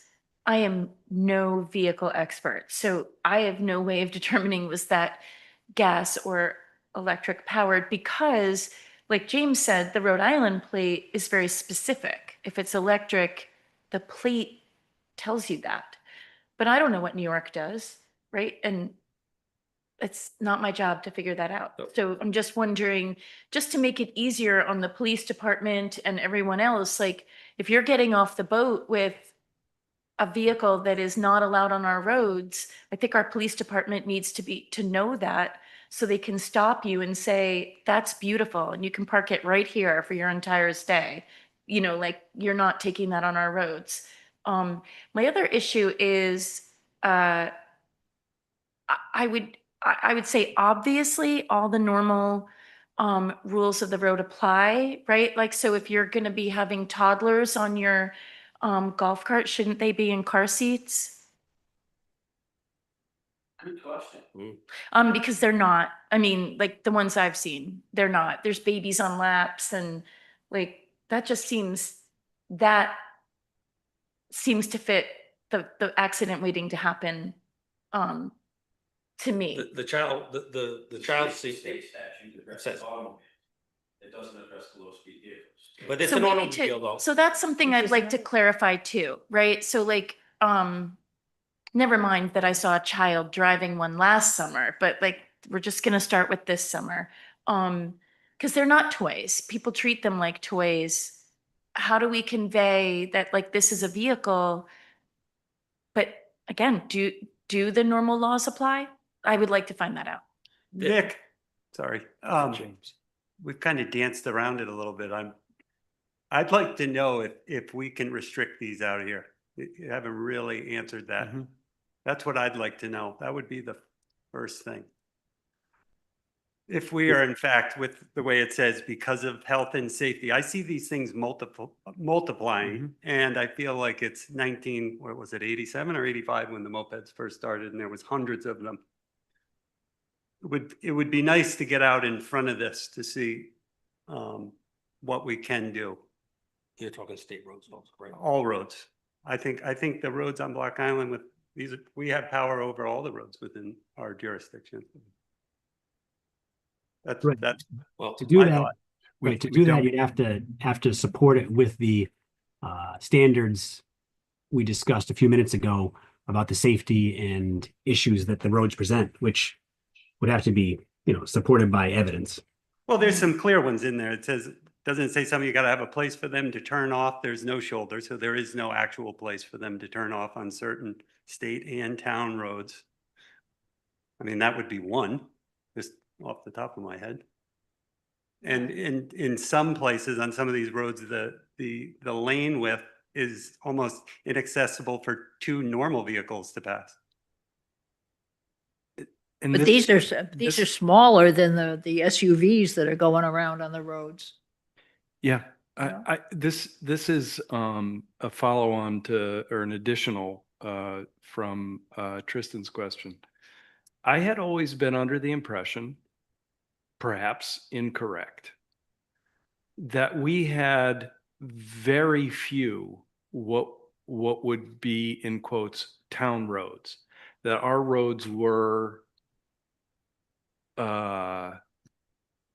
I am no vehicle expert, so I have no way of determining was that gas or electric powered, because like James said, the Rhode Island plate is very specific. If it's electric, the plate tells you that. But I don't know what New York does, right? And it's not my job to figure that out. So I'm just wondering, just to make it easier on the police department and everyone else, like if you're getting off the boat with a vehicle that is not allowed on our roads, I think our police department needs to know that, so they can stop you and say, that's beautiful, and you can park it right here for your entire stay. You know, like you're not taking that on our roads. My other issue is, I would say, obviously, all the normal rules of the road apply, right? Like, so if you're going to be having toddlers on your golf cart, shouldn't they be in car seats? Good question. Because they're not. I mean, like the ones I've seen, they're not. There's babies on laps, and like that just seems to fit the accident waiting to happen. To me, The child seat. State statute addresses says- automobile. It doesn't address the low speed vehicles. But it's So an we need automobile though. so that's something I'd like to clarify too, right? So like, never mind that I saw a child driving one last summer, but like, we're just gonna start with this summer. because they're not toys. People treat them like toys. How do we convey that like this is a vehicle? But again, do the normal laws apply? I would like to find that out. Nick, sorry, James. we've kind of danced around it a little bit. I'd like to know if we can restrict these out here. You haven't really answered that. Mm-hmm. That's what I'd like to know. That would be the first thing. If we are in fact, with the way it says, because of health and safety, I see these things multiplying, and I feel like it's 19, what was it, 87 or 85 when the mopeds first started, and there was hundreds of them. It would be nice to get out in front of this to see what we can do. You're talking state roads, also, right? All roads. I think the roads on Block Island with these, we have power over all the roads within our jurisdiction. That's Right. Well, To do my that, thought. right, to do that, you'd have to support it with the standards we discussed a few minutes ago about the safety and issues that the roads present, which would have to be, supported by evidence. Well, there's some clear ones in there. It says, doesn't say something, you got to have a place for them to turn off. There's no shoulder, so there is no actual place for them to turn off on certain state and town roads. I mean, that would be one, just off the top of my head. And in some places on some of these roads, the lane width is almost inaccessible for two normal vehicles to pass. And But these are smaller than the SUVs that are going around on the roads. Yeah, this is a follow-on to, or an additional from Tristan's question. I had always been under the impression, perhaps incorrect, that we had very few what would be, in quotes, town roads, that our roads were a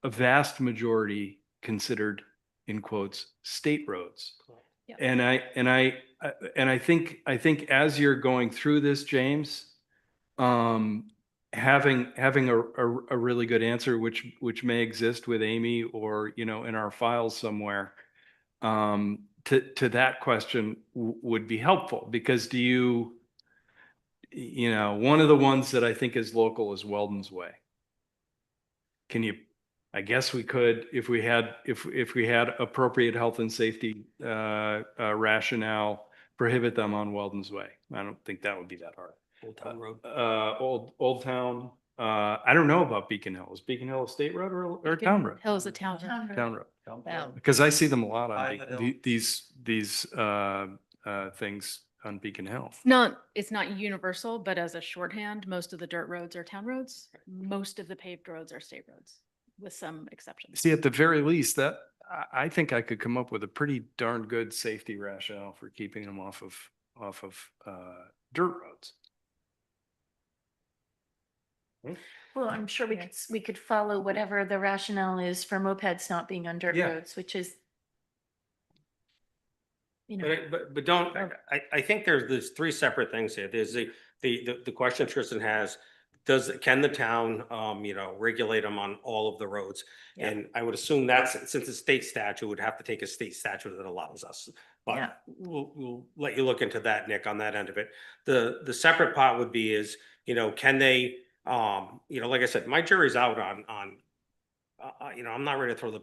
vast majority considered, in quotes, state roads. Yeah. And I think as you're going through this, James, having a really good answer, which may exist with Amy or, in our files somewhere, to that question would be helpful, because one of the ones that I think is local is Weldon's Way. I guess we could, if we had appropriate health and safety rationale, prohibit them on Weldon's Way. I don't think that would be that hard. Old Town Road. Old Town. I don't know about Beacon Hill. Is Beacon Hill a state road or a town road? Hill is a town. Town road. Down. Because I see them a lot on Pilot Hill. these things on Beacon Hill. It's not universal, but as a shorthand, most of the dirt roads are town roads. Most of the paved roads are state roads, with some exceptions. See, at the very least, I think I could come up with a pretty darn good safety rationale for keeping them off of dirt roads. Well, I'm sure we could follow whatever the rationale is for mopeds not being on dirt Yeah. roads, which is, But don't, I think there's three separate things here. There's the question Tristan has, can the town, regulate them on all of the roads? Yeah. And I would assume that's, since it's state statute, would have to take a state statute that allows us. Yeah. But we'll let you look into that, Nick, on that end of it. The separate part would be is, can they, like I said, my jury's out on, I'm not ready to throw the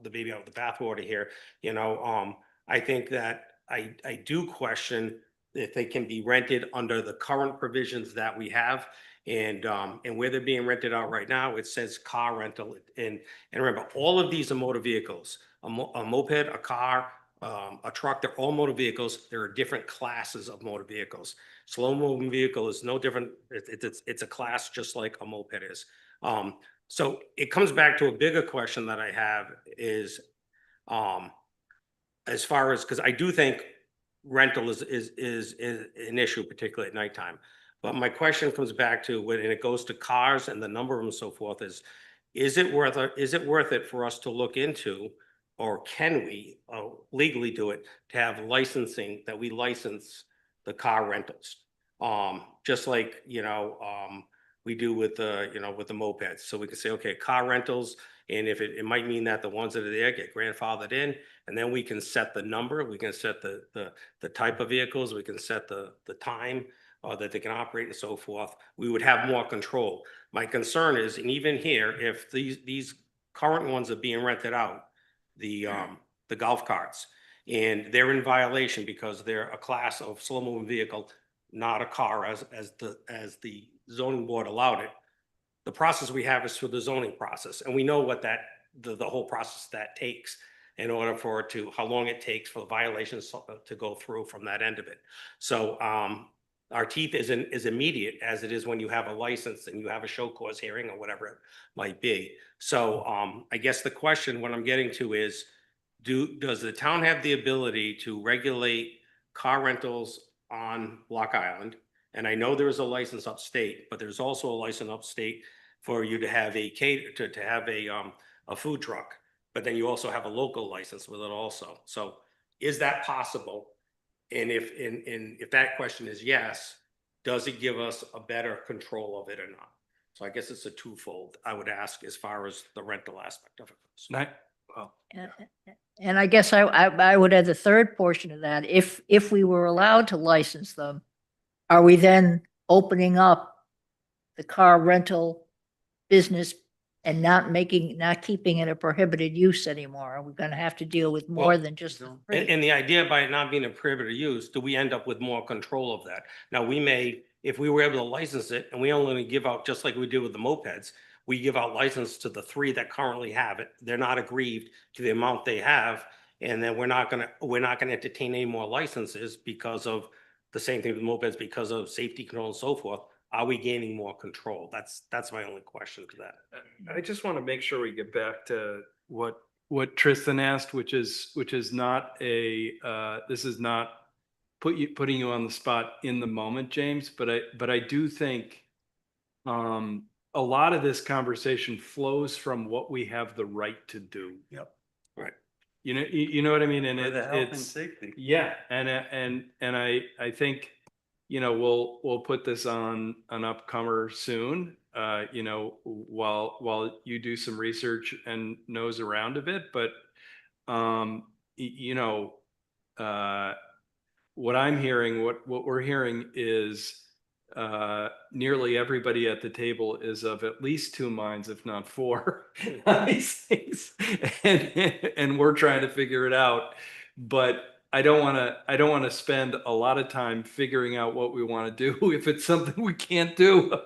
baby out with the bathwater here. I think that I do question if they can be rented under the current provisions that we have. And where they're being rented out right now, it says car rental. And remember, all of these are motor vehicles. A moped, a car, a truck, they're all motor vehicles. There are different classes of motor vehicles. Slow moving vehicle is no different. It's a class just like a moped is. So it comes back to a bigger question that I have is, as far as, because I do think rental is an issue, particularly at nighttime. But my question comes back to when it goes to cars and the number of them and so forth is it worth it for us to look into, or can we legally do it, to have licensing, that we license the car rentals? Just like, we do with the, you know, with the mopeds. So we can say, okay, car rentals, and if it might mean that the ones that are there get grandfathered in, and then we can set the number, we can set the type of vehicles, we can set the time that they can operate and so forth. We would have more control. My concern is, and even here, if these current ones are being rented out, the golf carts, and they're in violation because they're a class of slow moving vehicle, not a car as the zoning board allowed it. The process we have is through the zoning process, and we know what that the whole process that takes in order for it to, how long it takes for the violations to go through from that end of it. So our teeth is immediate as it is when you have a license and you have a show cause hearing or whatever it might be. So I guess the question, what I'm getting to is, does the town have the ability to regulate car rentals on Block Island? And I know there is a license upstate, but there's also a license upstate for you to have to have a food truck, but then you also have a local license with it also. So is that possible? And if that question is yes, does it give us a better control of it or not? So I guess it's a twofold, I would ask, as far as the rental aspect of it goes. Well, And I guess I would add the third portion of that. If we were allowed to license them, are we then opening up the car rental business and not keeping it a prohibited use anymore? Are we going to have to deal with more than just the three? And the idea by it not being a prohibited use, do we end up with more control of that? Now, we may, if we were able to license it, and we only give out, just like we do with the mopeds, we give out license to the 3 that currently have it. They're not aggrieved to the amount they have. And then we're not gonna entertain any more licenses because of the same thing with mopeds, because of safety control and so forth. Are we gaining more control? That's my only question to that. I just want to make sure we get back to what Tristan asked, which is not this is not putting you on the spot in the moment, James, but I do think a lot of this conversation flows from what we have the right to do. Yep. Right. You know what I mean? And For the health and it's safety. yeah, and I think, you know, we'll put this on an upcomer soon. You know, while you do some research and nose around a bit, but you know, what I'm hearing, what we're hearing is nearly everybody at the table is of at least 2 minds, if not 4, on these things, and we're trying to figure it out. But I don't want to spend a lot of time figuring out what we want to do if it's something we can't do.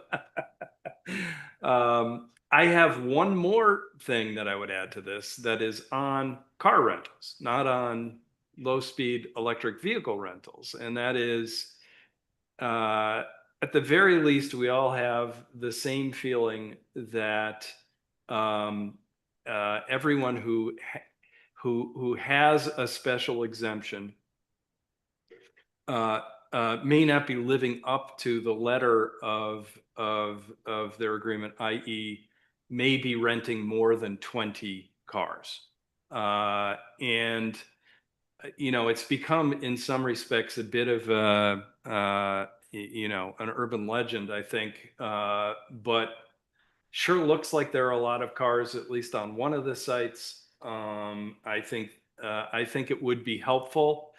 I have one more thing that I would add to this that is on car rentals, not on low-speed electric vehicle rentals, and that is, at the very least, we all have the same feeling that everyone who has a special exemption may not be living up to the letter of their agreement, i.e., may be renting more than 20 cars. And you know, it's become in some respects a bit of you know, an urban legend, I think, but sure looks like there are a lot of cars, at least on one of the sites. I think it would be helpful,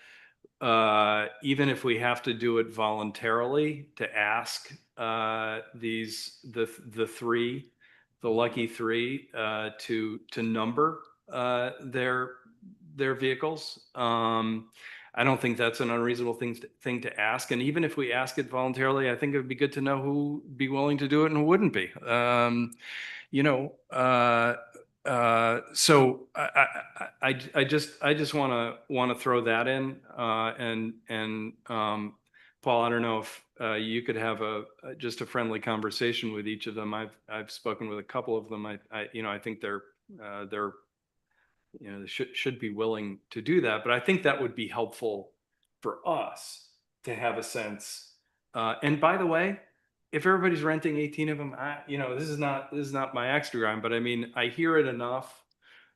even if we have to do it voluntarily, to ask the 3, the lucky 3, to number their vehicles. I don't think that's an unreasonable thing to ask. And even if we ask it voluntarily, I think it would be good to know who would be willing to do it and who wouldn't be. You know, so I just want to throw that in. And Paul, I don't know if you could have just a friendly conversation with each of them. I've spoken with a couple of them. I think they're you know, they should be willing to do that. But I think that would be helpful for us to have a sense. And by the way, if everybody's renting 18 of them, you know, this is not my axe to grind, but I mean, I hear it enough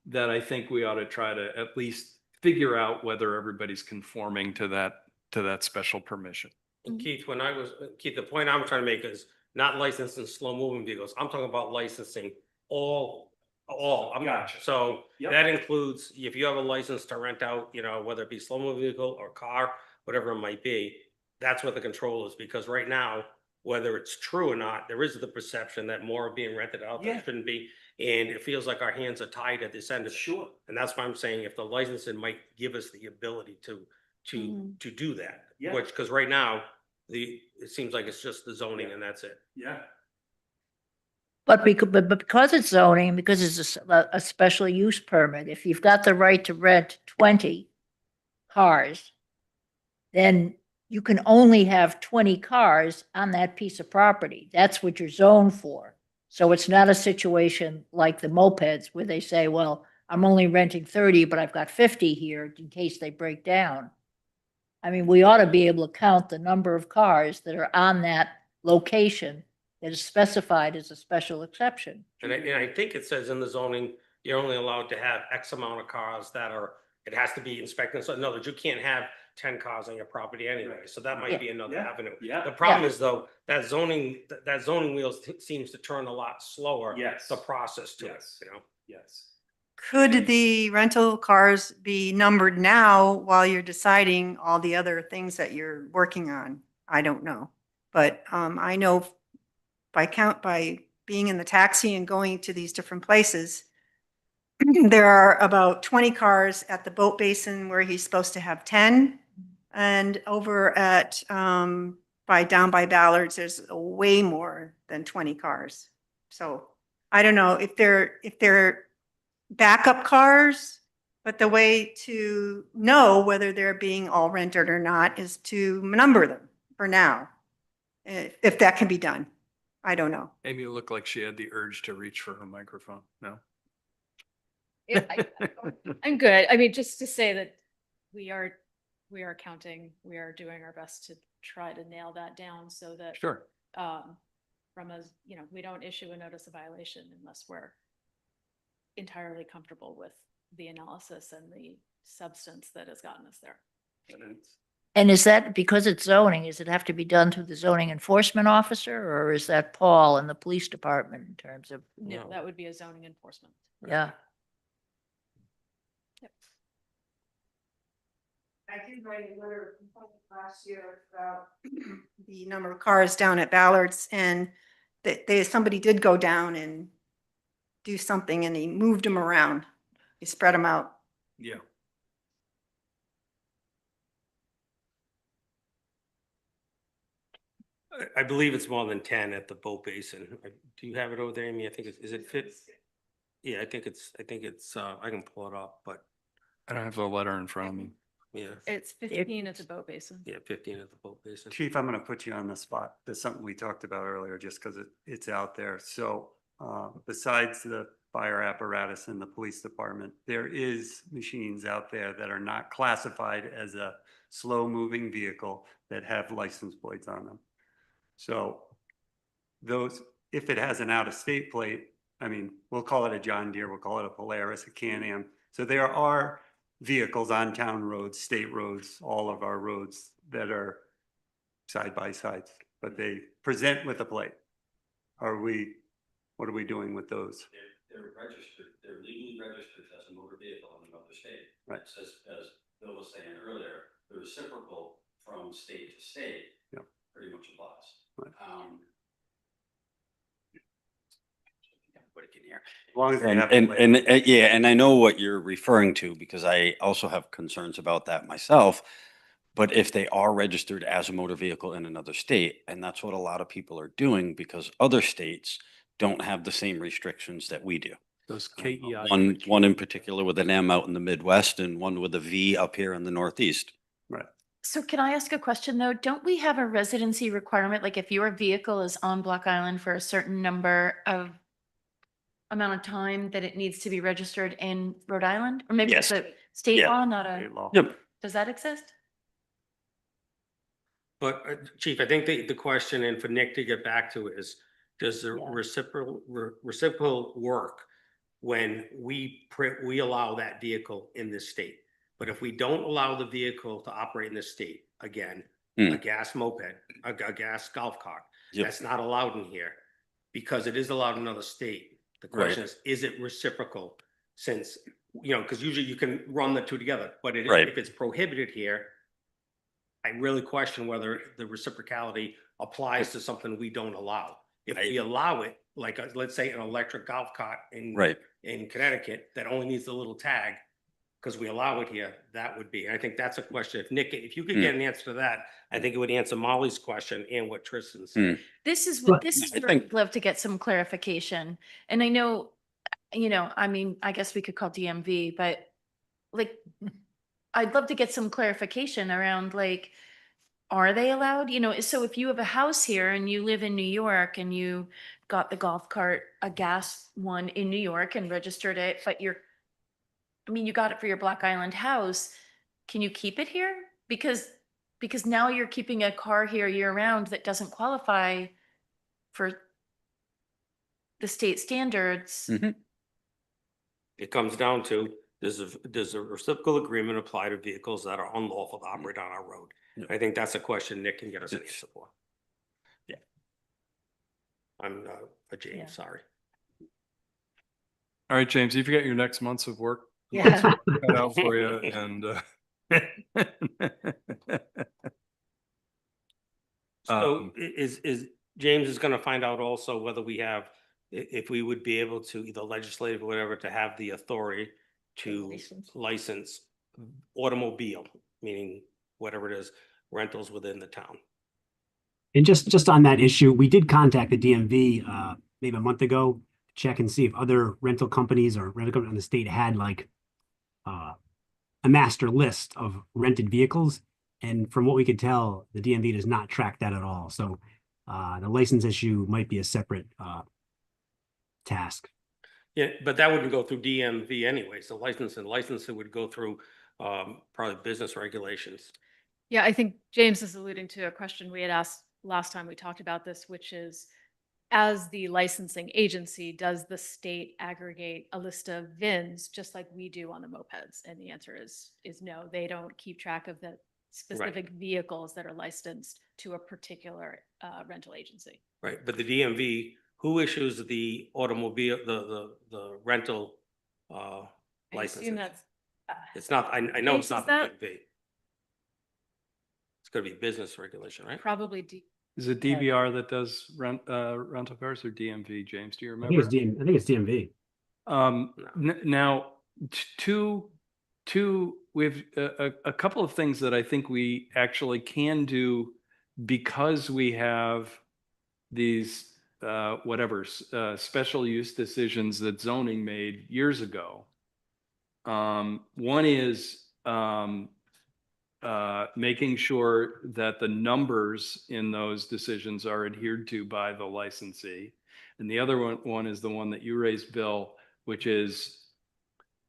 that I think we ought to try to at least figure out whether everybody's conforming to that special permission. And Keith, the point I'm trying to make is not licensing slow moving vehicles. I'm talking about licensing all. Gotcha. So Yep. that includes if you have a license to rent out, you know, whether it be slow moving vehicle or car, whatever it might be, that's what the control is. Because right now, whether it's true or not, there is the perception that more are being rented out than Yeah. shouldn't be. And it feels like our hands are tied at this end of it. Sure. And that's why I'm saying if the licensing might give us the ability to do that. Yeah. Which, because right now, it seems like it's just the zoning and that's it. Yeah. But because it's zoning, because it's a special use permit, if you've got the right to rent 20 cars, then you can only have 20 cars on that piece of property. That's what you're zoned for. So it's not a situation like the mopeds where they say, well, I'm only renting 30, but I've got 50 here in case they break down. I mean, we ought to be able to count the number of cars that are on that location that is specified as a special exception. And I think it says in the zoning, you're only allowed to have X amount of cars that are, it has to be inspected. So in other words, you can't have 10 cars on your property anyway. So that might be another Yeah. avenue. Yeah. The problem is though, that zoning wheel seems to turn a lot slower. Yes. The process to it, Yes. you know? Yes. Could the rental cars be numbered now while you're deciding all the other things that you're working on? I don't know. But I know by being in the taxi and going to these different places, there are about 20 cars at the boat basin where he's supposed to have 10. And over at down by Ballards, there's way more than 20 cars. So I don't know if they're backup cars, but the way to know whether they're being all rented or not is to number them for now. If that can be done. I don't know. Amy looked like she had the urge to reach for her microphone. No? Yeah, I'm good. I mean, just to say that we are counting, we are doing our best to try to nail that down so that Sure. from us, we don't issue a notice of violation unless we're entirely comfortable with the analysis and the substance that has gotten us there. And is that, because it's zoning, does it have to be done through the zoning enforcement officer, or is that Paul and the police department in terms of, No, that would be a zoning enforcement. yeah? Yep. I did write a letter last year about the number of cars down at Ballards, and that somebody did go down and do something and he moved them around. He spread them out. Yeah. I believe it's more than 10 at the boat basin. Do you have it over there, Amy? I think is it fit? Yeah, I think it's, I can pull it up, but I don't have the letter in front of me. yeah, It's 15 at the boat basin. yeah, 15 at the boat basin. Chief, I'm gonna put you on the spot. There's something we talked about earlier, just because it's out there. So besides the fire apparatus and the police department, there is machines out there that are not classified as a slow-moving vehicle that have license plates on them. So those, if it has an out-of-state plate, I mean, we'll call it a John Deere, we'll call it a Polaris, a Can-Am. So there are vehicles on town roads, state roads, all of our roads that are side by sides, but they present with a plate. What are we doing with those? They're registered, they're legally registered as a motor vehicle in another state. Right. As Bill was saying earlier, the reciprocal from state to state Yep. pretty much applies. Right. Everybody can hear. As long as they And, have. yeah, and I know what you're referring to because I also have concerns about that myself. But if they are registered as a motor vehicle in another state, and that's what a lot of people are doing because other states don't have the same restrictions that we do. Those KEI. One in particular with an M out in the Midwest and one with a V up here in the Northeast. Right. So can I ask a question though? Don't we have a residency requirement? Like if your vehicle is on Block Island for a certain number of amount of time that it needs to be registered in Rhode Island? Or maybe it's Yes. a state Yeah. law, not a, State law. Yep. does that exist? But Chief, I think the question, and for Nick to get back to it, is does the Yeah. reciprocal work when we allow that vehicle in this state? But if we don't allow the vehicle to operate in this state, again, Hmm. a gas moped, a gas golf cart. Yep. That's not allowed in here because it is allowed in another state. The Right. question is it reciprocal? Since, you know, because usually you can run the two together, but Right. if it's prohibited here, I really question whether the reciprocality applies to something we don't allow. If we allow it, like, let's say an electric golf cart Right. in Connecticut that only needs the little tag, because we allow it here, that would be, I think that's a question. If Nick, if you could get an answer to that, I think it would answer Molly's question and what Tristan said. This is, But this is I where I'd think- love to get some clarification. And I know, you know, I mean, I guess we could call DMV, but like, I'd love to get some clarification around like, are they allowed? You know, so if you have a house here and you live in New York and you got the golf cart, a gas one in New York and registered it, but I mean, you got it for your Black Island house, can you keep it here? Because now you're keeping a car here year round that doesn't qualify for the state standards. Mhm. It comes down to, does a reciprocal agreement apply to vehicles that are unlawful to operate on our road? Yeah. I think that's a question Nick can get us an answer for. Yeah. I'm a James, Yeah. sorry. All right, James, you've got your next months of work Yeah. cut out for you and So is James is gonna find out also whether we have, if we would be able to either legislative or whatever, to have the authority to License. license automobile, meaning whatever it is, rentals within the town. And just on that issue, we did contact the DMV maybe a month ago, to check and see if other rental companies or rental companies in the state had like a master list of rented vehicles. And from what we could tell, the DMV does not track that at all. So the license issue might be a separate task. Yeah, but that wouldn't go through DMV anyway, so licensing would go through probably business regulations. Yeah, I think James is alluding to a question we had asked last time we talked about this, which is, as the licensing agency, does the state aggregate a list of VINs just like we do on the mopeds? And the answer is no, they don't keep track of the specific vehicles that are licensed to a particular rental agency. Right, but the DMV, who issues the automobile, the rental I licenses? assume that's, It's not, I know it's James, not is the that- DMV. It's gonna be business regulation, right? probably is it DVR that does rental cars or DMV, James? Do you I think remember? I think it's DMV. Now, we have a couple of things that I think we actually can do because we have these special use decisions that zoning made years ago. One is making sure that the numbers in those decisions are adhered to by the licensee. And the other one is the one that you raised, Bill, which is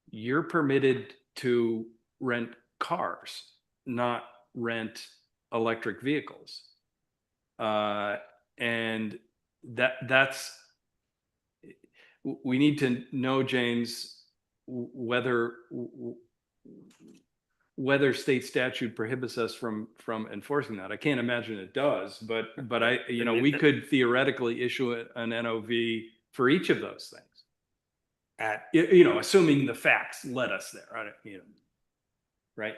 you're permitted to rent cars, not rent electric vehicles. And that's, we need to know, James, whether state statute prohibits us from enforcing that. I can't imagine it does, but we could theoretically issue an NOV for each of those things. Assuming the facts led us there, right?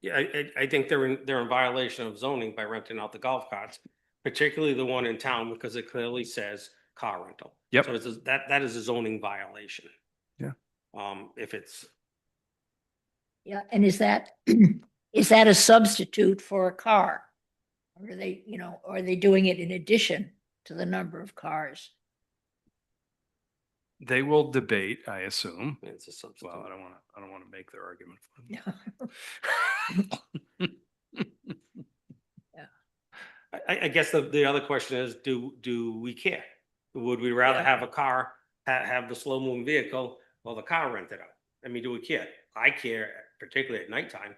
Yeah, I think they're in violation of zoning by renting out the golf carts, particularly the one in town, because it clearly says car rental. Yep. So that is a zoning violation. Yeah. If it's, Yeah, and is that a substitute for a car? Or are they, are they doing it in addition to the number of cars? They will debate, I assume. it's a substitute. Well, I don't want to make their argument for them. I guess the other question is, do we care? Would we rather have a car, have the slow moving vehicle, or the car rented out? I mean, do we care? I care, particularly at nighttime.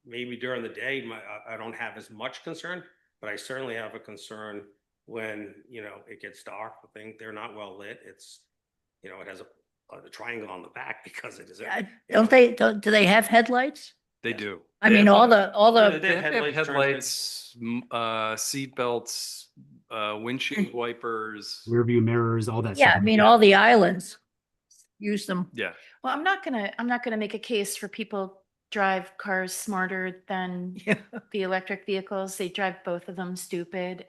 Maybe during the day, I don't have as much concern, but I certainly have a concern when, it gets dark. I think they're not well lit. It's, it has a triangle on the back because it is. Do they have headlights? They do. I mean, all the, They have headlights, seat belts, windshield wipers. Rear view mirrors, all that yeah, stuff. I mean, all the islands use them. Yeah. Well, I'm not gonna make a case for people drive cars smarter than Yeah. the electric vehicles. They drive both of them stupid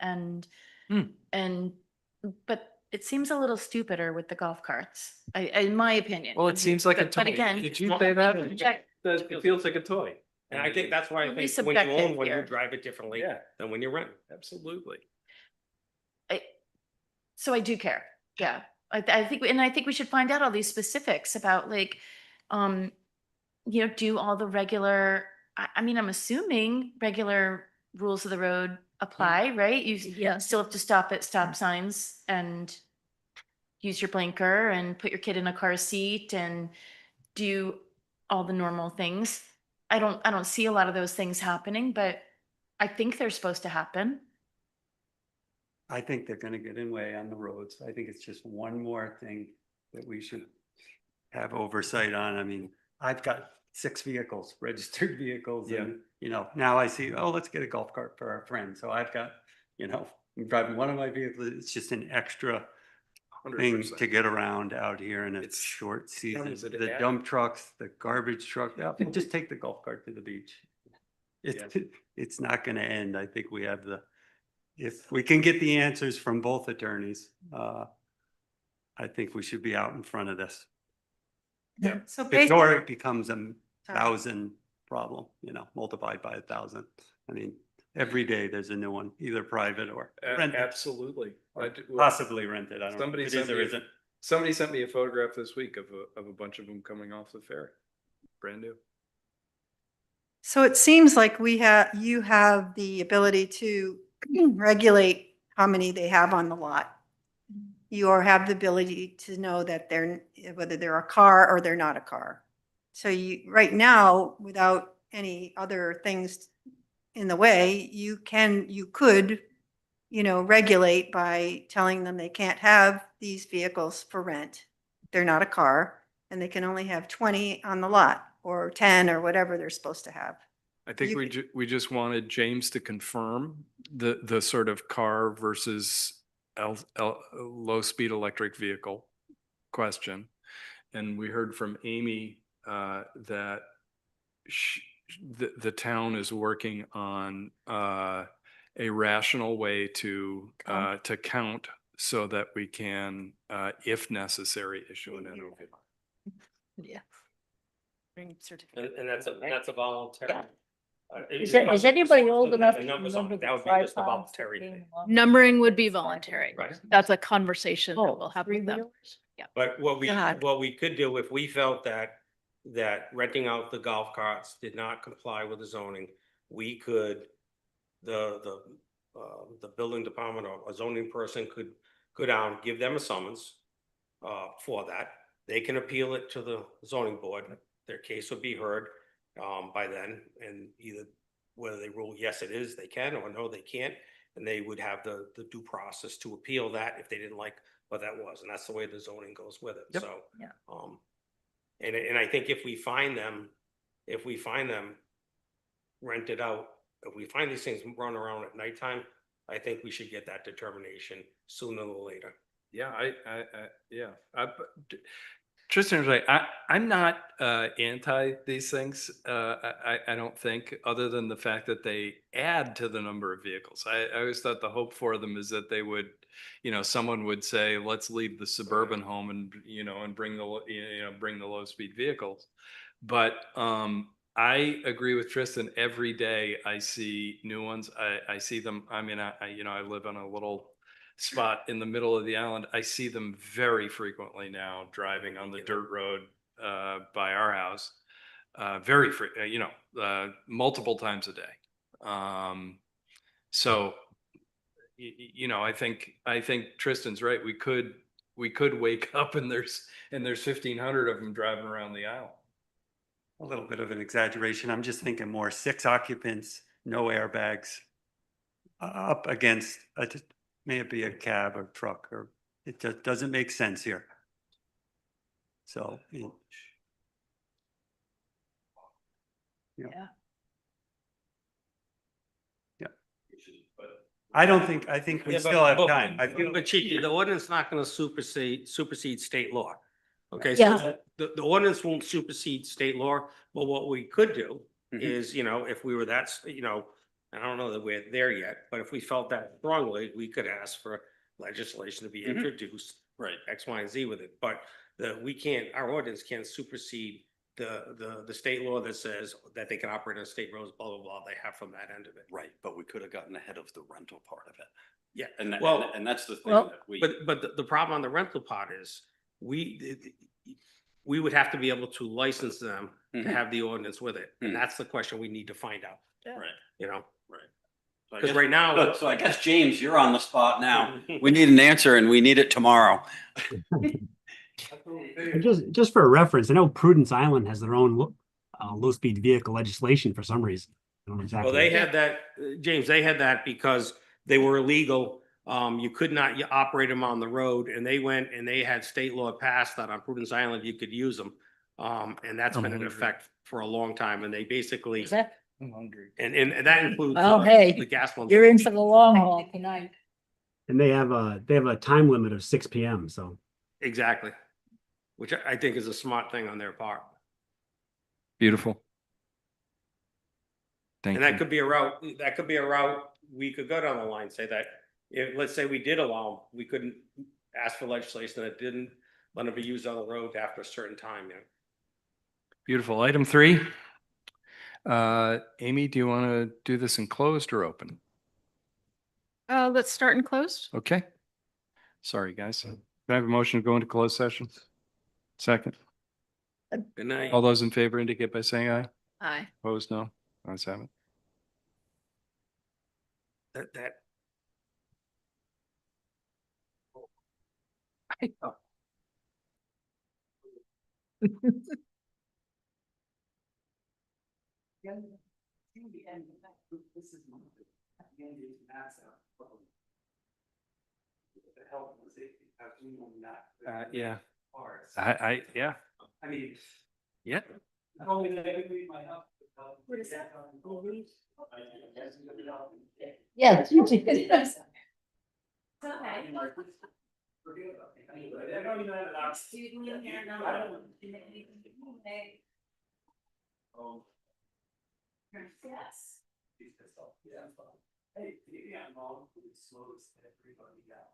but it seems a little stupider with the golf carts, in my opinion. Well, it seems like a But toy. again. Did you say that? Check. It feels like a toy. And I think that's why I Really think when you subjective own one, you here. drive it differently Yeah. than when you rent. Absolutely. So I do care. Yeah. I think we should find out all these specifics about like, do all the regular, I mean, I'm assuming regular rules of the road apply, right? You Yeah. still have to stop at stop signs and use your blinker and put your kid in a car seat and do all the normal things. I don't see a lot of those things happening, but I think they're supposed to happen. I think they're gonna get in way on the roads. I think it's just one more thing that we should have oversight on. I mean, I've got 6 vehicles, registered vehicles, and, now I see, oh, let's get a golf cart for our friend. So I've got, I'm driving one of my vehicles. It's just an extra thing 100%. to get around out here in a It's- short season. is it The add- dump trucks, the garbage truck, just take the golf cart to the beach. It's not gonna end. I think we have if we can get the answers from both attorneys, I think we should be out in front of this. So Before basically, it becomes a 1,000 problem, multiplied by 1,000. I mean, every day there's a new one, either private or rented, Absolutely. or possibly rented. I don't know Somebody if it sent is or me, isn't. somebody sent me a photograph this week of a bunch of them coming off the ferry. Brand new. so it seems like you have the ability to regulate how many they have on the lot. You have the ability to know that whether they're a car or they're not a car. So right now, without any other things in the way, you could, regulate by telling them they can't have these vehicles for rent. They're not a car and they can only have 20 on the lot or 10 or whatever they're supposed to have. I think You we just wanted James to confirm the sort of car versus low speed electric vehicle question. And we heard from Amy that the town is working on a rational way to count so that we can, if necessary, issue an NOV. Yeah. Bring certificate. And that's a voluntary. Is anybody old enough to The numbers on remember it, the that would be just a tripods that voluntary came thing. along? Numbering would be voluntary. Right. That's a conversation that we'll have with them. Three-wheelers? But what God. we could do if we felt that renting out the golf carts did not comply with the zoning, we could, the building department or a zoning person could go down, give them a summons for that. They can appeal it to the zoning board. Their case would be heard by then, and either whether they rule yes it is, they can, or no, they can't. And they would have the due process to appeal that if they didn't like what that was. And that's the way the zoning goes with it. Yep. So, Yeah. And I think if we find them rented out, if we find these things run around at nighttime, I think we should get that determination sooner than later. Yeah, Tristan was right. I'm not anti these things. I don't think, other than the fact that they add to the number of vehicles. I always thought the hope for them is that they would, someone would say, let's leave the suburban home and and bring the low speed vehicles. But I agree with Tristan. Every day I see new ones. I see them. I mean, I live on a little spot in the middle of the island. I see them very frequently now driving on the dirt road by our house, multiple times a day. So, I think Tristan's right. We could wake up and there's 1,500 of them driving around the island. A little bit of an exaggeration. I'm just thinking more 6 occupants, no airbags, up against may it be a cab or truck, or it just doesn't make sense here. So Yeah. I think we Yeah, still have but- time. I feel, But Chief, the ordinance not gonna supersede state law. Okay, Yeah. so the ordinance won't supersede state law, but what we could do Mhm. is, if we were I don't know that we're there yet, but if we felt that strongly, we could ask for legislation to be Mhm. introduced. Right. X, Y, and Z with it, but our ordinance can't supersede the state law that says that they can operate on state roads, blah, blah, blah, they have from that end of it. Right, but we could have gotten ahead of the rental part of it. Yeah, And that, well, and that's the thing well, that we. but the problem on the rental part is, we would have to be able to license them to Mhm. have the ordinance with it, and Mhm. that's the question we need to find out, Right, you know? right. So I Because guess- right now. So I guess, James, you're on the spot now. We need an answer and we need it tomorrow. And just for reference, I know Prudence Island has their own low-speed vehicle legislation for some reason. I don't know exactly. Well, they had that, James, they had that because they were illegal. You could not operate them on the road, and they went and they had state law passed that on Prudence Island, you could use them. And that's been in effect for a long time, and they basically, is that, I'm hungry. and that includes. well, hey, The gas ones. you're in for the long haul tonight. And they have a time limit of 6 p.m. So Exactly. Which I think is a smart thing on their part. Beautiful. Thank And that you. could be a route we could go down the line, say that if, let's say we did allow, we couldn't ask for legislation that didn't let them be used on the road after a certain time, Beautiful. Item 3. Amy, do you want to do this in closed or open? Let's start in closed. Okay. Sorry, guys. Can I have a motion to go into closed session? Second. Good night. All those in favor indicate by saying aye. Aye. Opposed, no. Ayes have it. That. Yeah. Yeah. I mean. Yeah. What is that? Yeah. you did. Yes. Hey, yeah, mom, slows everybody down.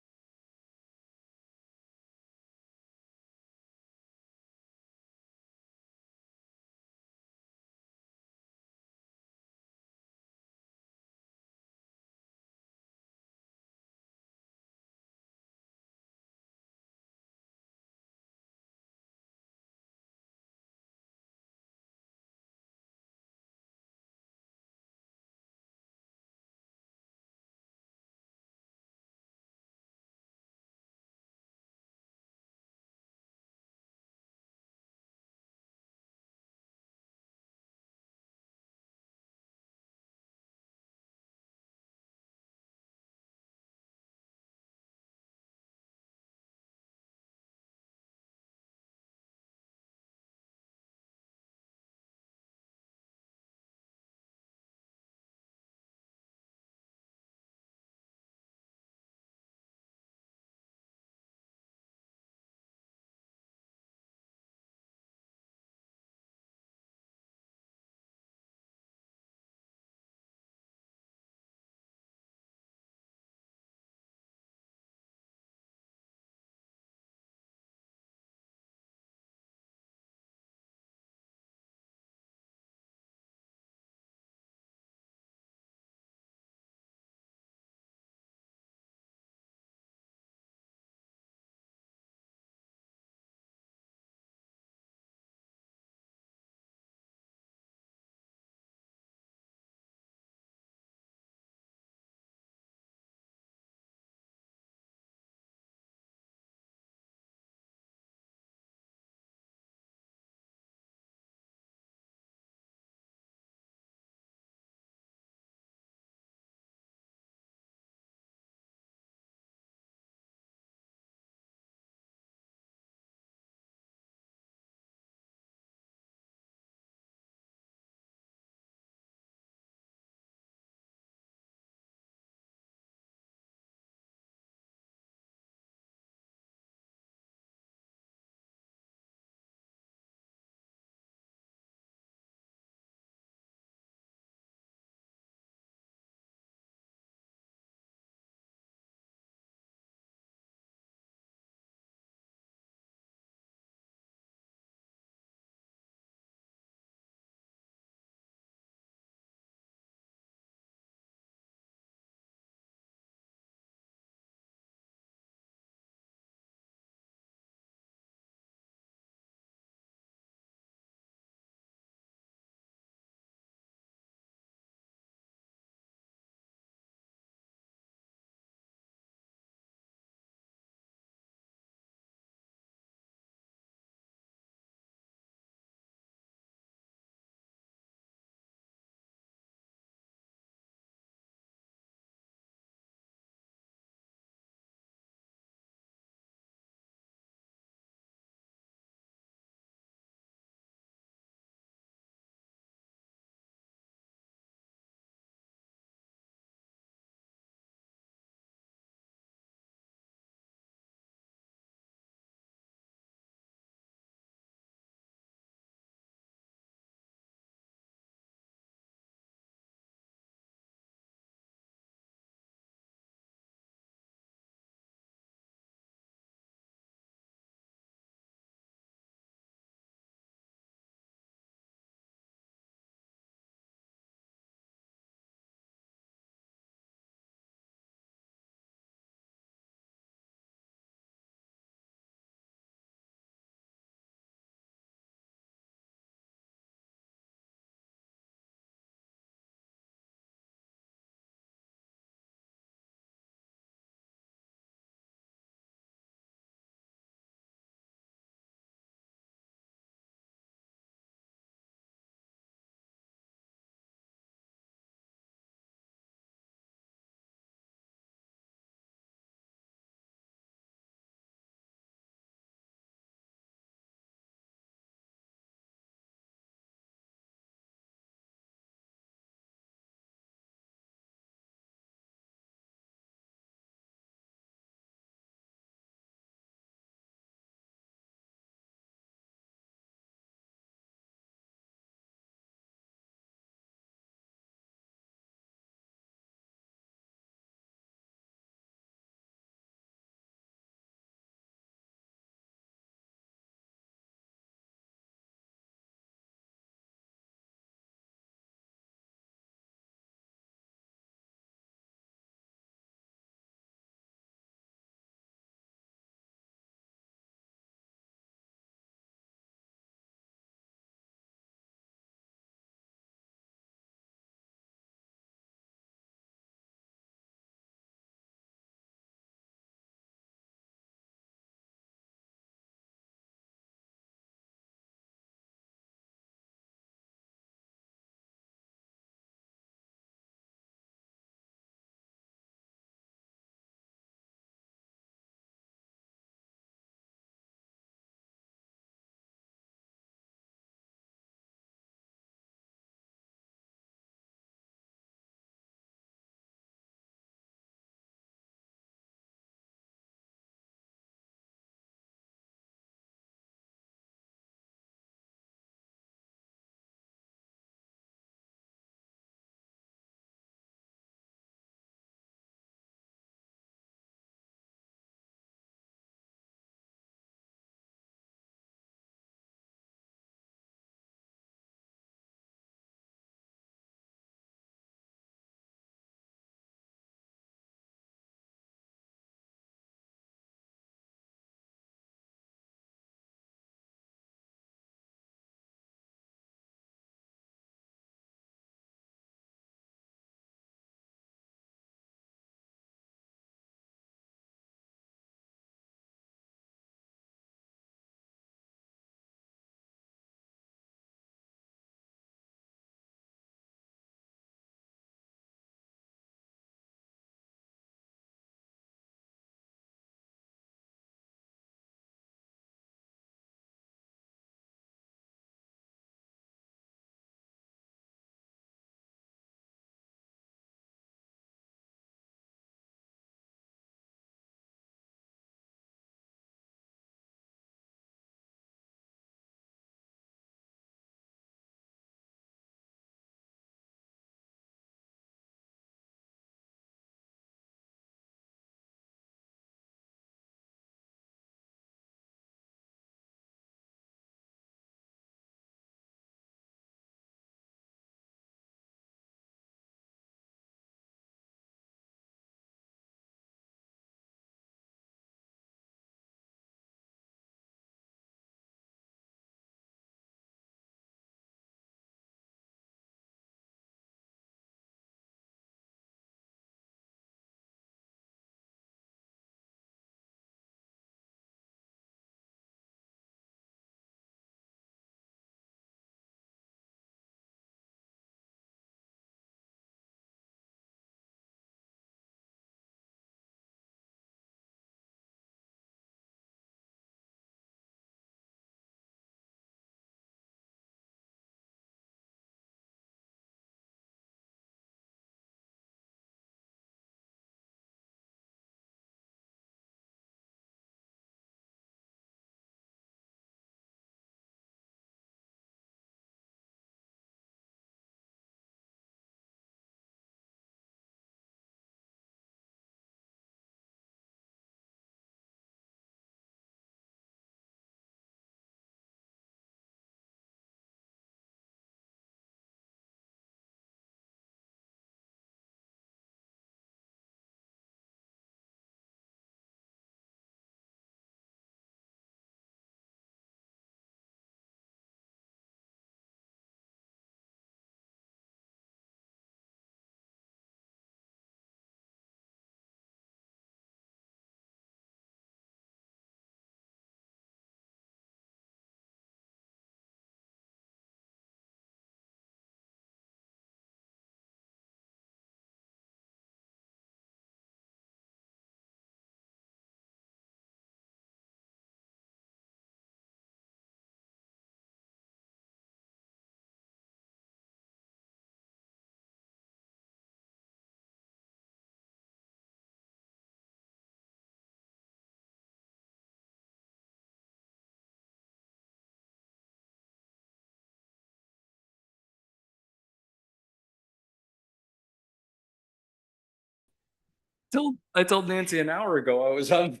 I told Nancy an hour ago I was on.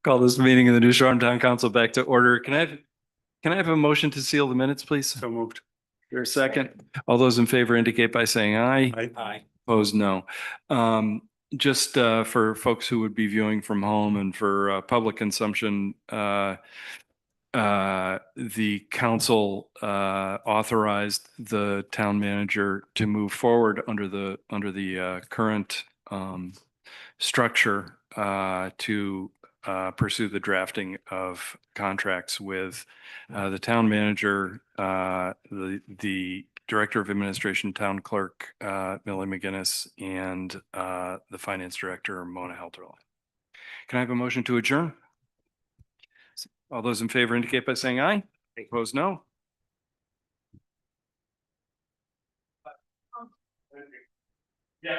Call this meeting of the New Shoreham Town Council back to order. Can I have a motion to seal the minutes, please? So moved. There a second? All those in favor indicate by saying aye. Aye. Opposed, no. Just for folks who would be viewing from home and for public consumption, the council authorized the town manager to move forward under the current structure to pursue the drafting of contracts with the town manager, the director of administration, town clerk, Millie McGinnis, and the finance director, Mona Helterle. Can I have a motion to adjourn? All those in favor indicate by saying aye. Opposed, no. Yeah.